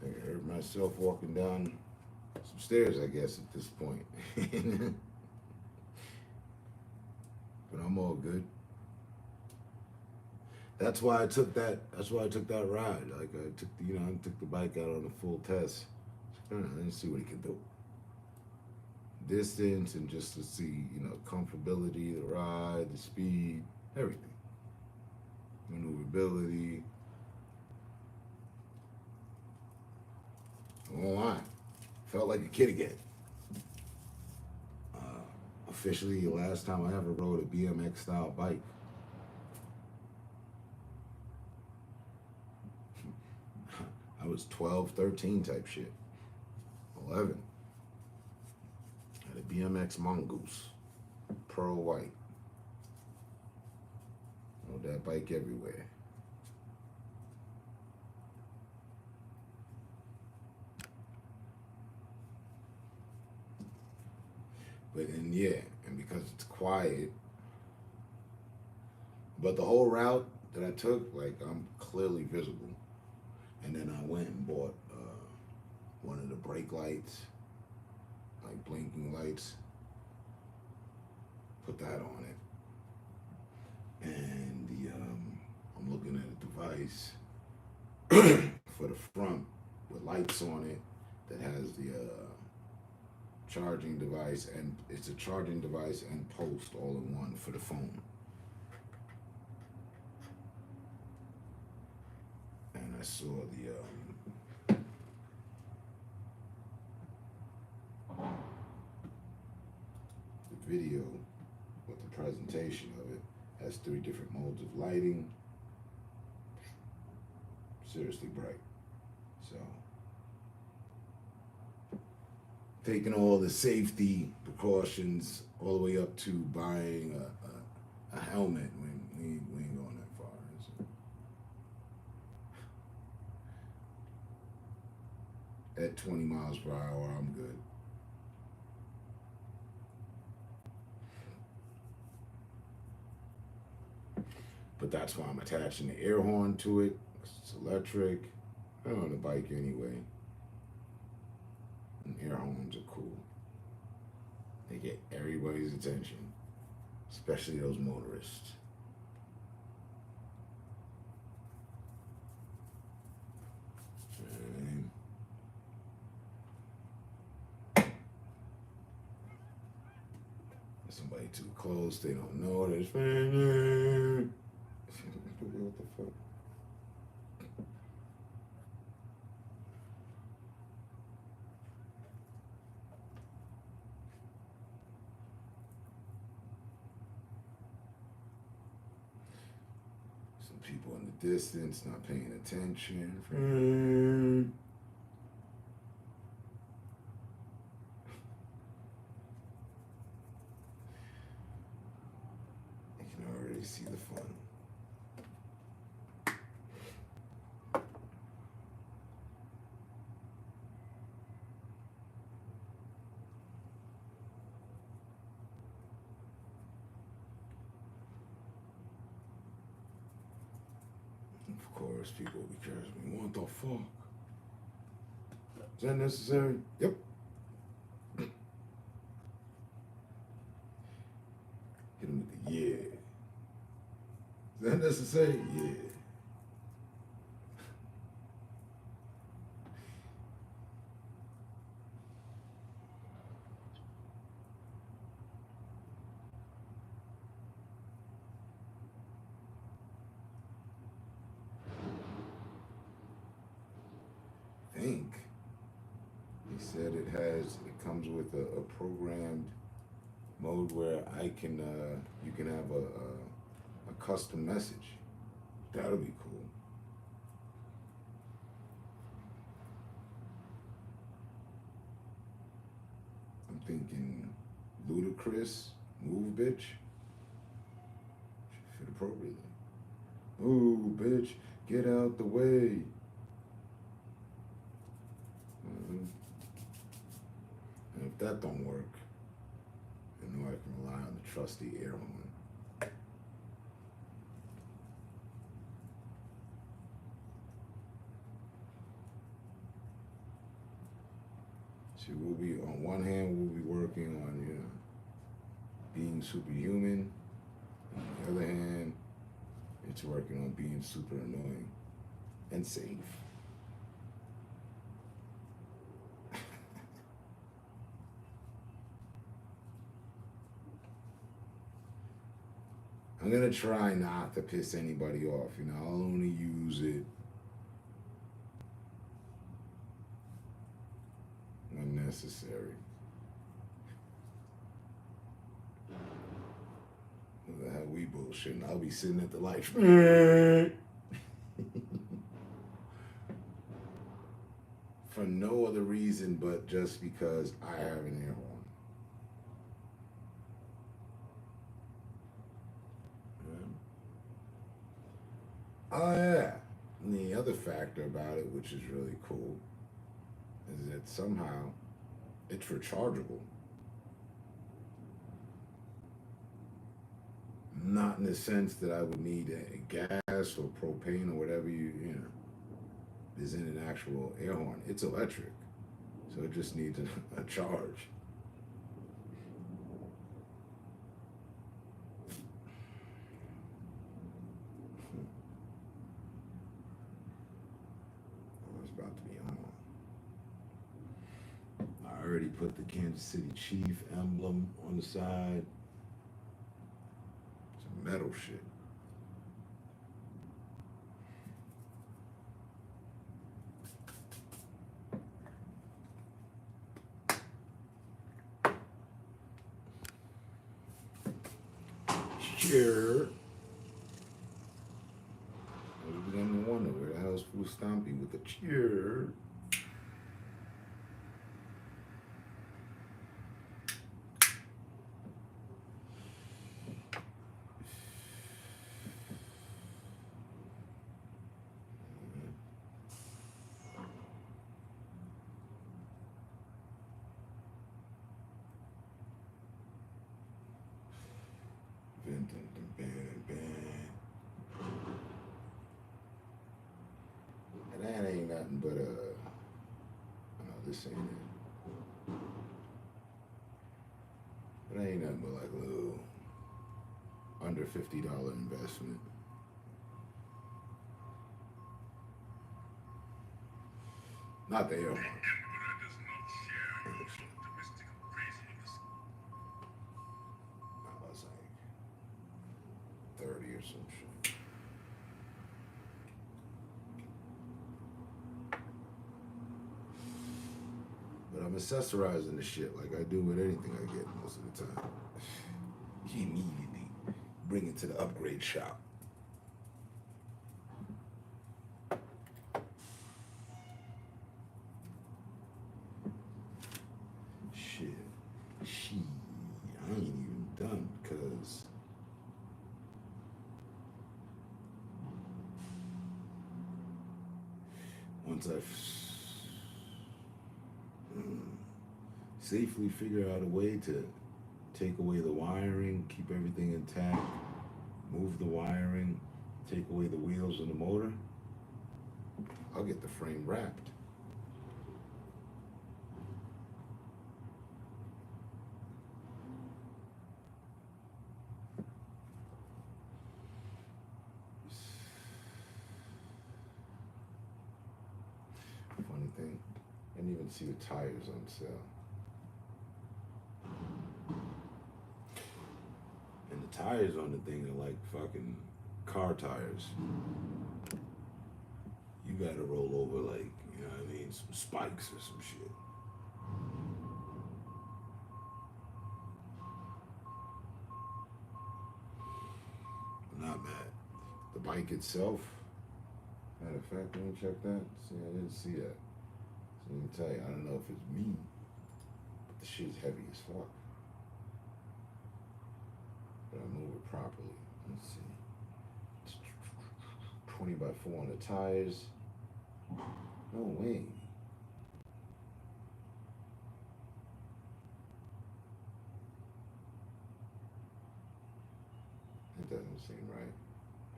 I heard myself walking down some stairs, I guess, at this point. But I'm all good. That's why I took that. That's why I took that ride. Like I took, I took the bike out on a full test. Let's see what he can do. Distance and just to see, comfortability, the ride, the speed, everything. Maneuverability. I won't lie. Felt like a kid again. Officially, the last time I ever rode a BMX style bike. I was 12, 13 type shit. 11. Had a BMX Mongoose. Pearl white. Rode that bike everywhere. And because it's quiet. But the whole route that I took, like, I'm clearly visible. And then I went and bought one of the brake lights, like blinking lights. Put that on it. And I'm looking at a device for the front with lights on it that has the charging device, and it's a charging device and post all in one for the phone. And I saw the video with the presentation of it. Has 3 different modes of lighting. Seriously bright. So, taking all the safety precautions all the way up to buying a helmet. We ain't going that far. So. At 20 miles per hour, I'm good. But that's why I'm attaching the air horn to it. It's electric. I'm on the bike anyway. And air horns are cool. They get everybody's attention, especially those motorists. And somebody too close, they don't know. There's what the fuck? Some people in the distance not paying attention. You can already see the fun. Of course, people will be curious. What the fuck? Is that necessary? Yep. Hit him with the yeah. Is that necessary? Yeah. Think he said it comes with a programmed mode where you can have a custom message. That'll be cool. I'm thinking ludicrous, move bitch, should fit appropriately. Ooh, bitch, get out the way. And if that don't work, I know I can rely on the trusty air horn. See, we'll be, on one hand, we'll be working on, being superhuman. On the other hand, it's working on being super annoying and safe. I'm gonna try not to piss anybody off, I'll only use it when necessary. What the hell we bullshitting? I'll be sitting at the light. For no other reason but just because I have an air horn. Oh yeah, and the other factor about it, which is really cool, is that somehow it's rechargeable. Not in the sense that I would need a gas or propane or whatever is in an actual air horn. It's electric, so it just needs a charge. I already put the Kansas City Chief emblem on the side. Some metal shit. cheer. I was beginning to wonder where the hell's Foo Stompy with the cheer. And that ain't nothing but no, this ain't it. But ain't nothing but like a little under $50 investment. Not the air horn. I was like 30 or some shit. But I'm accessorizing the shit like I do with anything I get most of the time. Immediately bring it to the upgrade shop. I ain't even done because once I've safely figure out a way to take away the wiring, keep everything intact, move the wiring, take away the wheels and the motor, I'll get the frame wrapped. Funny thing, I didn't even see the tires on sale. And the tires on the thing are like fucking car tires. You gotta roll over like, you know what I mean, some spikes or some shit. Not bad. The bike itself, matter of fact, let me check that. See, I didn't see that. So let me tell you, I don't know if it's me, but the shit's heavy as fuck. But I move it properly. Let's see. It's 20 by 4 on the tires. No way. It doesn't seem right.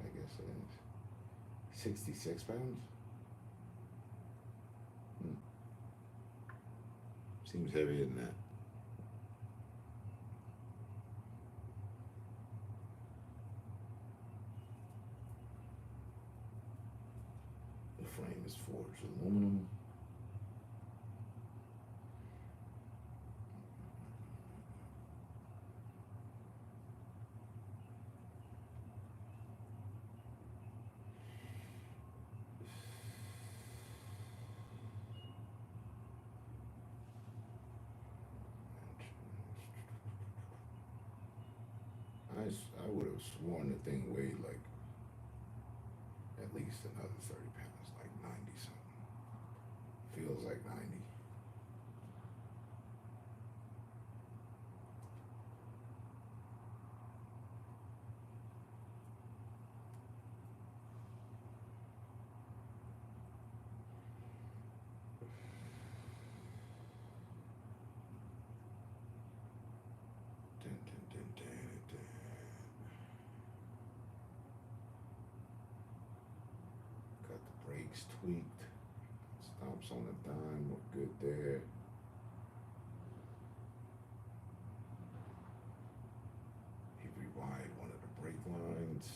I guess it is. 66 pounds? Seems heavier than that. The frame is forged aluminum. I would have sworn the thing weighed like at least another 30 pounds, like 90 something. Feels like 90. Brakes tweaked, stomps on the dime, look good there. He rewired one of the brake lines.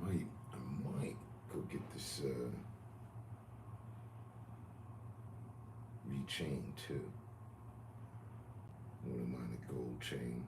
I might go get this rechain too. Wouldn't mind a gold chain.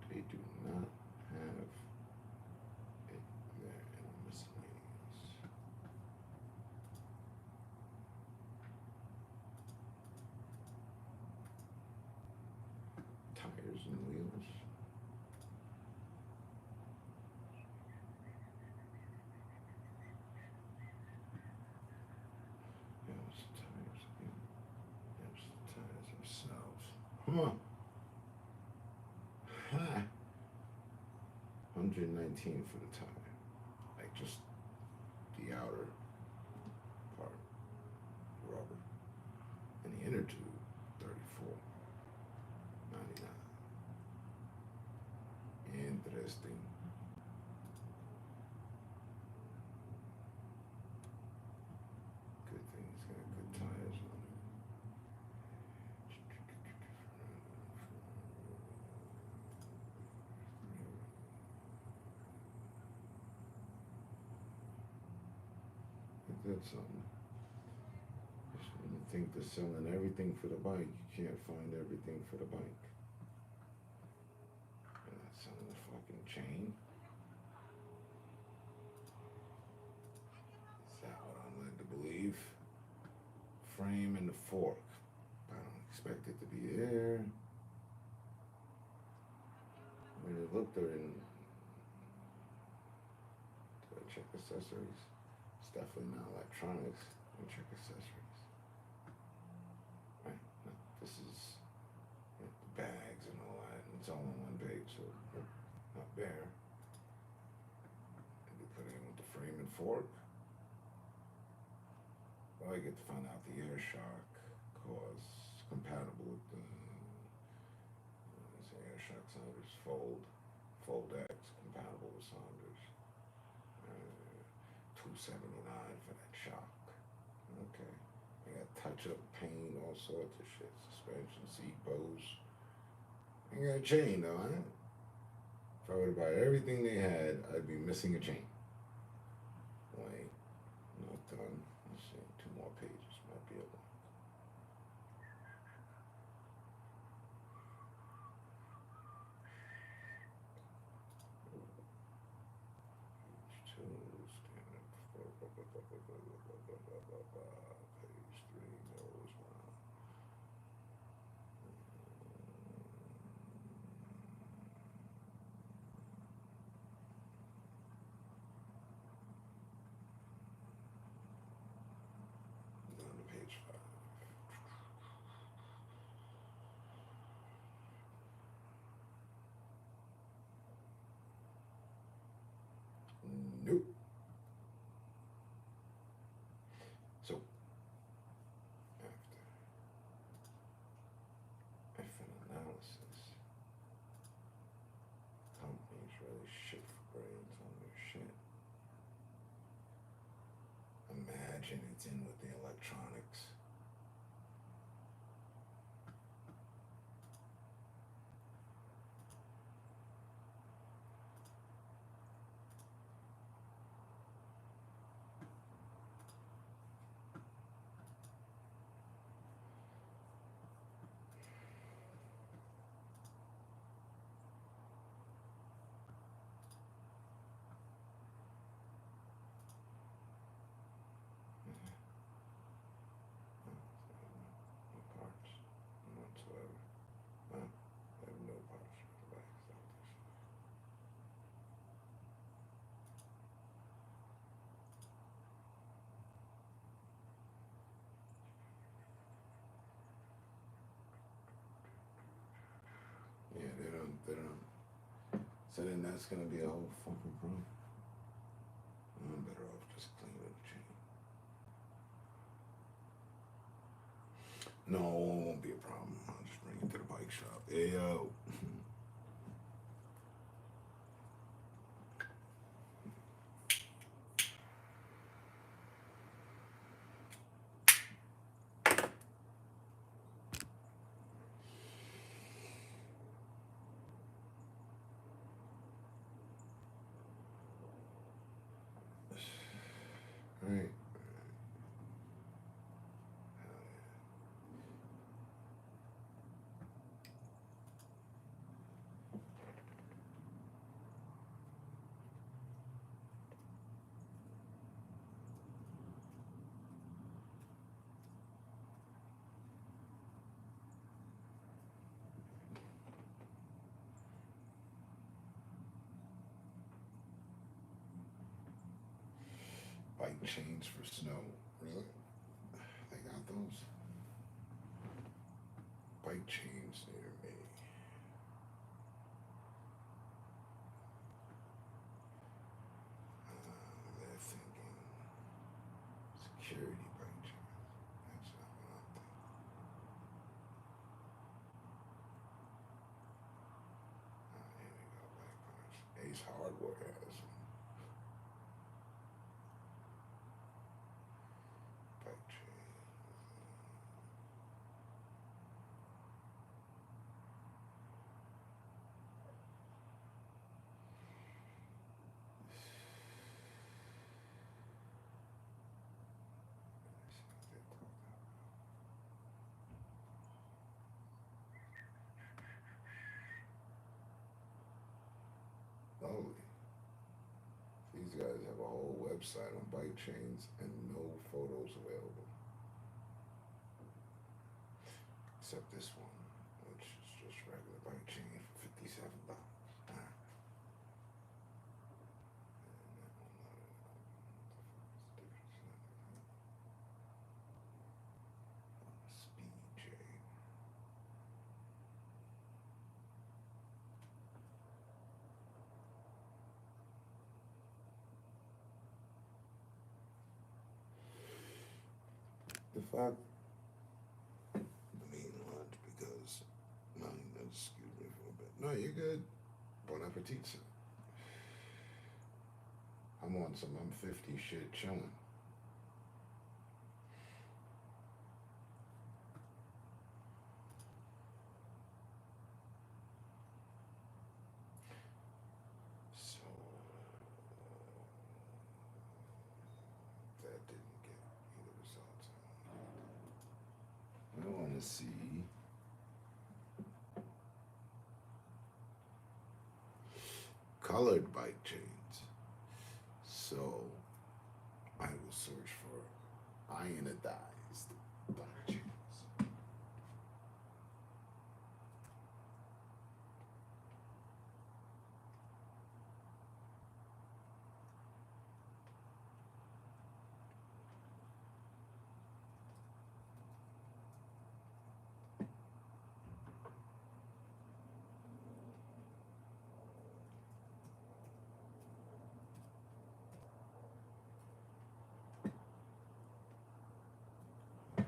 They do not have it there in miscellaneous. Tires and wheels. There's the tires again. There's the tires themselves. Huh. Ha. 119 for the tire. Like just the outer part, rubber. And the inner tube, 34.99. Interesting. Good thing it's got good tires on it. That's something. Just when you think they're selling everything for the bike, you can't find everything for the bike. They're not selling the fucking chain. Is that what I'm led to believe? Frame and the fork. I don't expect it to be there. When you look, they're in. Do I check accessories? It's definitely not electronics. Let me check accessories. Right, no, this is the bags and all that, and it's all on one page, so not there. Maybe put in with the frame and fork. Well, I get to find out the air shock cause compatible with the air shock Saunders Fold X compatible with Saunders. $279 for that shock. Okay. I got touch-up paint, all sorts of shit. Suspension, seat posts. I ain't got a chain though, huh? If I were to buy everything they had, I'd be missing a chain. Wait, not done. Let's see, 2 more pages. Might be a lot. Page 3 goes well. Down to page 5. Nope. So, after an analysis, companies really shit for brains on their shit. Imagine it's in with the electronics. No parts whatsoever. Well, I have no parts for the bike. Yeah, they don't. So then that's gonna be a whole fucking problem. I'm better off just cleaning the chain. No, it won't be a problem. I'll just bring it to the bike shop. Hey, yo. Right. chains for snow. Really? They got those? Bike chains near me. They're thinking security bike chains. That's not what I'm thinking. Here we go, bike parts. Ace Hardware has them. Bike chains. Holy. These guys have a whole website on bike chains and no photos available. Except this one, which is just regular bike chain for $57. Speed chain. The fact, I mean lunch because, no, excuse me for a bit. No, you're good. Bon appetit, sir. I'm on some I'm 50 shit chilling. So, that didn't get either results. I want to see colored bike chains. So I will search for ionized bike chains.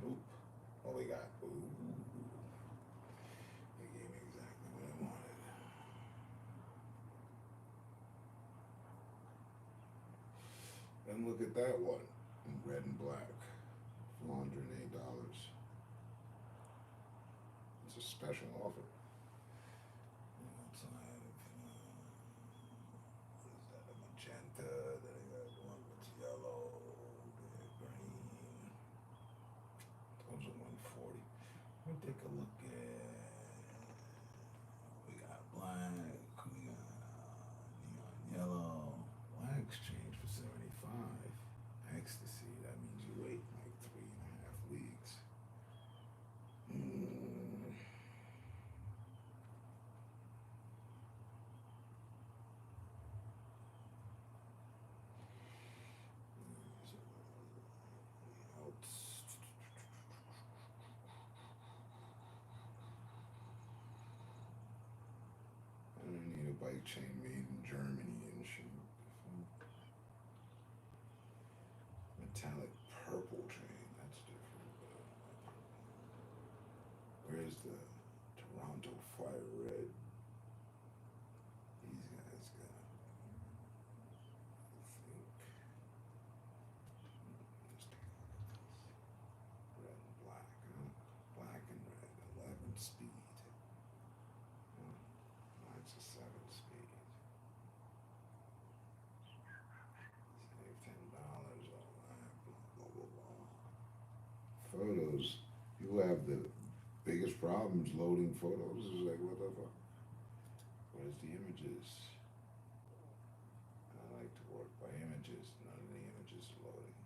Ooh, what we got? Ooh, they gave me exactly what I wanted. And look at that one in red and black, $408. It's a special offer. Outside, what is that? A magenta. Then I got one with yellow, green. Those are 140. Let me take a look at. We got black. We got neon yellow. Wax change for 75. Ecstasy. That means you wait like 3.5 weeks. I don't need a bike chain made in Germany and shit. Metallic purple chain, that's different. Where's the Toronto Fire Red? These guys got, I think, let's take a look at this. Red and black, huh? Black and red, 11 speed. Mine's a 7 speed. Save $10 on that, blah, blah, blah. Photos, people have the biggest problems loading photos. It's like, what the fuck? Where's the images? I like to work by images. None of the images are loading.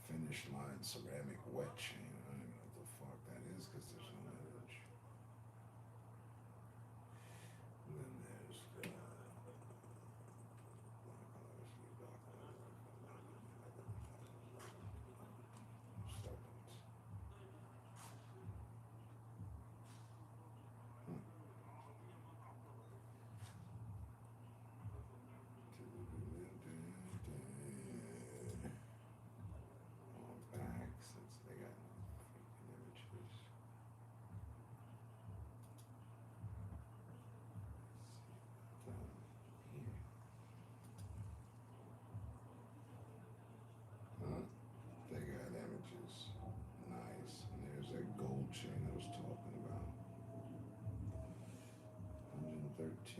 Finish line ceramic wet chain. I don't even know what the fuck that is because there's no image.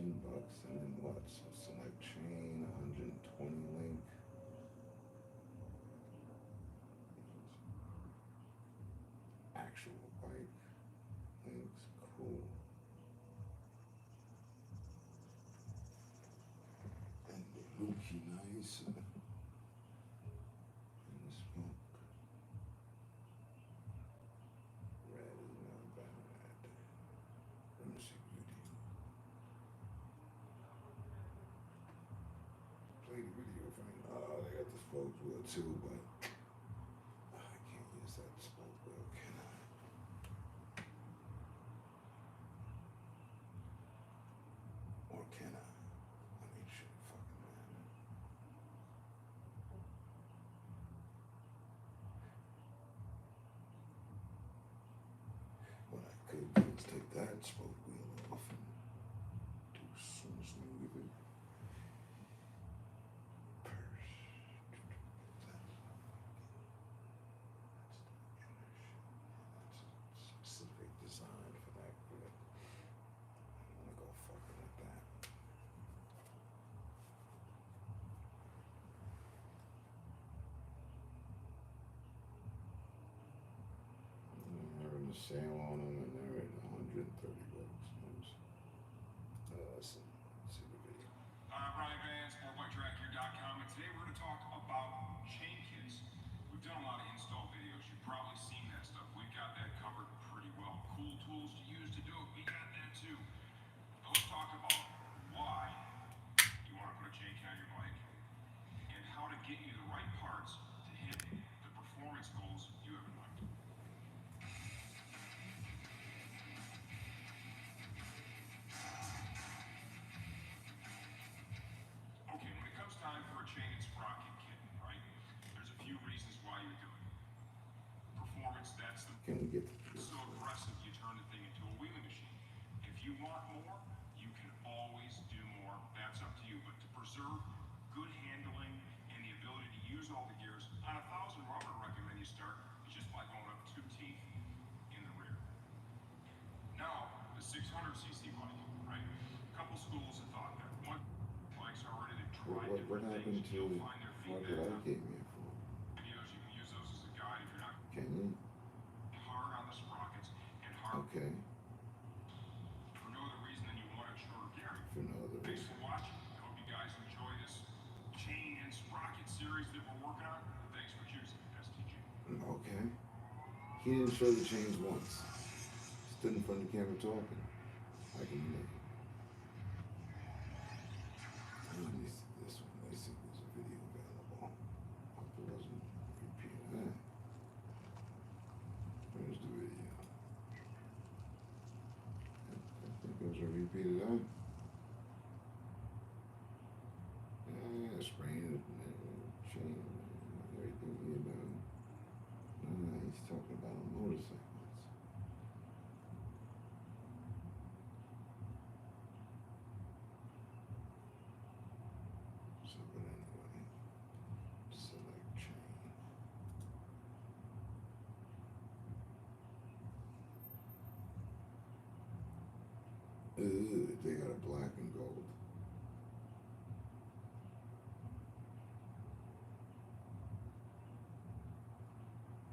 $10, and then what? So select chain, 120 link. Actual bike links, cool. And the Luki nice. And the smoke. Red is not bad. Let me see video. Play the video fine. They got the spoke wheel too, but I can't use that spoke wheel, can I? Or can I? I mean, shit, fucking man. What I could do is take that spoke wheel off and do some smooth with it. Purse. That's specific design for that grip. I don't want to go fucking with that. They're in the sale on them, and they're at $130. Let's see the video. Brian Vance, SportBikeTrackGear.com, and today we're going to talk about chain kits. We've done a lot of install videos. You've probably seen that stuff. We've got that covered pretty well. Cool tools to use to do it. We got that too. But let's talk about why you want to put a chain kit on your bike and how to get you the right parts to hit the performance goals you have in mind. Okay, when it comes time for a chain and sprocket kit, right? There's a few reasons why you do it. Performance, that's the Can we get so aggressive you turn the thing into a wheelie machine. If you want more, you can always do more. That's up to you. But to preserve good handling and the ability to use all the gears, on 1,000 rubber, I recommend you start just by going up 2 teeth in the rear. Now, the 600cc bike, right? A couple schools have thought that. One, bikes are ready to try what different happened things. to You'll find their what feedback did I on get me for? videos. You can use those as a guide if you're not Can you? hard on the sprockets and hard Okay. for no other reason than you want a shorter gearing. For no other Thanks reason. for watching. I hope you guys enjoy this chain and sprocket series that we're working on. Thanks for choosing STG. Okay. He didn't show the chains once. Stood in front of the camera talking. I can relate. Let me see this one. Let's see if there's a video available. Hope it wasn't repeated. Where's the video? I think it was a repeated ad. Spraying chain, everything you know. He's talking about motorcycles. So, but anyway, select chain. Ooh, they got a black and gold.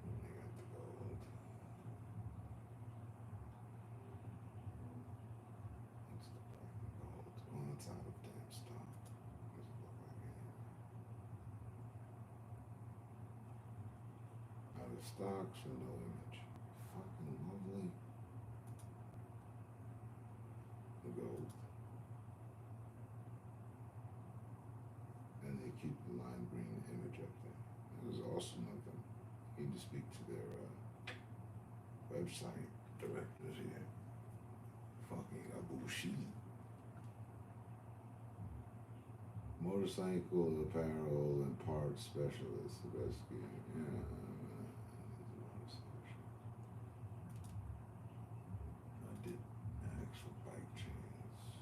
They got the gold. It's the black and gold. Oh, it's out of damn stock. What does it look like anyway? Out of stock, so no image. Fucking lovely. The gold. And they keep the lime green image up there. It was awesome of them. You need to speak to their website directors here. Fucking Abushi. Motorcycle apparel and parts specialist. The best gear. Yeah. I did actual bike chains.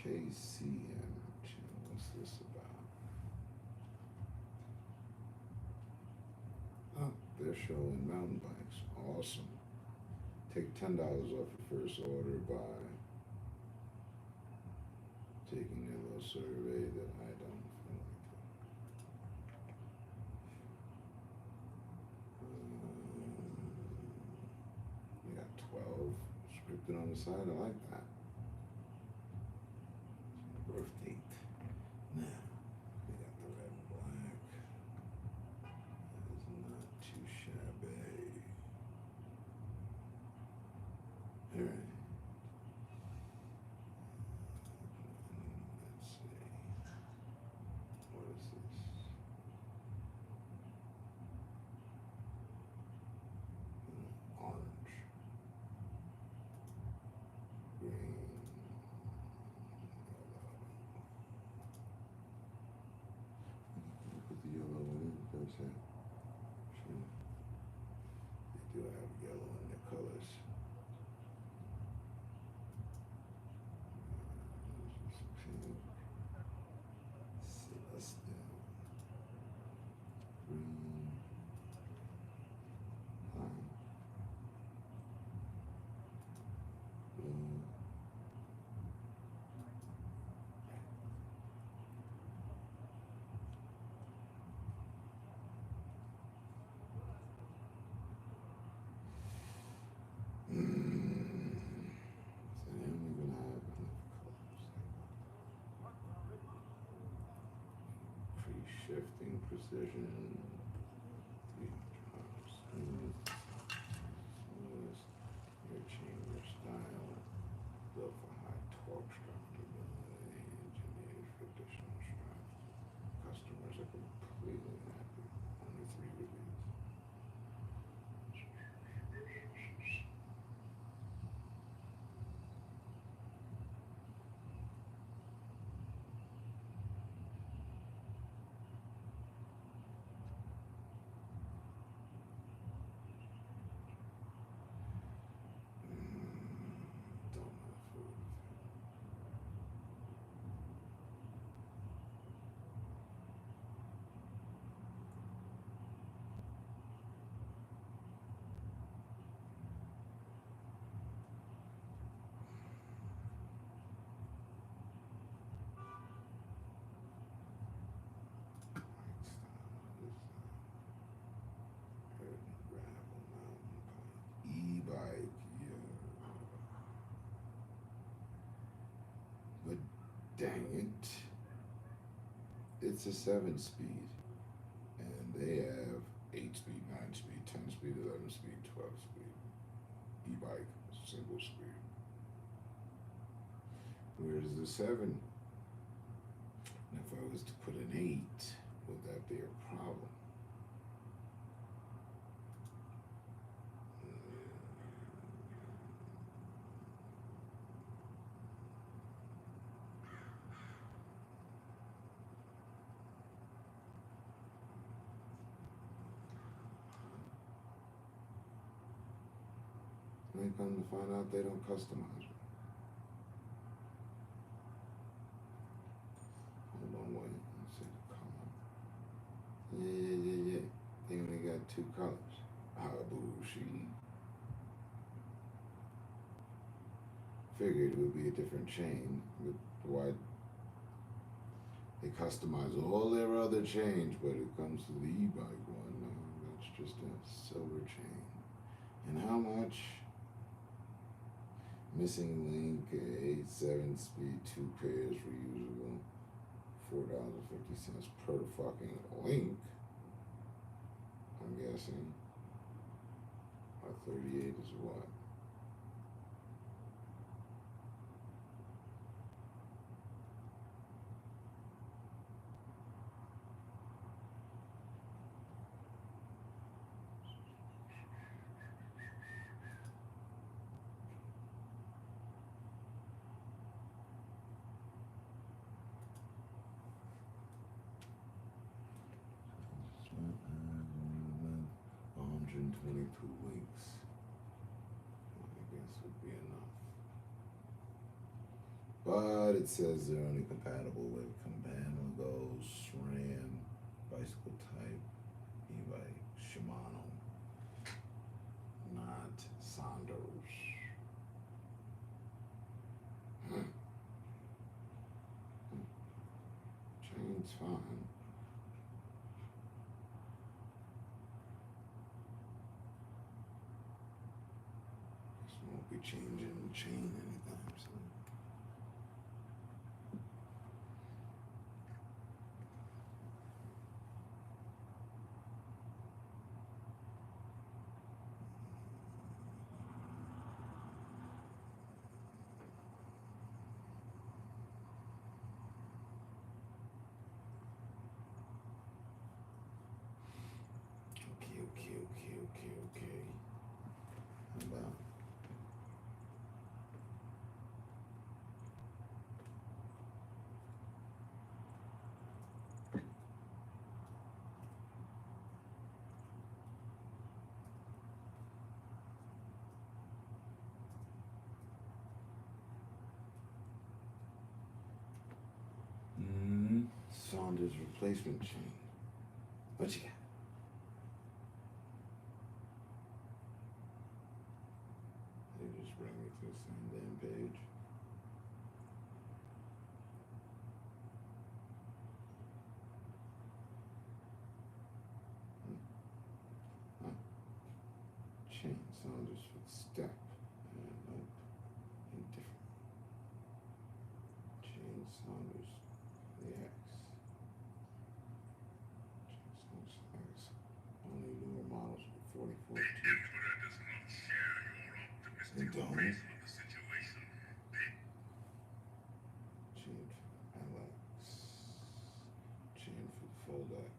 KCM. What's this about? Oh, they're showing mountain bikes. Awesome. Take $10 off your first order by taking their little survey that I don't feel like it. We got 12 scripted on the side. I like that. Birth date. Now, we got the red and black. That is not too shabby. All right. Let's see. What is this? Orange. Green. Put the yellow one in because they do have yellow in their colors. Pink, Celestial, green, lime, blue. So they don't even have enough colors. Pre-shifting precision, 300 hours. Smooth, air chamber style, built for high torque structurability, engineered for additional strength. Customers are completely happy. Only 3 reviews. Don't know food. E-bike, yeah. But dang it, it's a 7-speed, and they have 8-speed, 9-speed, 10-speed, 11-speed, 12-speed. E-bike, single speed. Where's the 7? And if I was to put an 8, would that be a problem? And they come to find out they don't customize it. Hold on, wait. Let's see the color. Yeah. They only got 2 colors. Bullshit. Figured it would be a different chain, but why? They customize all their other chains, but it comes to the e-bike one, no, that's just a silver chain. And how much? Missing link, 8, 7-speed, 2 pairs, reusable, $4.50 per fucking link. I'm guessing. 38 is what? Links. I guess would be enough. but it says they're only compatible with Campanago, SRAM, bicycle type, e-bike, Shimano, not Saunders. Chain's fine. This won't be changing the chain anytime soon. Okay. How about Saunders replacement chain? What you got? They just bring me to the same damn page. Chain Saunders for the step. Nope. Indifferent. Chain Saunders for the X. Chain Saunders X. Only newer models with 44 teeth. They don't. Chain for LX. Chain for Fold X.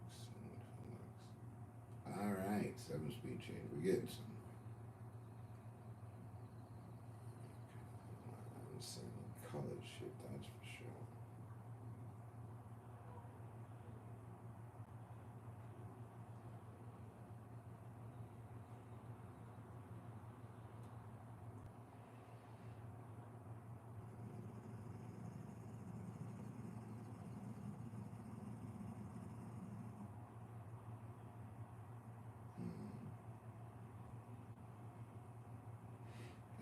Alright, 7-speed chain. We're getting some. Same colored shit, that's for sure.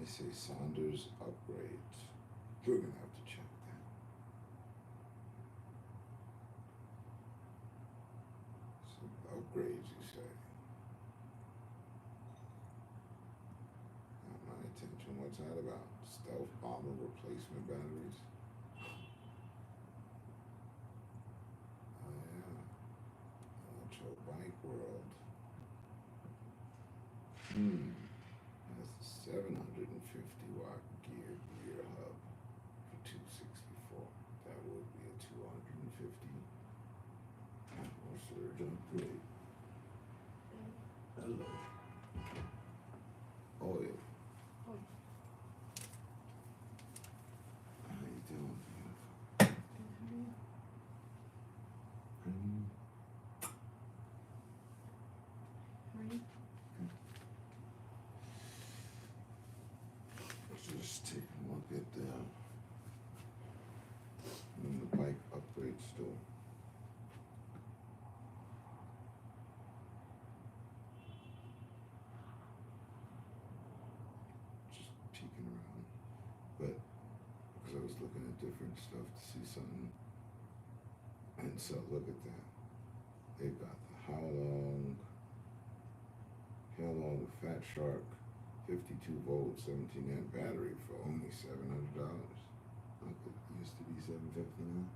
They say Saunders upgrades. We're gonna have to check that. Some upgrades, you say? Got my attention. What's that about? Stealth bomber replacement batteries? Oh yeah. Electro Bike World. That's the 750 watt gear hub for 264. That would be a 250 or surge upgrade. Hello. Oh yeah. How you doing, beautiful? Just take a look at the bike upgrade store. Just peeking around, but because I was looking at different stuff to see something, and so look at that. They've got the How Long Fat Shark 52 volt 17 amp battery for only $700. It used to be $750 now.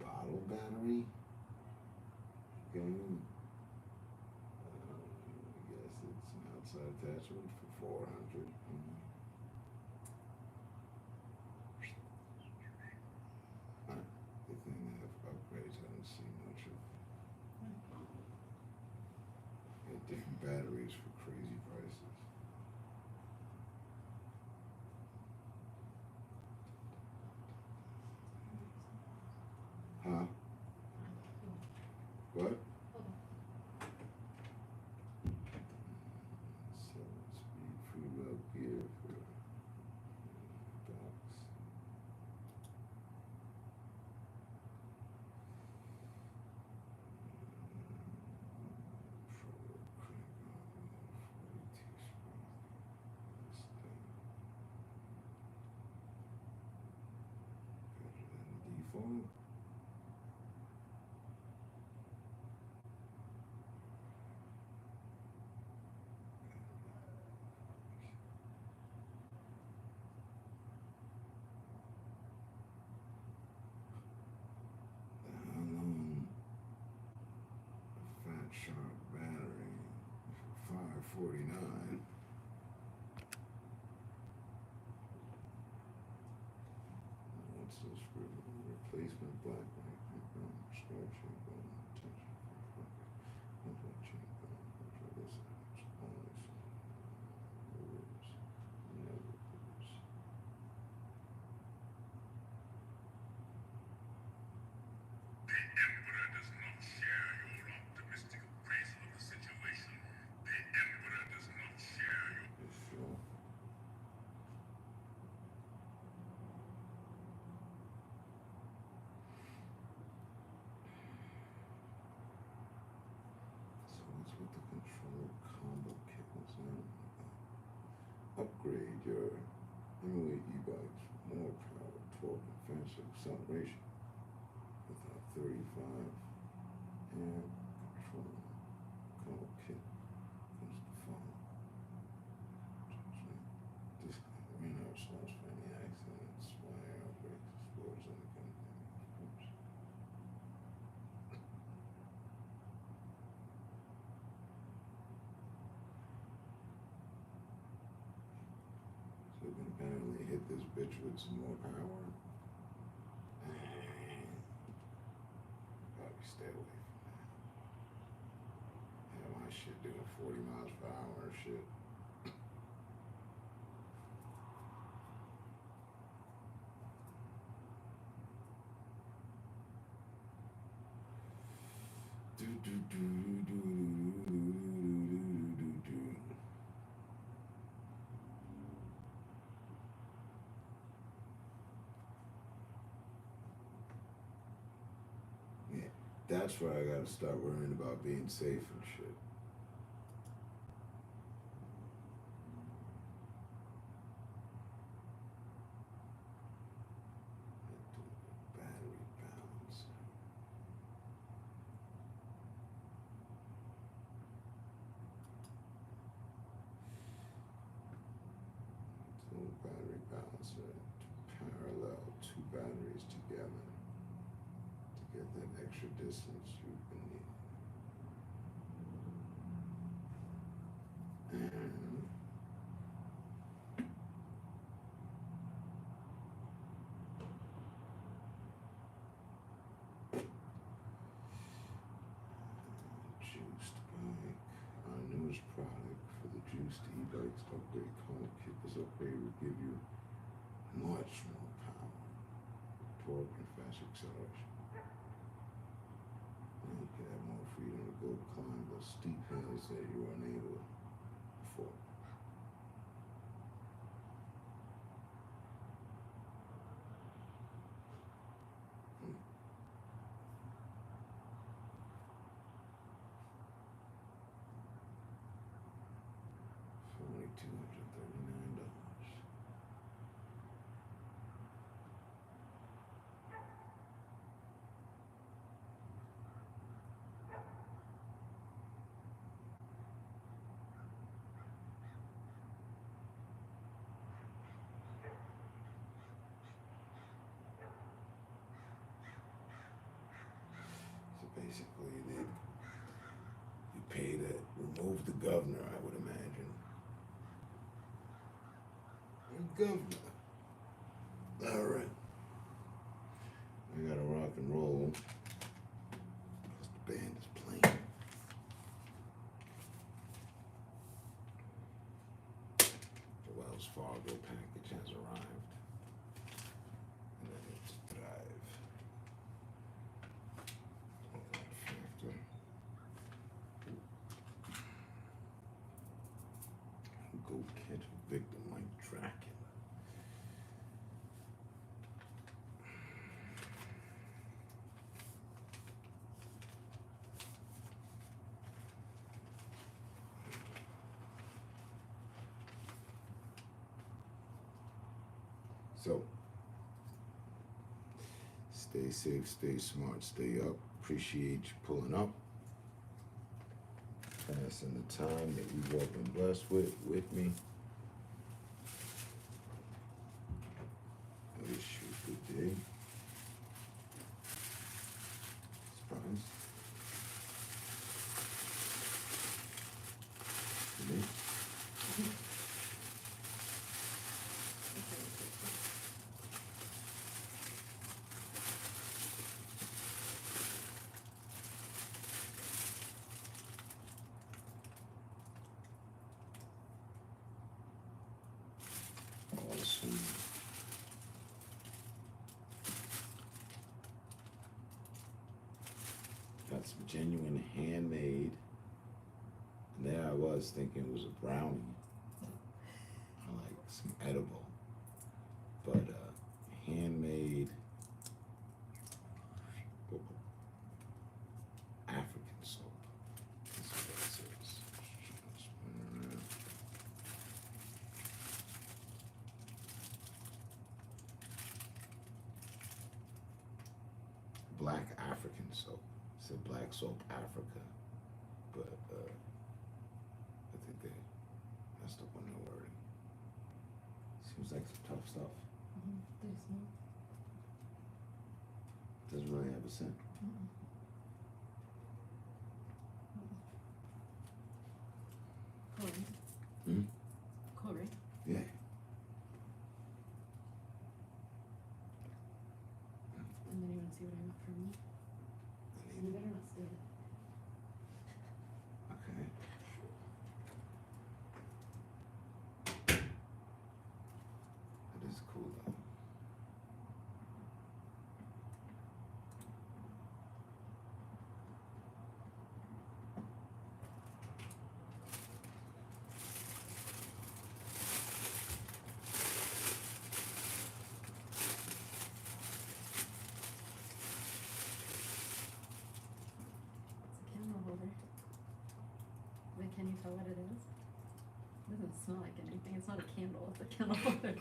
Bottle battery. Okay. I guess it's an outside attachment for $400. The thing they have upgrades, I don't see much of. Different batteries for crazy prices. Huh? What? Sharp battery, $549. What's this for? Replacement black light, stretching, attention, upgrade your Emily e-bikes for more power, torque, and faster acceleration with our 35 amp control combo kit. Comes the phone. This arena stops for any accidents, fire, outbreaks, explosions, and oops. So we can apparently hit this bitch with some more power. Probably stay away from that. Yeah, my shit doing 40 miles per hour and shit. Yeah, that's where I gotta start worrying about being safe and shit. Battery balance. Battery balancer to parallel two batteries together to get that extra distance you've been needing. Juiced bike. Our newest product for the juiced e-bikes upgrade combo kit. This upgrade will give you much more power, torque, and faster acceleration. And you can have more freedom to go climb the steep hills that you were unable before. For only $239. So basically, you pay to remove the governor, I would imagine. Governor. All right. I gotta rock and roll. Because the band is playing. The Wells Fargo package has arrived. And then it's Drive. Factor. Go catch a victim like Dracula. So, stay safe, stay smart, stay up. Appreciate you pulling up. Passing the time that we've all been blessed with me. I wish you a good day. Surprise. was thinking it was a brownie, like some edible, but handmade African soap. That's what it says. Spin around. Black African soap. It's a Black Soap Africa, but I think they messed up on the wording. Seems like some tough stuff. They smell. Doesn't really have a scent. Cool, right? Hmm? Cool, right? Yeah. And then you want to see what I got from me? You better not steal it. Okay. That is cool though. It's a candle holder. Wait, can you tell what it is? It doesn't smell like anything. It's not a candle, it's a candle holder.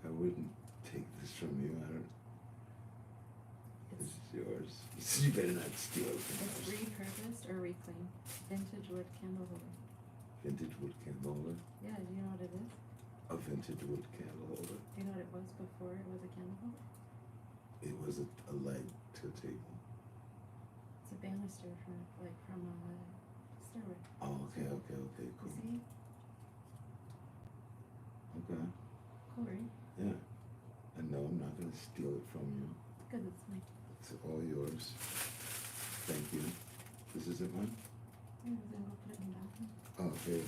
I wouldn't take this from you. I don't. This is yours. You better not steal it from It's us. repurposed or reclaimed. Vintage wood candle holder. Vintage wood candle holder. Yeah, do you know what it is? A vintage wood candle holder. Do you know what it was before it was a candle holder? It was a leg to a table. It's a banister from a stairway. Oh, okay, You cool. see? Okay. Cool, right? Yeah. And no, I'm not gonna steal it from you. Good, it's mine. It's all yours. Thank you. This isn't mine? Yeah, then we'll put it in the bathroom. Oh, okay.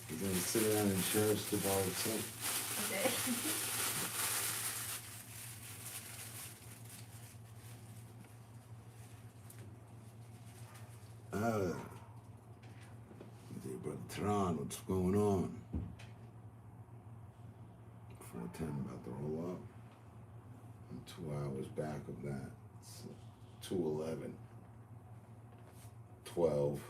You're gonna sit around and cherish the bar of soap. Okay. Hey, Brother Tron, what's going on? 410 about to roll up. I'm 2 hours back of that. It's 2:11. 12.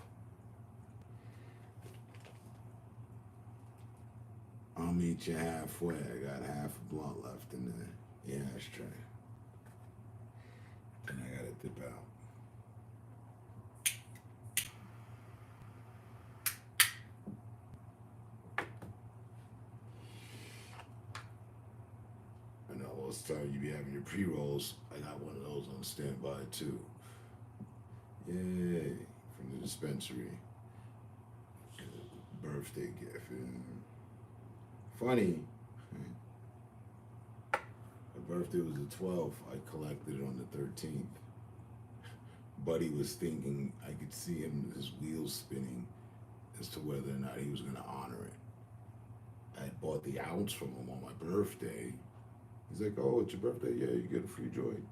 I'll meet you halfway. I got half a blunt left in the ashtray. And I gotta dip out. I know most of the time you be having your pre-rolls. I got one of those on standby too. Yay, from the dispensary. Birthday gift. Funny. My birthday was the 12th. I collected it on the 13th. Buddy was thinking, I could see him, his wheels spinning as to whether or not he was going to honor it. I had bought the ounce from him on my birthday. He's like, oh, it's your birthday? Yeah, you get a free joint.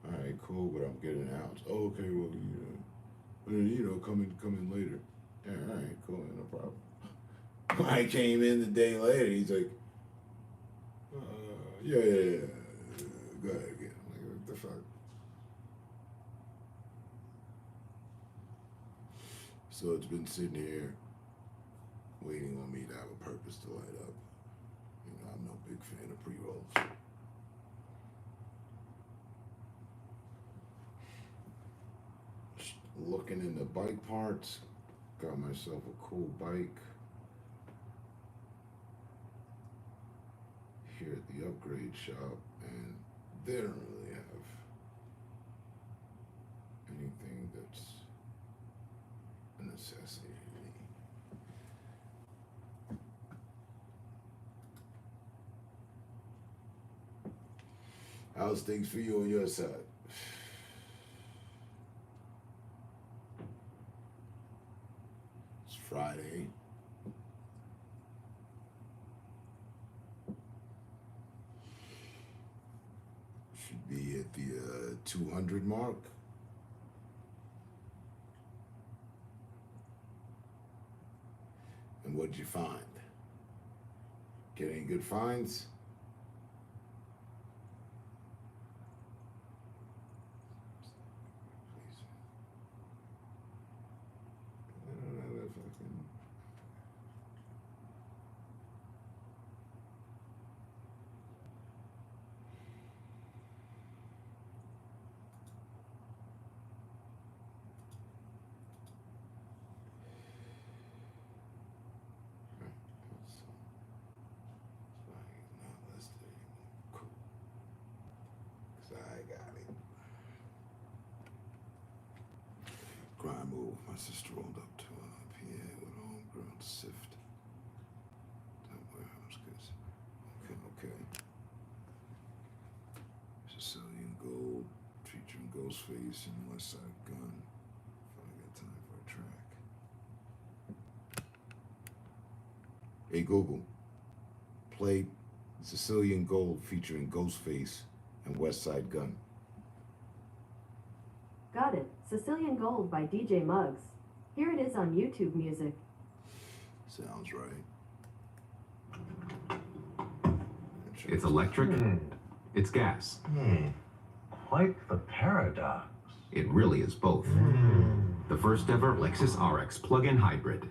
All right, cool, but I'm getting an ounce. Oh, okay, well, come in later. Yeah, all right, cool, no problem. I came in the day later, he's like, yeah, go ahead again. I'm like, what the fuck? So it's been sitting here waiting on me to have a purpose to light up. I'm no big fan of pre-rolls. Just looking into bike parts, got myself a cool bike. Here at the upgrade shop, and they don't really have anything that's a necessity to me. How's things for you on your side? It's Friday. Should be at the 200 mark. And what'd you find? Get any good finds? Crime move. My sister rolled up to PA with a homegirl to sift. That warehouse goods. Okay. Sicilian Gold, featuring Ghostface and West Side Gun. Finally got time for a track. Hey Google, play Sicilian Gold featuring Ghostface and West Side Gun. Got it. Sicilian Gold by DJ Muggs. Here it is on YouTube Music. Sounds right. It's electric. It's gas. Quite the paradox. It really is both. The first ever Lexus RX plug-in hybrid.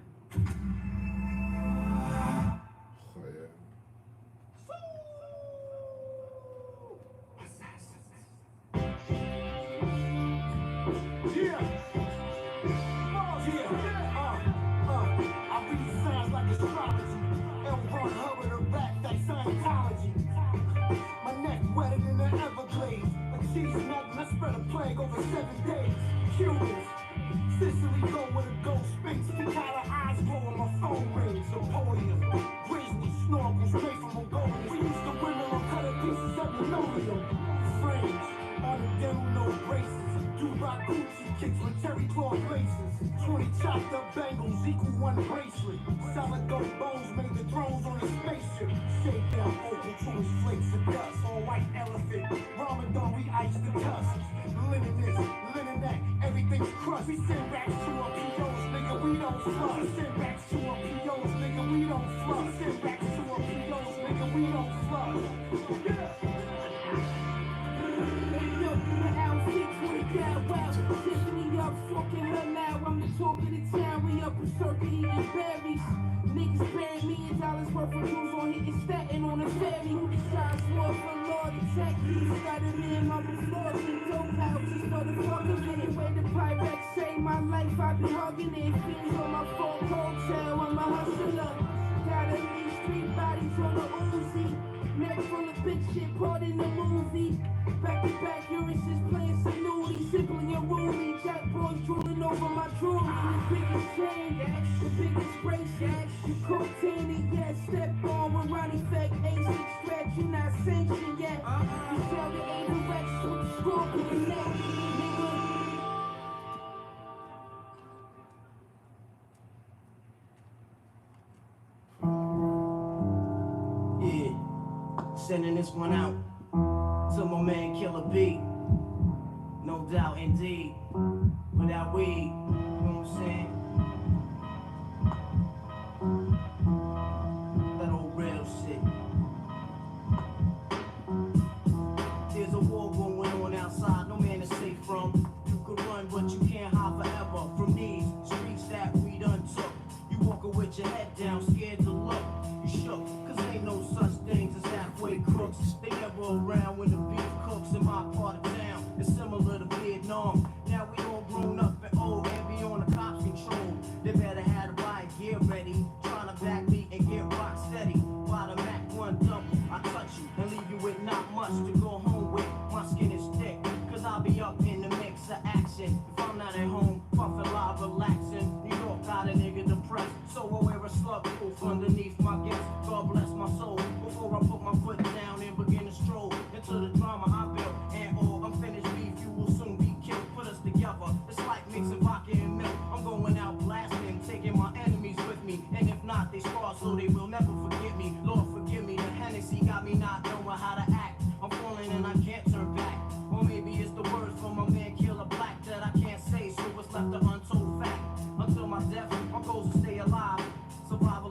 Sending this one out to my man Killer B. No doubt indeed. Without weed, you know what I'm saying? That old real shit. There's a war going on outside, no man is safe from. You could run, but you can't hide forever from these streets that we done took. You walking with your head down, scared to look. You shook, cause ain't no such things as halfway crooks. They never around when the beef cooks in my part of town. It's similar to Vietnam. Now we all grown up and old and be on the cops' control. They better have the riot gear ready, trying to back me and get rock steady. While the Mac 1 double, I touch you and leave you with not much to go home with. My skin is thick, cause I'll be up in the mix of action. If I'm not at home, puffin' live, relaxing. New York got a nigga depressed, so I wear a slug proof underneath my guest. God bless my soul. Before I put my foot down and begin to stroll into the drama I built. And all unfinished beef, you will soon be killed. Put us together, it's like mixing vodka and milk. I'm going out blasting, taking my enemies with me. And if not, they scar so they will never forget me. Lord forgive me, the Hennessy got me not knowing how to act. I'm falling and I can't turn back. Or maybe it's the words from my man Killer Black that I can't say, so it's left an untold fact. Until my death, my goals to stay alive. Survival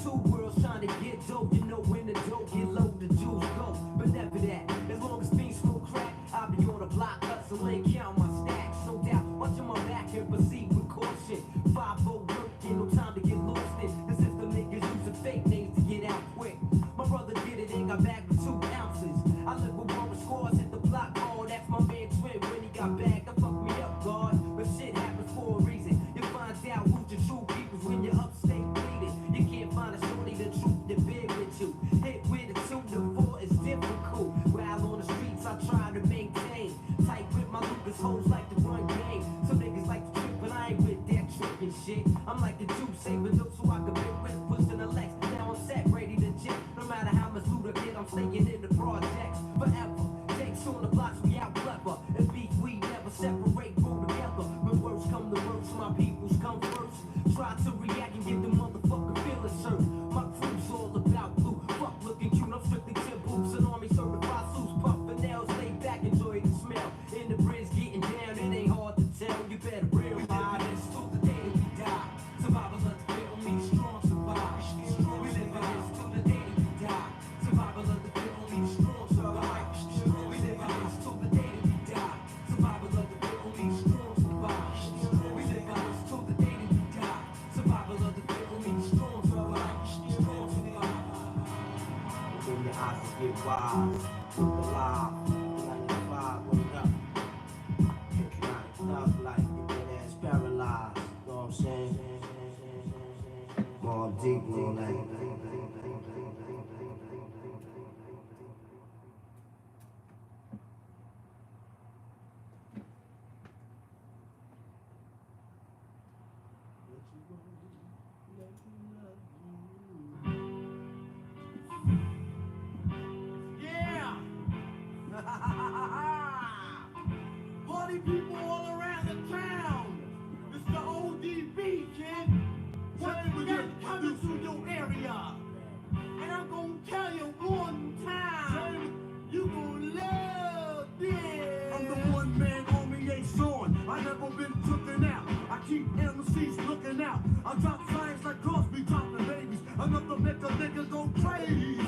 two worlds trying to get dope. You know when the dope get low, the juice go. But never that. As long as things smoke crack, I'll be on the block hustling, count my stacks. No doubt, watching my back and proceed with caution. 5-0 working, no time to get lost in. The system niggas using fake names to get out quick. My brother did it and got back with 2 ounces. I live with one with scores, hit the block. Oh, that's my man Twin. When he got back, that fucked me up, God. But shit happens for a reason. You find out who's your true peoples when you're upstate bleeding. You can't find a shorty the truth that big with you. Hit with a 2 to 4 is difficult. While on the streets, I try to maintain. Tight with my Lucas hoes like to run game. Some niggas like to trip, but I ain't with that tripping shit. I'm like the Jew, saving up so I can pick with pushing the Lex. Now I'm set, ready to jet. No matter how much loot I get, I'm staying in the projects forever. Takes on the blocks, we out clever. And beef, we never separate, grow together. When words come to worst, my peoples come first. Try to react and get the motherfucker feelings hurt. My crew's all about blue. Fuck looking cute, I'm strictly tip boots and army certified suits. Puffin' nails, lay back, enjoy the smell. In the bridge, getting down, it ain't hard to tell. You better realize this till the day that we die. Survival of the field means strong survive. We live in this till the day that we die. Survival of the field means strong survive. We live in this till the day that we die. Survival of the field means strong survive. We live in this till the day that we die. Survival of the field means strong survive. Strong survive. Open your eyes to get wise. Alive. 95, wake up. Hypnotic thug like your dead ass paralyzed. Know what I'm saying? More deep, more like. Yeah! Party people all around the town. It's the ODB, kid. What's coming to your area? And I'm gonna tell you one time, you gonna love this. I'm the one man army ain't showing. I never been taken out. I keep MCs looking out. I drop signs like Crosby dropping babies. Another make a nigga go crazy.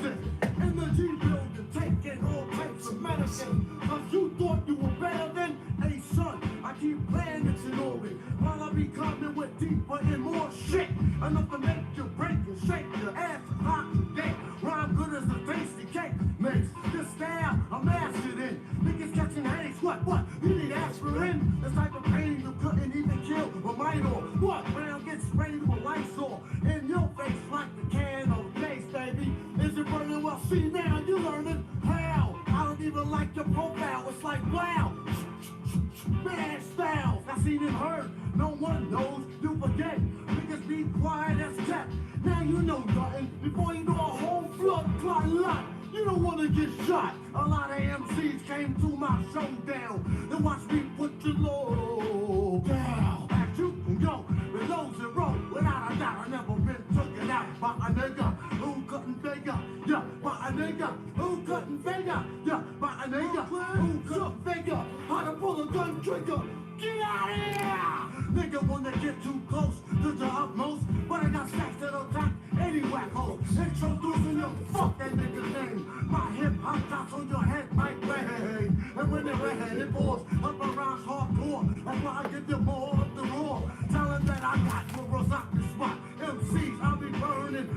In the G building, taking all types of medicine. Cause you thought you were better than a son. I keep planets in orbit while I be coming with deeper and more shit. Enough to make you break and shake your ass rock today. Rhyme good as a tasty cake makes this style I'm mastered in. Niggas catching headaches, what? You need aspirin? This type of pain you couldn't even kill a minor. What? Round gets sprayed with Lysol in your face like the can of mace, baby. Is it burning? Well, see now you learning how. I don't even like your profile. It's like wow. Bad styles, I seen and heard. No one knows, you forget. Niggas be quiet as kept. Now you know nothing before you know a whole flood clot lot. You don't wanna get shot. A lot of MCs came to my showdown. They watch me put your low down. Back you can go with lows and roll. Without a doubt, I never been taken out by a nigga who couldn't figure. Yeah, by a nigga who couldn't figure. Yeah, by a nigga who couldn't figure how to pull a gun trigger. Get out of here! Nigga wanna get too close to the utmost, but I got stacks that'll attack any whack hole. Introducing you, fuck that nigga's name. My hip hop drops on your head like rain. And when the redhead it pours up around hardcore, that's why I give you more of the raw. Tell them that I got to rock the spot. MCs, I'll be burning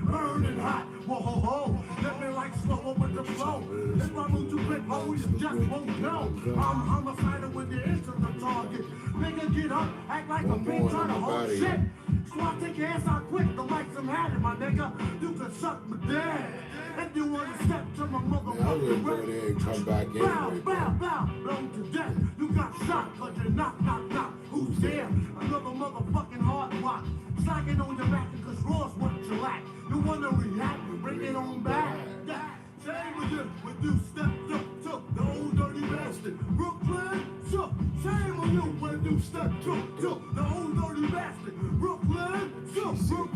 hot. Whoa ho ho, let me like slower with the flow. If I move too quick, oh, you just won't know. I'm homicidal when you enter the target. Nigga get up, act like a pin trying to hold shit. Squad, take your ass out quick, the lights I'm having, my nigga. You can suck my dick. If you wanna step to my motherfucking go there and come back in. Bow, blown to death. You got shot, cause you knock. Who's there? Another motherfucking hard rock. Slacking on your back because raw's what you lack. You wanna react, bring it on back. Yeah. Same with you when you stepped up to the old dirty bastard. Brooklyn, same with you when you stepped up to the old dirty bastard. Brooklyn, same with you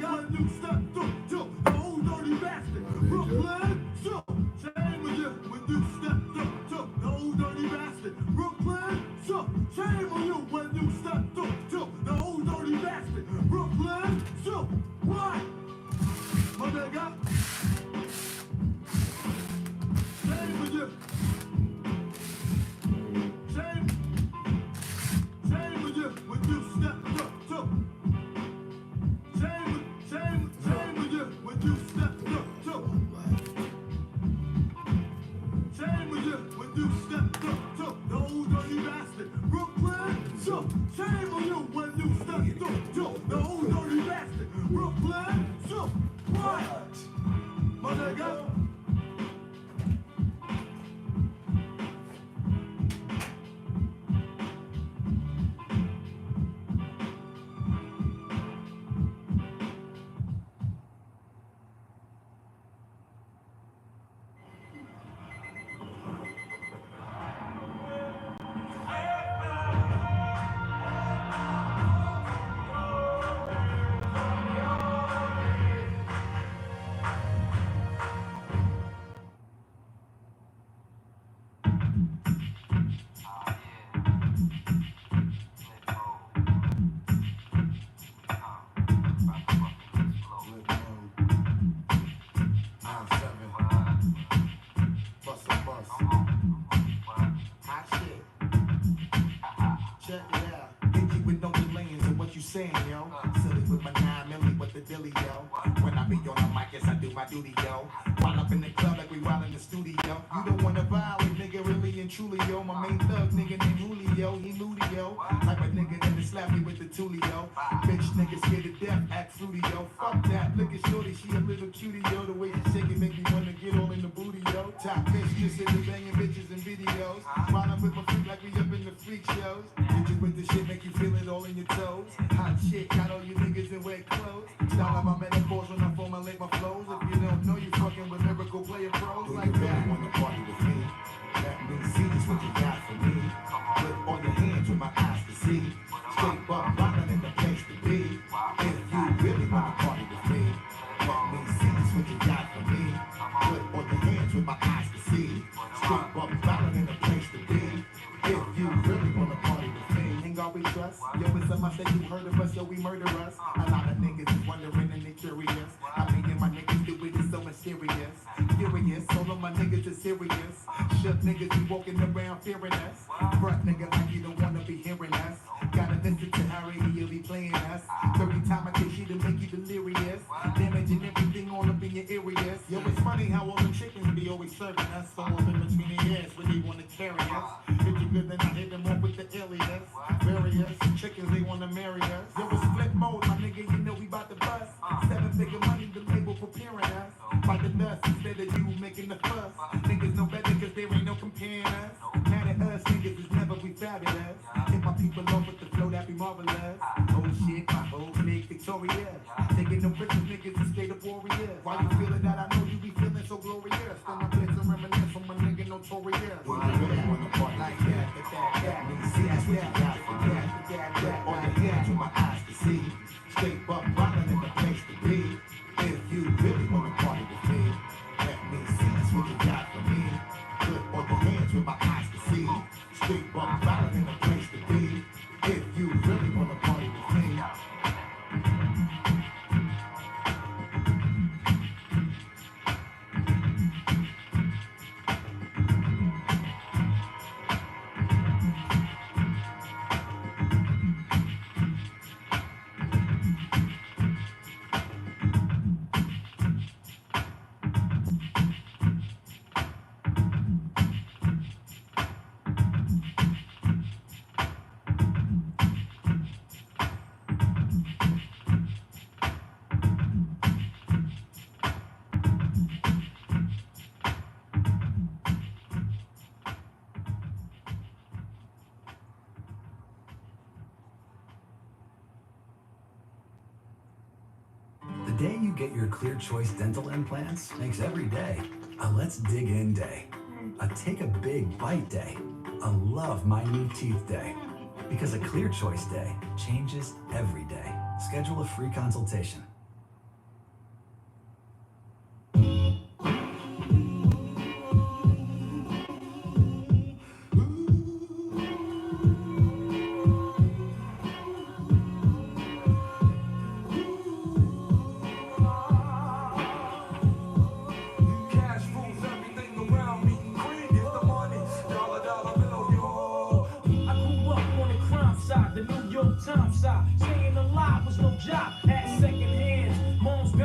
when you stepped up to the old dirty bastard. Brooklyn, same with you when you stepped up to the old dirty bastard. Brooklyn, same with you when you stepped up to the old dirty bastard. Brooklyn, what? What? My nigga? Shame with you. Shame with you when you step up to. Shame with you when you step up to. Shame with you when you step up to. The old dirty bastard. Brooklyn, so shame on you when you step up to. The old dirty bastard. Brooklyn, so what? My nigga? Check it out. Hit you with no delaying to what you saying, yo. Silly with my 9 milli with the dilly, yo. When I be on the mic, yes, I do my duty, yo. While up in the club like we while in the studio. You don't wanna violate, nigga, really and truly, yo. My main thug, nigga named Julio, he moody, yo. Type of nigga that slap me with the tulio. Bitch, nigga scared to death, act fruity, yo. Fuck that, look at shorty, she a little cutie, yo. The way she shake it make me wanna get all in the booty, yo. Top bitch, just sit there banging bitches and videos. While I'm with my freak like we up in the freak shows. With the shit make you feel it all in your toes. Hot shit, got all you niggas in wet clothes. Style of my metaphors when I formulate my flows. If you don't know, you fucking with lyrical player pros like that. Wanna party with me? Let me see just what you got for me. Put on your hands with my eyes to see. Straight up, rockin' in the place to be. If you really wanna party with me, let me see just what you got for me. Put on your hands with my eyes to see. Straight up, rockin' in the place to be. If you really wanna party with me, ain't all we trust. Yo, it's a must that you heard of us, yo, we murder us. A lot of niggas is wondering and they curious. I mean, and my niggas do it, it's so mysterious. Furious, all of my niggas is serious. Shook niggas be walking around fearing us. Front nigga like you don't wanna be hearing us. Gotta listen to how he'll be playing us. 30 times I take shit to make you delirious. Damaging everything all up in your areas. Yo, it's funny how all the chickens be always serving us. So all in between their ears when they wanna carry us. If you good, then I hit them off with the alias. Various chickens, they wanna marry us. Yo, it's flip mode, my nigga, you know we bout to bust. 7-figure money, the label preparing us. Fight the dust instead of you making the fuss. Niggas know better cause there ain't no comparing us. Mad at us, niggas is never we fabulous. If my people love with the flow, that be marvelous. Oh shit, my whole clique victorious. Taking no pictures, niggas is straight up warriors. Why you feeling that? I know you be feeling so glorious. Then I play some reminisce from a nigga notorious. Do you really wanna party like that? Let me see that's what you got for me. Put on your hands with my eyes to see. Straight up, rockin' in the place to be. If you really wanna party with me, let me see that's what you got for me. Put on your hands with my eyes to see. Straight up, rockin' in the place to be. If you really wanna party with me. The day you get your Clear Choice dental implants makes every day a let's dig in day, a take a big bite day, a love my new teeth day. Because a Clear Choice day changes every day. Schedule a free consultation.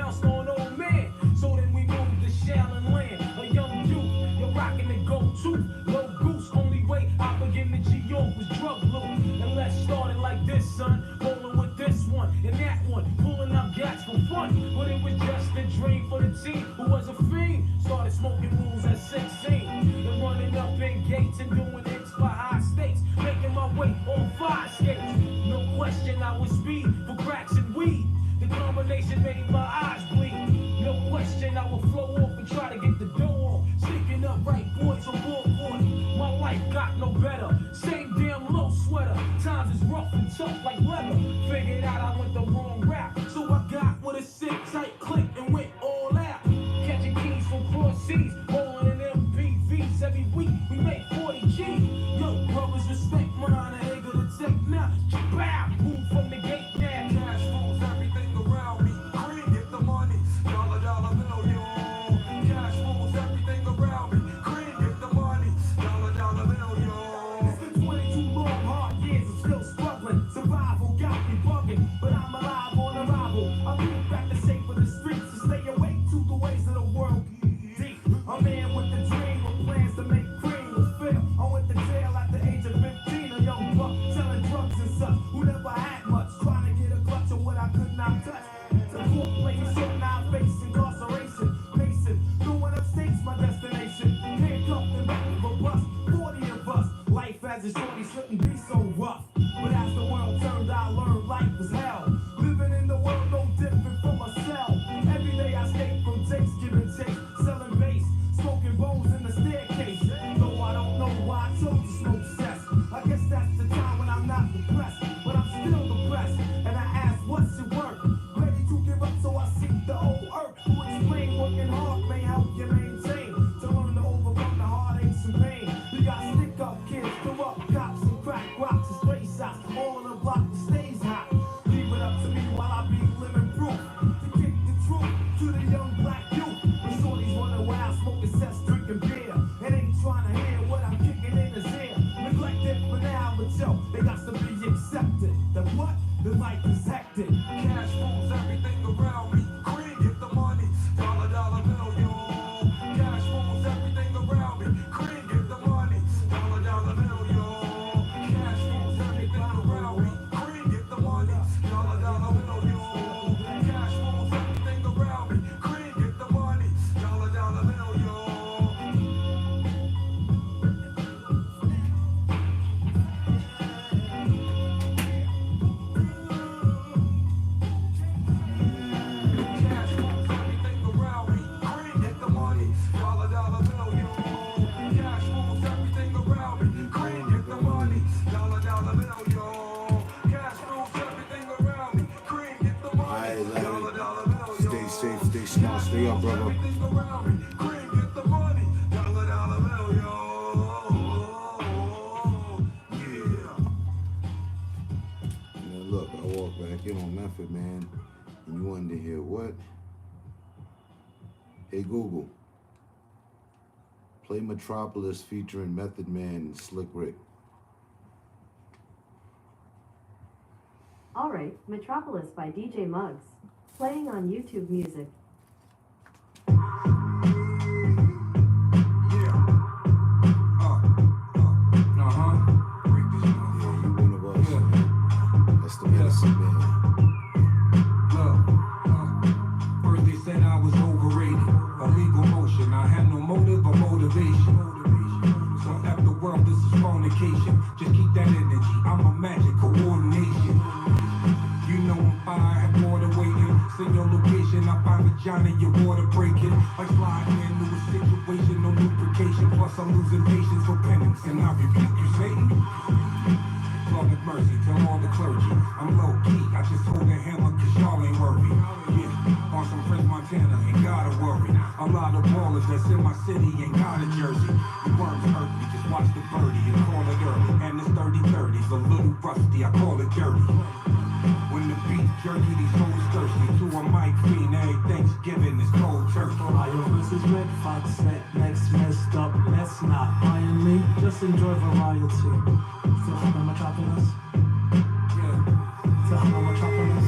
bounced on old man. So then we moved to Shallon Land. A young youth, you're rocking the go-to. Low goose, only way I begin to G-York was drug loot. And let's start it like this, son. Rolling with this one and that one. Pulling up gats for fun. But it was just a dream for the team who was a fiend. Started smoking rules at 16. And running up in gates and doing hits for high stakes. Making my way on 5 skates. No question I was speed for cracks and weed. The combination made my eyes bleed. No question I would flow off and try to get the dough off. Sticking up right boys on board. My life got no better. Same damn low sweater. Times is rough and tough like leather. Figured out I went the wrong route. So I got with a sick tight click and went all out. Catching keys from cross seas. Rolling in MPVs every week. We make 40 G. Yo, brothers respect mine. I ain't gonna take now. Bow. Move from the gate now. Cash rules everything around me. Green, get the money. Dollar bill, yo. Cash rules everything around me. Green, get the money. Dollar bill, yo. It's been 22 long, hard years. I'm still struggling. Survival got me bugging, but I'm alive on arrival. I beat back the shape of the streets to stay awake to the ways of the world. Deep. A man with a dream, with plans to make cream was fail. I went to jail at the age of 15. A young buck selling drugs and such who never had much. Trying to get a clutch of what I could not touch. The court place, so now I face incarceration. Pacing, going upstate's my destination. Handcuffed and back of a bus, 40 of us. Life as a shorty shouldn't be so rough. But as the world turned, I learned life was hell. Living in the world no different from a cell. Every day I escape from takes, giving chase, selling bass, smoking bones in the staircase. Though I don't know why I chose to smoke cess. I guess that's the time when I'm not depressed, but I'm still depressed. And I ask, what's your work? Ready to give up, so I seek the old earth who explain working hard may help you maintain. To learn to overcome the heartaches and pain. You got stick up kids, corrupt cops and crack rocks and stray shots. All on the block that stays hot. Leave it up to me while I be living proof. To kick the truth to the young black youth. When shorties running wild, smoking cess, drinking beer. And ain't trying to hear what I'm kicking in his ear. Neglected for now, but yo, they got to be accepted. The what? The life is hectic. Cash rules everything around me. Green, get the money. Dollar bill, yo. Cash rules everything around me. Green, get the money. Dollar bill, yo. Cash rules everything around me. Green, get the money. Dollar bill, yo. Cash rules everything around me. Green, get the money. Dollar bill, yo. Cash rules everything around me. Green, get the money. Dollar bill, yo. Cash rules everything around me. Green, get the money. Dollar bill, yo. Cash rules everything around me. Green, get the money. Alright, Larry. Stay safe, stay smart, stay up, brother. Everything around me. Green, get the money. Dollar bill, yo. Yeah. Now look, I walked back in on Method Man, and you wanted to hear what? Hey Google, play Metropolis featuring Method Man and Slick Rick. Alright, Metropolis by DJ Muggs. Playing on YouTube Music. That's the medicine man. First they said I was overrated. A legal motion. I had no motive or motivation. So after world, this is fornication. Just keep that energy. I'm a magic coordination. You know I'm fire, have water waiting. Send your location, I find vagina, your water breaking. Like sliding into a situation, no lubrication. Plus I'm losing patience for penance, and I rebuke you, Satan. Lord have mercy, tell all the clergy. I'm low key, I just hold a hammer cause y'all ain't worthy. Yeah, on some French Montana, ain't gotta worry. A lot of ballers that's in my city ain't got a jersey. You worms hurt me, just watch the birdie and call it early. And it's 30-30s, a little rusty, I call it dirty. When the beat jerky, these hoes thirsty. To a mic fiend, every Thanksgiving is cold turkey. Your verse is red, fox set, next messed up, mess not buying me, just enjoy variety. Still from Metropolis? Yeah. Still from Metropolis?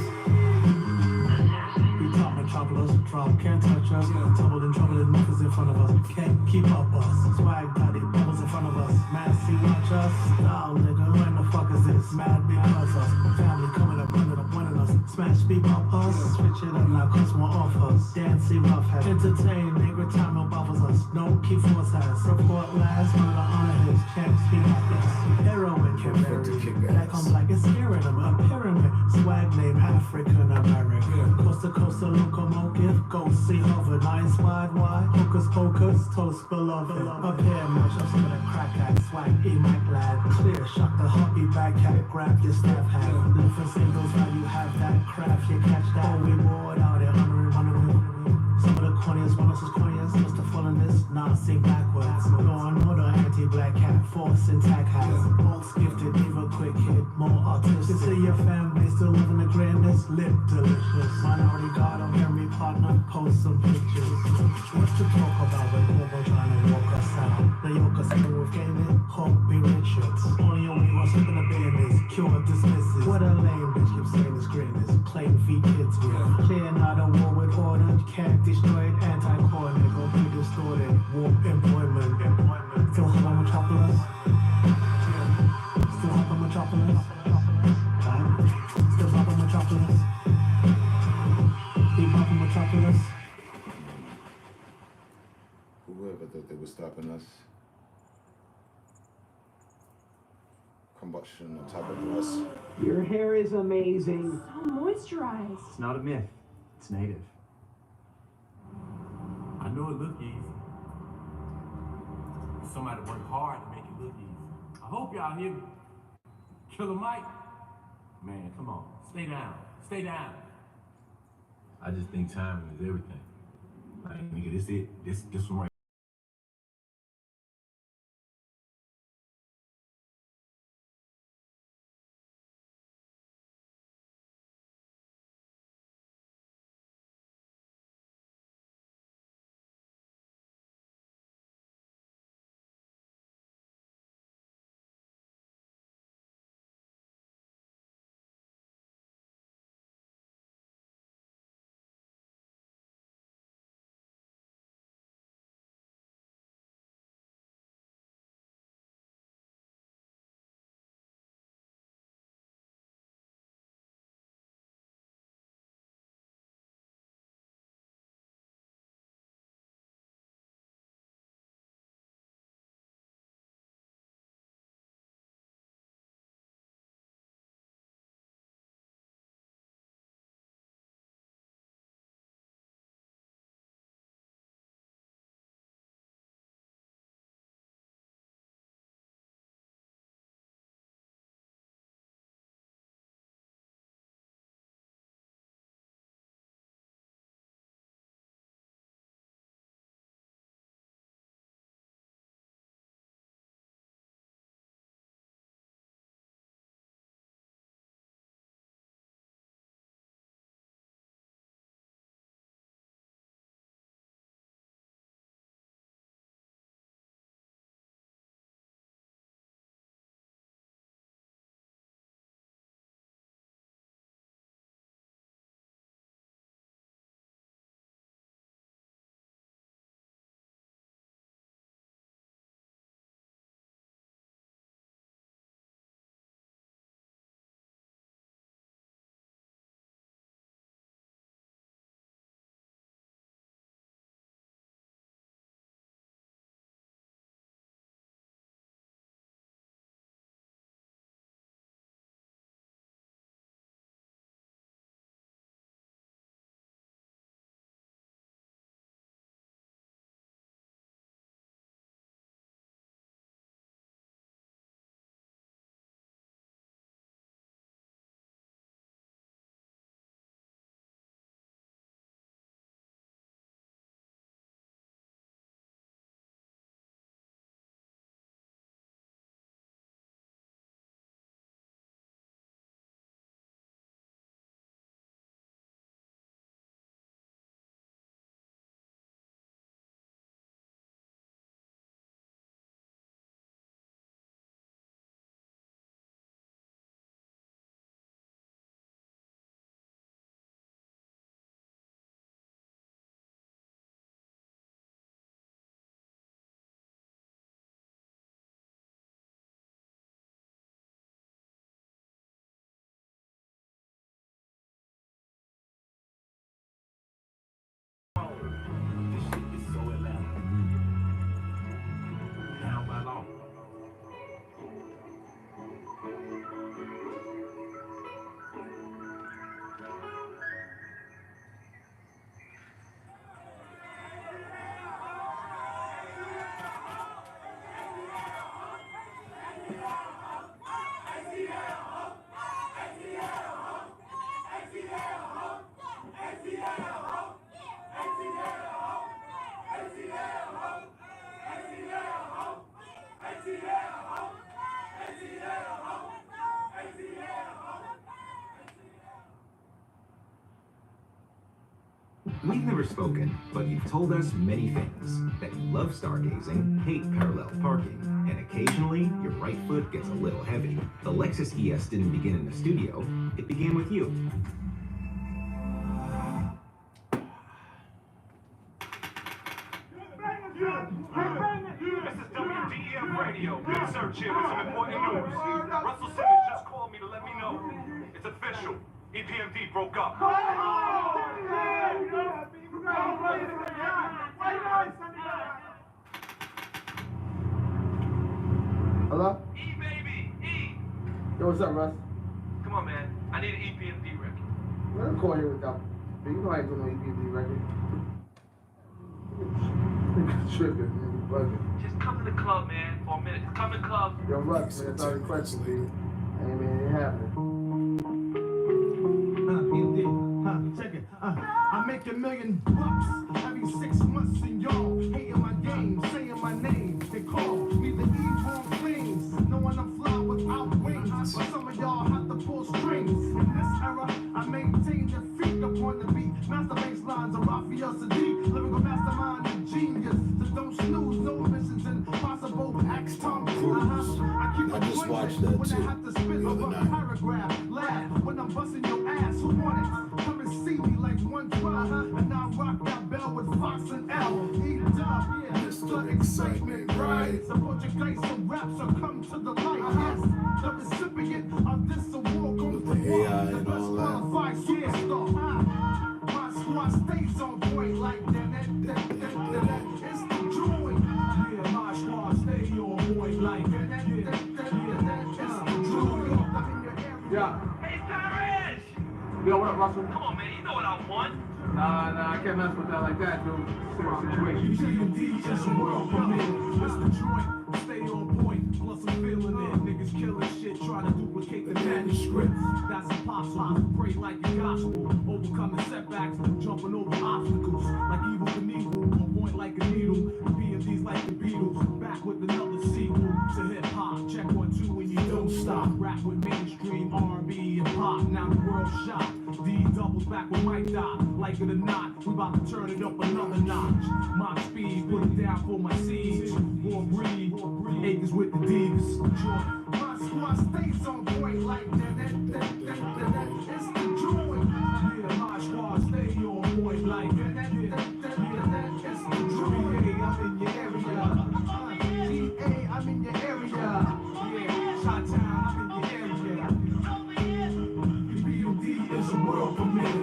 We talk Metropolis, drop, can't touch us. Tumbled in trouble and niggas in front of us. Can't keep up us. Swag got it, bubbles in front of us. Mad see watch us. Style nigga, when the fuck is this? Mad because us. Family coming up, running up, winning us. Smash beat up us. Switch it up now, cause more off us. Dancy rough head. Entertain, nigga, time no buffers us. No key force has. Report last, murder honor his. Can't speak like this. Heroin can vary. Like I'm like it's scaring them. A pyramid. Swag name African American. Coast to coast, a locomotive. Go see hover. Nine spied wide. Hocus pocus. Toast beloved. A pair matchups with a crack at. Swag E-Mac lad. Clear shot the hockey backpack. Grab your staff hat. Different singles now you have that craft. You catch that. Oh, we bored out there. Honoring. Some of the corniest, one of us corniest. Must have fallen this. Nah, sing backwards. Law and order, anti-black cat. Force intact has. Bolts gifted, leave a quick hit. More artistic. You see your fan base still living the greatness. Lip delicious. Minority God, I'm Henry partner. Post some pictures. What's to talk about when Bobo trying to walk us out? The yoke us smooth gaming. Hope be Richards. Only your way was slipping the business. Cure dismisses. What a lame bitch keeps saying this greatness. Plain feet kids with. Clear not a war with order. Can't destroy it. Anti-core nigga. Be distorted. Warp employment. Still hot on Metropolis. Still hot on Metropolis. Still hot on Metropolis. Big hot on Metropolis. Whoever thought they were stopping us. Combustion on top of us. Your hair is amazing. So moisturized. It's not a myth. It's native. I know it look easy. Somebody worked hard to make it look easy. I hope y'all hear me. Killer Mike. Man, come on. Stay down. Stay down. I just think timing is everything. Like, nigga, this it. This one right We've never spoken, but you've told us many things. That you love stargazing, hate parallel parking, and occasionally your right foot gets a little heavy. The Lexus ES didn't begin in the studio, it began with you. This is WDEF Radio. Big Search here with some important news. Russell Simmons just called me to let me know. It's official. EPMD broke up. Hello? E, baby! E! Yo, what's up, Russ? Come on, man. I need an EPMD record. Let him call you with that. You know I ain't doing no EPD record. Tripping, man. Bugging. Just come to the club, man, for a minute. Just come to the club. Yo, Russ, man, it's already questioned. Hey, man, it happened. Check it. I make $1 million every 6 months, and y'all hating my game, saying my name. They call me the evil flames, knowing I'm fly without wings. But some of y'all have to pull strings. In this era, I maintain your feet upon the beat. Master bass lines of Raphael Sadiq, lyrical mastermind and genius. So don't snooze, no missions impossible. Axe Tom Cruise. I just watched that too. When I have to spit over a paragraph, laugh when I'm busting your ass. Who want it? Come and see me like 112, and I rock that bell with Fox and L. Eat up, yeah, Mr. Excitement, right? Support your guys and raps or come to the light. Yes, the recipient of this award goes to the best qualified superstar. My squad stays on point like that. It's the joint. Yeah, my squad stay on point like that. It's the joint. I'm in your area. Yeah. Hey, Parrish! Yo, what up, Russell? Come on, man. You know what I want. Nah, I can't mess with that like that, dude. Serious situation. EPMD is a world premiere. It's the joint. Stay on point. Plus I'm feeling it. Niggas killing shit, trying to duplicate the manuscript. That's impossible. Pray like the gospel. Overcoming setbacks, jumping over obstacles. Like Evil Knievel, on point like a needle. PMD's like the Beatles. Back with another sequel to hip hop. Check 1, 2 and you don't stop. Rap with mainstream R&B and pop. Now the world shocked. D doubles back with Mike Dot. Like it or not, we about to turn it up another notch. Mach speed, put it down for my seeds. More breed, acres with the D's. My squad stays on point like that. It's the joint. Yeah, my squad stay on point like that. It's the joint. I'm in your area. GA, I'm in your area. Yeah, Chi-Town, I'm in your area. BOD is a world premiere.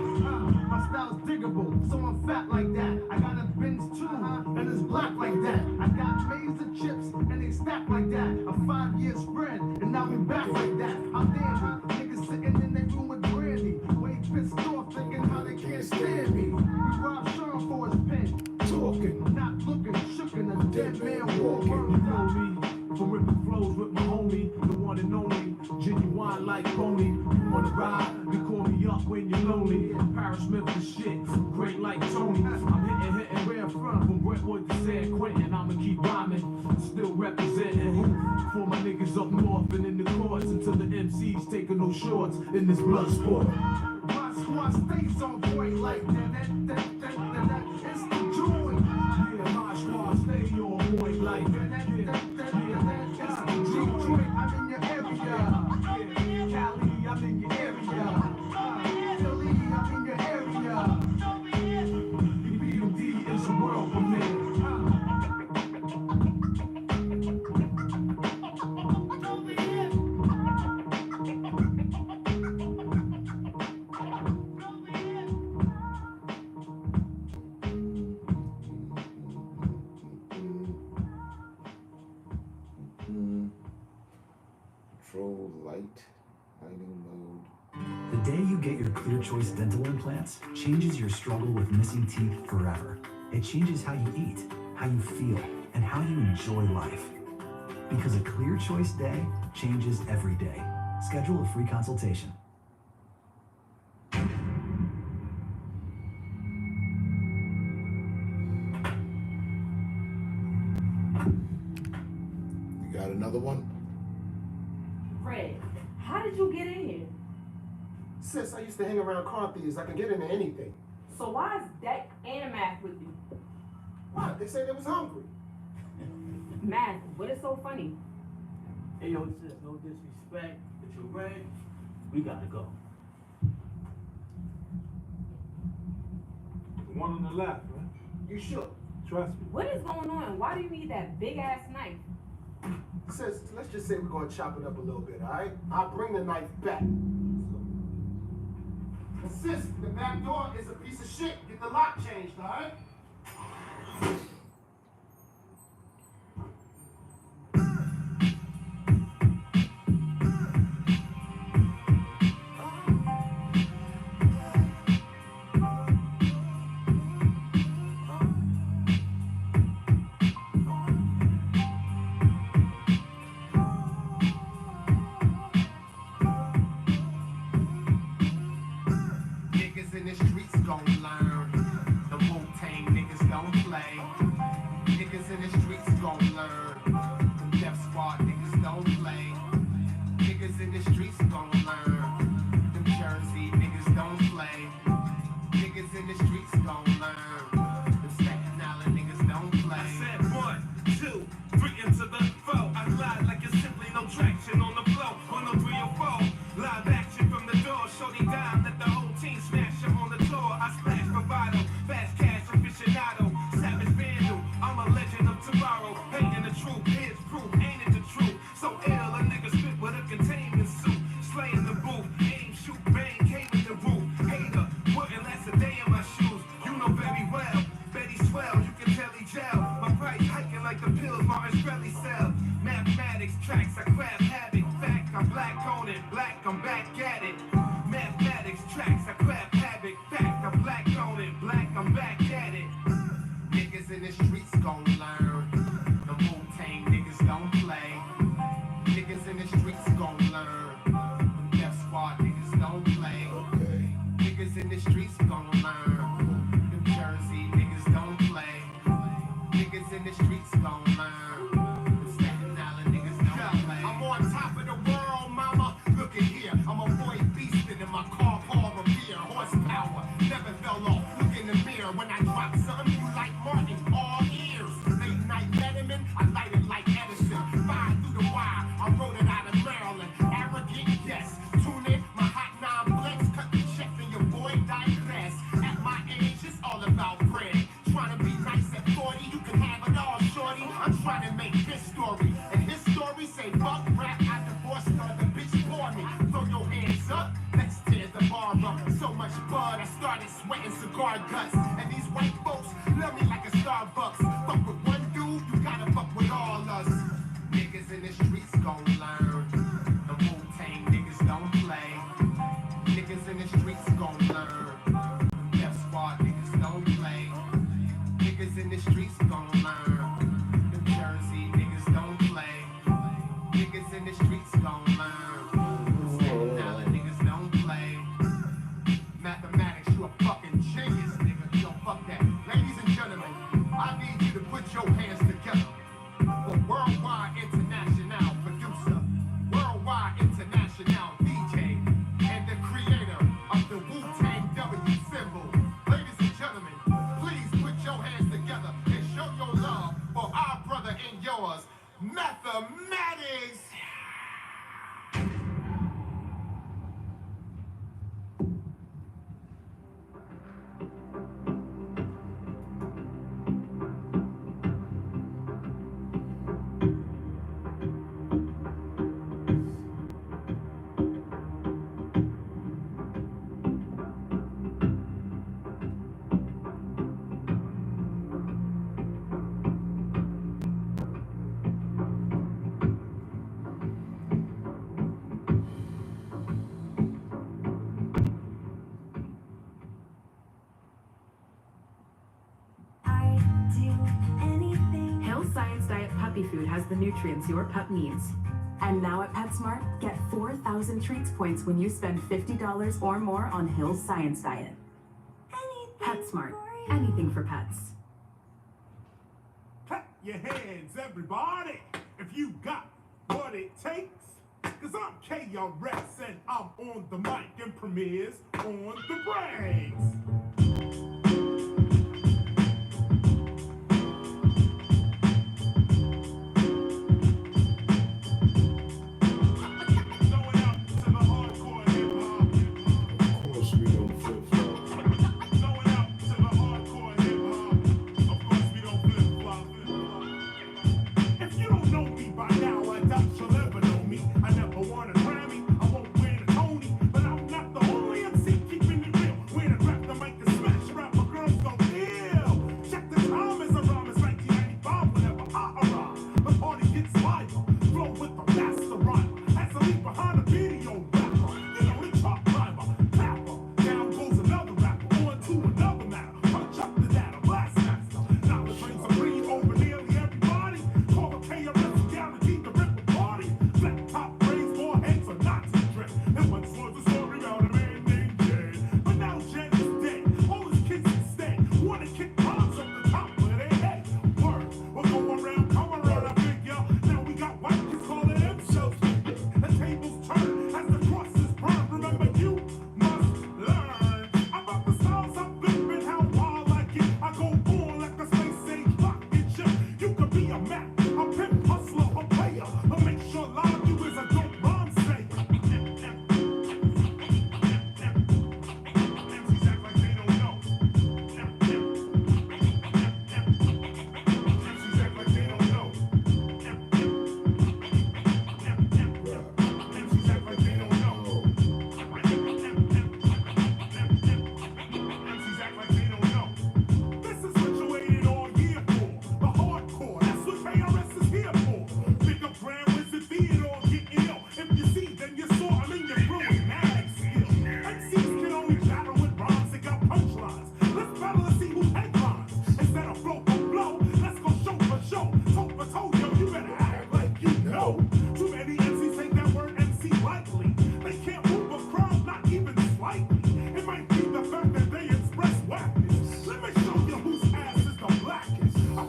My style's diggable, so I'm fat like that. I got a Benz too, and it's black like that. I got maize and chips, and they stack like that. A 5-year spread, and now we back like that. I'm dandy, niggas sitting in their room with brandy. Way pissed off, thinking how they can't stand me. We robbed Sean for his pen, talking, not looking, shookin' a dead man walking. You know me, from ripping flows with my homie, the one and only, genuine like pony. You wanna ride? Then call me up when you're lonely. Paris Smith the shit, great like Tony. I'm hitting where from Brentwood to San Quentin. I'ma keep rhyming, still representing. For my niggas up north and in the courts, until the MCs taking no shorts in this blood sport. My squad stays on point like that. It's the joint. Yeah, my squad stay on point like that. It's the joint. I'm in your area. Cali, I'm in your area. Philly, I'm in your area. BOD is a world premiere. Control lighting mode. The day you get your Clear Choice dental implants changes your struggle with missing teeth forever. It changes how you eat, how you feel, and how you enjoy life. Because a Clear Choice day changes every day. Schedule a free consultation. You got another one? Fred, how did you get in here? Sis, I used to hang around car thieves. I can get into anything. So why is that and a math with you. What? They said they was hungry. Math, what is so funny? Hey, yo, sis, no disrespect, but you're right. We gotta go. The one on the left, right? You sure? Trust me. What is going on? Why do you need that big ass knife? Sis, let's just say we're gonna chop it up a little bit, all right? I'll bring the knife back. Sis, the back door is a piece of shit. Get the lock changed, all right? Niggas in the streets gon' learn. The Wu-Tang niggas don't play. Niggas in the streets gon' learn. The Death Squad niggas don't play. Niggas in the streets gon' learn. Them Jersey niggas don't play. Niggas in the streets gon' learn. Them Staten Island niggas don't play. I said 1, 2, 3 into the foe. I glide like it's simply no traction on the flow. On the 3 or 4, live action from the door. Shorty dime, let the whole team smash her on the tour. I splash bravado, fast cash aficionado, savage vandal. I'm a legend of tomorrow. Painting the truth, here's proof, ain't it the truth? So ill, a nigga spit with a containment suit. Slaying the booth, aim, shoot, bang, came in the roof. Hater, wouldn't last a day in my shoes. You know very well, Betty swell, you can tell he gel. My price hiking like the pills Martin Shkreli sell. Mathematics tracks, I craft havoc. Fact, I'm black on it, black, I'm back at it. Mathematics tracks, I craft havoc. Fact, I'm black on it, black, I'm back at it. Niggas in the streets gon' learn. The Wu-Tang niggas don't play. Niggas in the streets gon' learn. The Death Squad niggas don't play. Niggas in the streets gon' learn. The Jersey niggas don't play. Niggas in the streets gon' learn. The Staten Island niggas don't play. I'm on top of the world, mama. Look at here. I'm a boy beastin' in my car, Paul Revere. Horsepower, never fell off. Look in the mirror when I drop something, you like Martin, all ears. Late night Letterman, I light it like Edison. Fire through the wire, I wrote it out of Maryland. Arrogant, yes. Tune in, my hot 9 flex. Cut the check and your boy digress. At my age, it's all about bread. Trying to be nice at 40, you can have it all, shorty. I'm trying to make his story. And his story say, fuck rap, I divorced her, the bitch for me. Throw your hands up, let's tear the bar up. So much blood, I started sweating cigar guts. And these white folks love me like a Starbucks. Fuck with one dude, you gotta fuck with all us. Niggas in the streets gon' learn. The Wu-Tang niggas don't play. Niggas in the streets gon' learn. The Death Squad niggas don't play. Niggas in the streets gon' learn. The Jersey niggas don't play. Niggas in the streets gon' learn. The Staten Island niggas don't play. Mathematics, you a fucking genius, nigga. Yo, fuck that. Ladies and gentlemen, I need you to put your hands together for Worldwide International producer, Worldwide International DJ, and the creator of the Wu-Tang W symbol. Ladies and gentlemen, please put your hands together and show your love for our brother and yours, Mathematics. Hill's Science Diet puppy food has the nutrients your pup needs. And now at PetSmart, get 4,000 treats points when you spend $50 or more on Hill's Science Diet. PetSmart, anything for pets. Clap your hands, everybody, if you got what it takes. Cause I'm KRS and I'm on the mic and premieres on the breaks.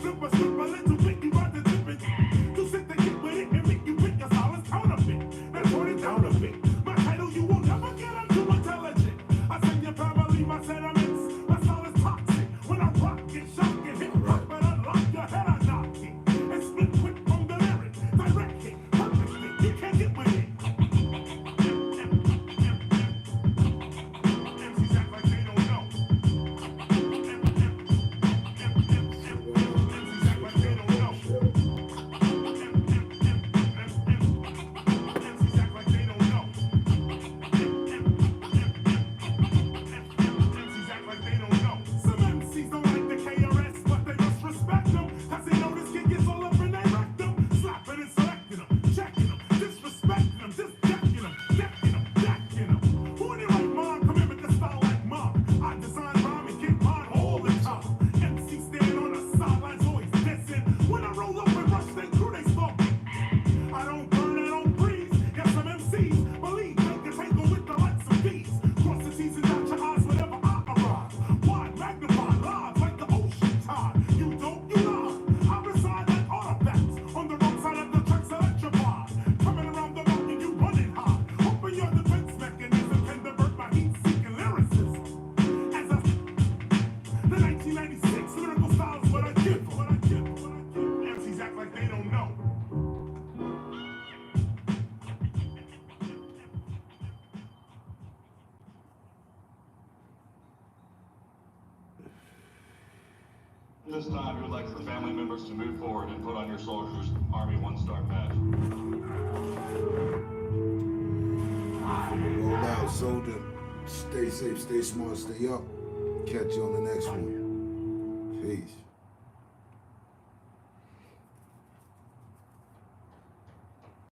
slip a little bit, you got to dip it. To sit there, get with it, and make you pick a solid counterfeit. Now turn it down a bit. My title, you will never get, I'm too intelligent. I send your family my sentiments. My style is toxic. When I rock it, shock it, hip hop, and unlock your head, I knock it. And split quick from the lyric. Direct it, perfect it, you can't get with it. MCs act like they don't know. MCs act like they don't know. MCs act like they don't know. MCs act like they don't know. Some MCs don't like the KRS, but they must respect them. Cause they know this kid gets all up in their rectum. Slapping and selecting them, checking them, disrespecting them, just decking them, decking them, decking them. Who in your right mind come in with the style like mine? I design rhyme and get mine all the time. MC stand on the sidelines, always dissing. When I roll up and rush they crew, they stalking. I don't burn, I don't breathe. Yes, some MCs believe they can tangle with the likes of these. Cross the seas and dot your eyes whenever I arrive. Wide, magnified, live like the ocean tide. You don't, you lie. I reside like artifacts on the wrong side of the tracks electrified. Coming around the mountain, you running high. Hoping your defense mechanism can divert my heat-seeking lyricist. As I the 1996 lyrical style is what I give. What I give. What I give. MCs act like they don't know. This time, we would like for family members to move forward and put on your soldier's Army one-star badge. Roll out, soldier. Stay safe, stay smart, stay up. Catch you on the next one. Peace.